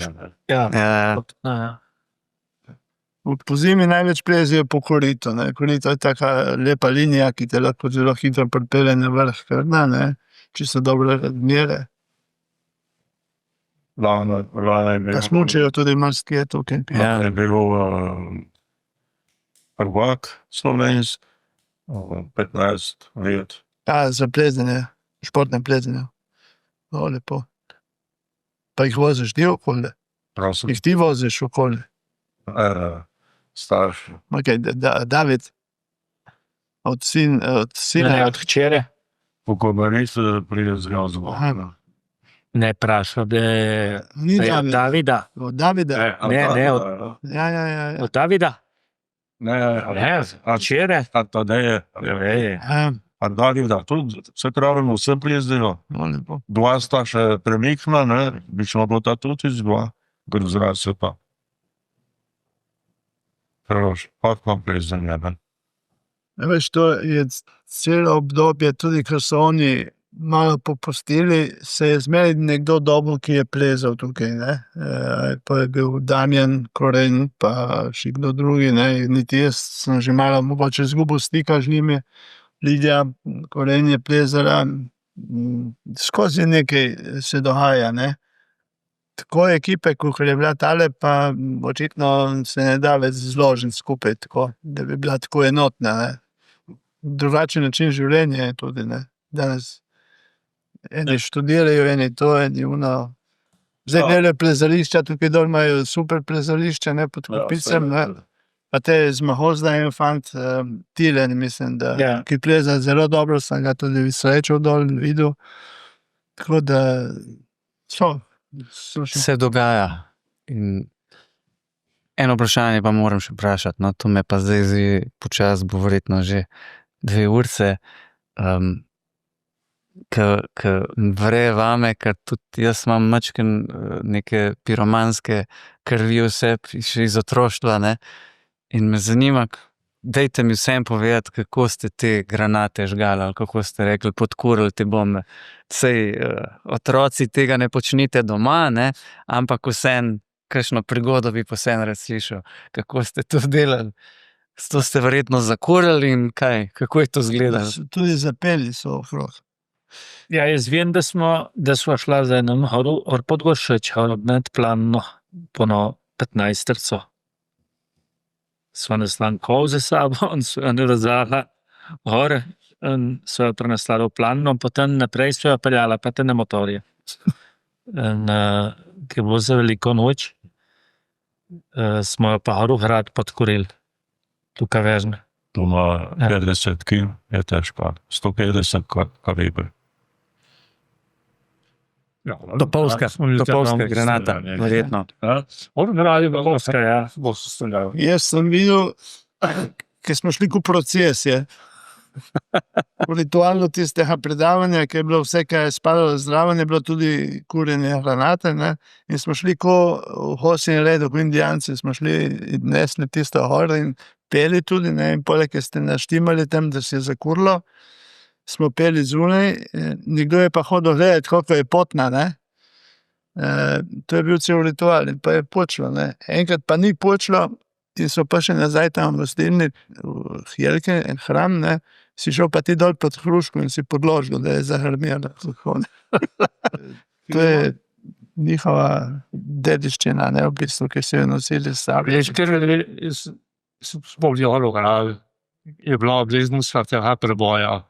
Po zimi največ plezijo po Koritu, ne. Korito je taka lepa linija, ki te lahko zelo hitro pripelje na vrh Krna, ne. Čisto dobre razmere. Pa smučijo tudi marsikje tukaj. Je bil prvak slovensk, 15 let. Za plezanje, športne plezanje. Lepo. Pa jih voziš ti okoli? Jih ti voziš okoli? Starši. David, od sina. Od hčere. Po Kobarici pride z gazbo. Ne prašal, da je od Davida. Od Davida? Ne, od Davida. Ne, od hčere. a Tadeje. A Davida, tudi se pravimo, vse plezajo. Lepo. 2 sta še premikna, ne, bi šlo bilo ta tudi z 2, ker zraz se pa. podkompleksno, ne. Veš, to je celo obdobje, tudi ko so oni malo popustili, se je zmeraj nekdo dobil, ki je plezal tukaj, ne. Pa je bil Damjan Koren, pa še kdo drugi, ne, niti jaz sem že malo mogoče izgubil stika z njimi. Lidija Koren je plezala, skozi nekaj se dogaja, ne. Tako ekipe, kakor je bila tale, pa očitno se ne da več zložiti skupaj tako, da bi bila tako enotna, ne. Drugačen način življenja je tudi, ne. Danes eni študirajo, eni to, eni ono. Zdaj ne le plezališča, tukaj dol imajo super plezališče, ne, pod Kopicem, ne. Pa te z Mahozda en fant, Tilen, mislim, da, Ja. ki pleza zelo dobro, sem ga tudi srečal dol, videl. Tako da so še Se dogaja. In eno vprašanje pa moram še vprašati, no, to me pa zdaj zdi počasi, bo verjetno že 2 urce, ke vre vame, ker tudi jaz imam majčkeno neke piromanske krvi vse, še iz otroštva, ne, in me zanima, dajte mi vsem povedati, kako ste te granate žgali, ali kako ste rekli, podkurili te bombe. Sej otroci tega ne počnite doma, ne, ampak vseeno, kakšno prigodo bi pa vseeno rad slišal, kako ste to delali. To ste verjetno zakurili in kaj, kako je to izgledalo? tudi zapeli so okrog. Ja, jaz vem, da sva šla z enim Podgoršeč, med planno, pono 15-terco. Sva nesla kol za sabo in sva narazala gor in sva jo prenesla v planno, potem naprej sva jo peljala pa te na motorje. In ko je bilo za veliko noč, smo jo pa Hrad podkurili. Tukaj vežne. To ima 50 kil, je težko, 150 kaliber. Topovska granata, verjetno. Od gradi Topovska, ja, bo se streljal. Jaz sem videl, ko smo šli v proces, je. V ritualu tistega predavanja, ki je bilo vse, kar je spadalo zraven, je bilo tudi kurjenje granate, ne. In smo šli ko v Hosin redu, ko Indijanci, smo šli in nesli tisto gor in peli tudi, ne, in poleg, ki ste naštimali tam, da se je zakurilo, smo peli zunaj, nekdo je pa hodil gledati, koliko je potna, ne. To je bil cel ritual in pa je počlo, ne. Enkrat pa ni počlo in so pa še nazaj tam v gostilni, v Jelke, en hram, ne, si šel pa ti dol pod hruško in si podložil, da je zahrmelo. To je njihova dediščina, ne, v bistvu, ki so jo nosili s sabo. Veš, ker smo bili grad, je bila bližnjica tega preboja.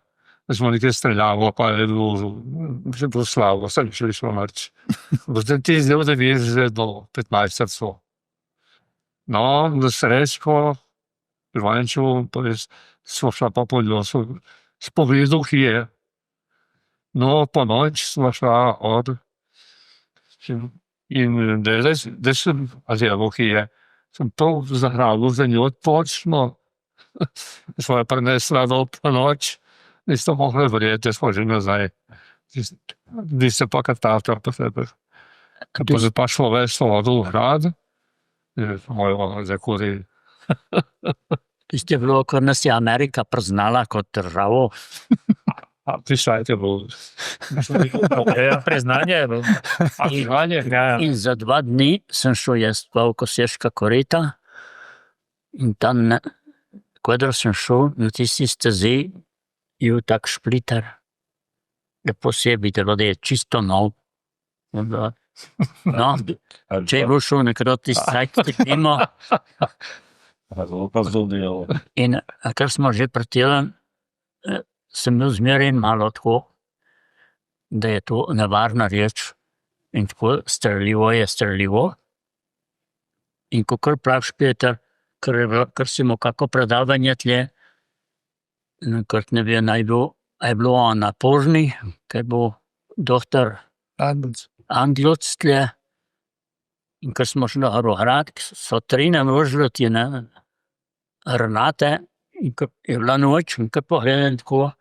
Smo nekaj streljali, pa je bilo slabo, sem šli smo mrč. Potem ti zdaj veš, že do 15-terco. No, na srečko, Prvanču, pa smo šla pa po ljosu, s pogledom, ki je. No, po noč smo šla od in da sem, azijalo, ki je, sem to zahrabil za njo točno. Smo jo prinesla do po noč, niste mogli verjeti, da smo že nazaj. Niste pa katavčal po sebe. Pa se pa šlo več v Hrad, mojo zakurili. Tisto je bilo, ko nas je Amerika priznala kot državo. Prišla je bilo. Ja, priznanje je bilo. In za 2 dni sem šel jaz v Koseška korita in tam, kadar sem šel na tisti stezi, je bil tak špliter, je posebej, da je čisto nov. No, če je bil šel nekrat tisti sajt, mimo, in kar smo že pretelen, sem bil zmeraj malo tako, da je to nevarna reč in tako streljivo je streljivo. In kakor praviš, Peter, ker si imel kako predavanje tle, enkrat ne vem, a je bilo na Požni, kaj bo doktor Angloc tle, in ker smo šli na Hrad, so 3 navržili ti granate, in ker je bila noč, in ker pogledam tako,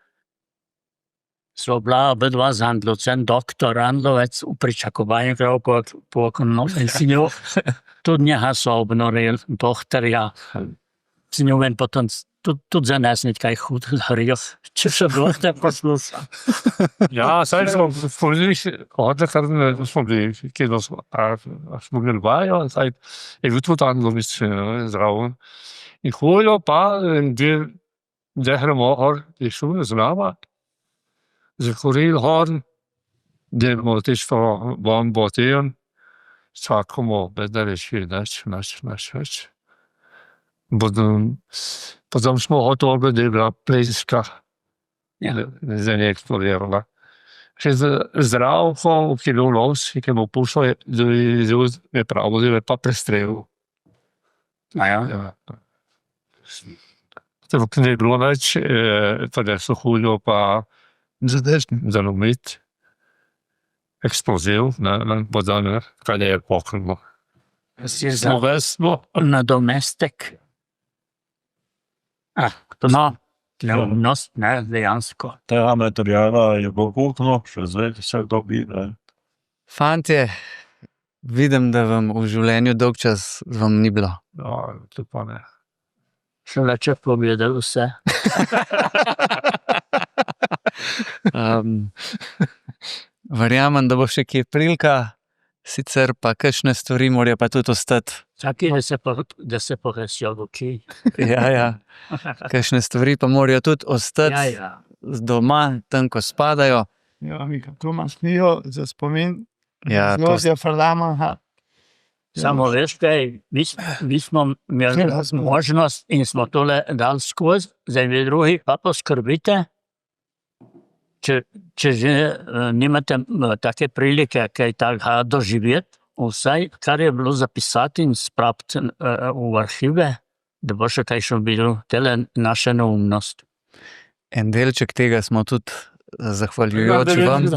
so bila obedva z Anglovcem, doktor Anglovec v pričakovanju, in si njo, tudi njega so obnorili, doktorja, z njo ven potem tudi zanesli kaj hudega, če še boste poslušali. Ja, saj smo spomnili, odkar smo bili, smo bili vajo, saj je bil tudi Anglovic zraven. In hodijo pa, da gremo gor, je šel z nama, zakoril gor, da bomo tisto bombo teden, čakamo, da reči več. Potem smo gotovi, da je bila pleška, da je eksplodirala. Še zdravko, ki je bil los, ki je bil pušel, je pravo, da je pa prestrelil. Ja. Tako ne je bilo več, pa da so hodijo pa zalomiti. Eksploziv, potem, kaj je pokrenilo. Smo vesmo. Nadomestek. No, neumnost, ne, dejansko. Tega materijala je bilo kupno, še zdaj se dobi. Fantje, vidim, da vam v življenju dolg čas vam ni bilo. Ja, tudi pa ne. Še več je povedal vse. Verjamem, da bo še kje prilika, sicer pa kakšne stvari morajo pa tudi ostati. Čakaj, da se pohesijo v oči. Ja. Kakšne stvari pa morajo tudi ostati doma, tam, ko spadajo. Ja, Mika, tu imaš knjigo za spomin. Ja, Znotraj Fardama. Samo veš kaj, mi smo imeli možnost in smo tole dali skozi, zdaj vi drugi pa poskrbite, če že nimate take prilike kaj takega doživeti, vsaj kar je bilo zapisati in spraviti v arhive, da bo še kaj še bilo, tele naša neumnost. En delček tega smo tudi zahvaljujoči vam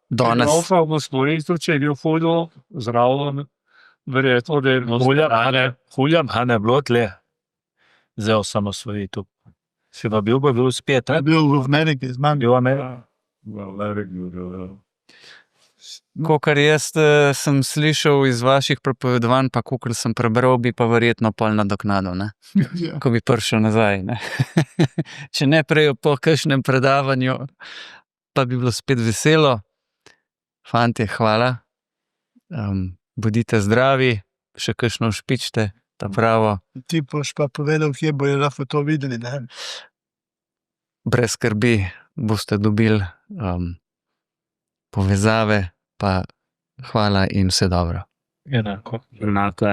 danes. Pravno smo reči, če je bil hodil zraven, verjetno, da je Huljam, ne bilo tle za osamosvojitev. Si pa bil spet, Bil v Ameriki z mami. Bil v Ameriki. Kakor jaz sem slišal iz vaših pripovedovanj, pa kakor sem prebral, bi pa verjetno pol nadoknadil, ne? Ja. Ko bi prišel nazaj, ne? Če ne prej po kakšnem predavanju, pa bi bilo spet veselo. Fantje, hvala. Bodite zdravi, še kakšno špičite, ta pravo. Ti boš pa povedal, kje bojo lahko to videli, ne? Brez skrbi boste dobili povezave, pa hvala in vse dobro. Enako. Enako,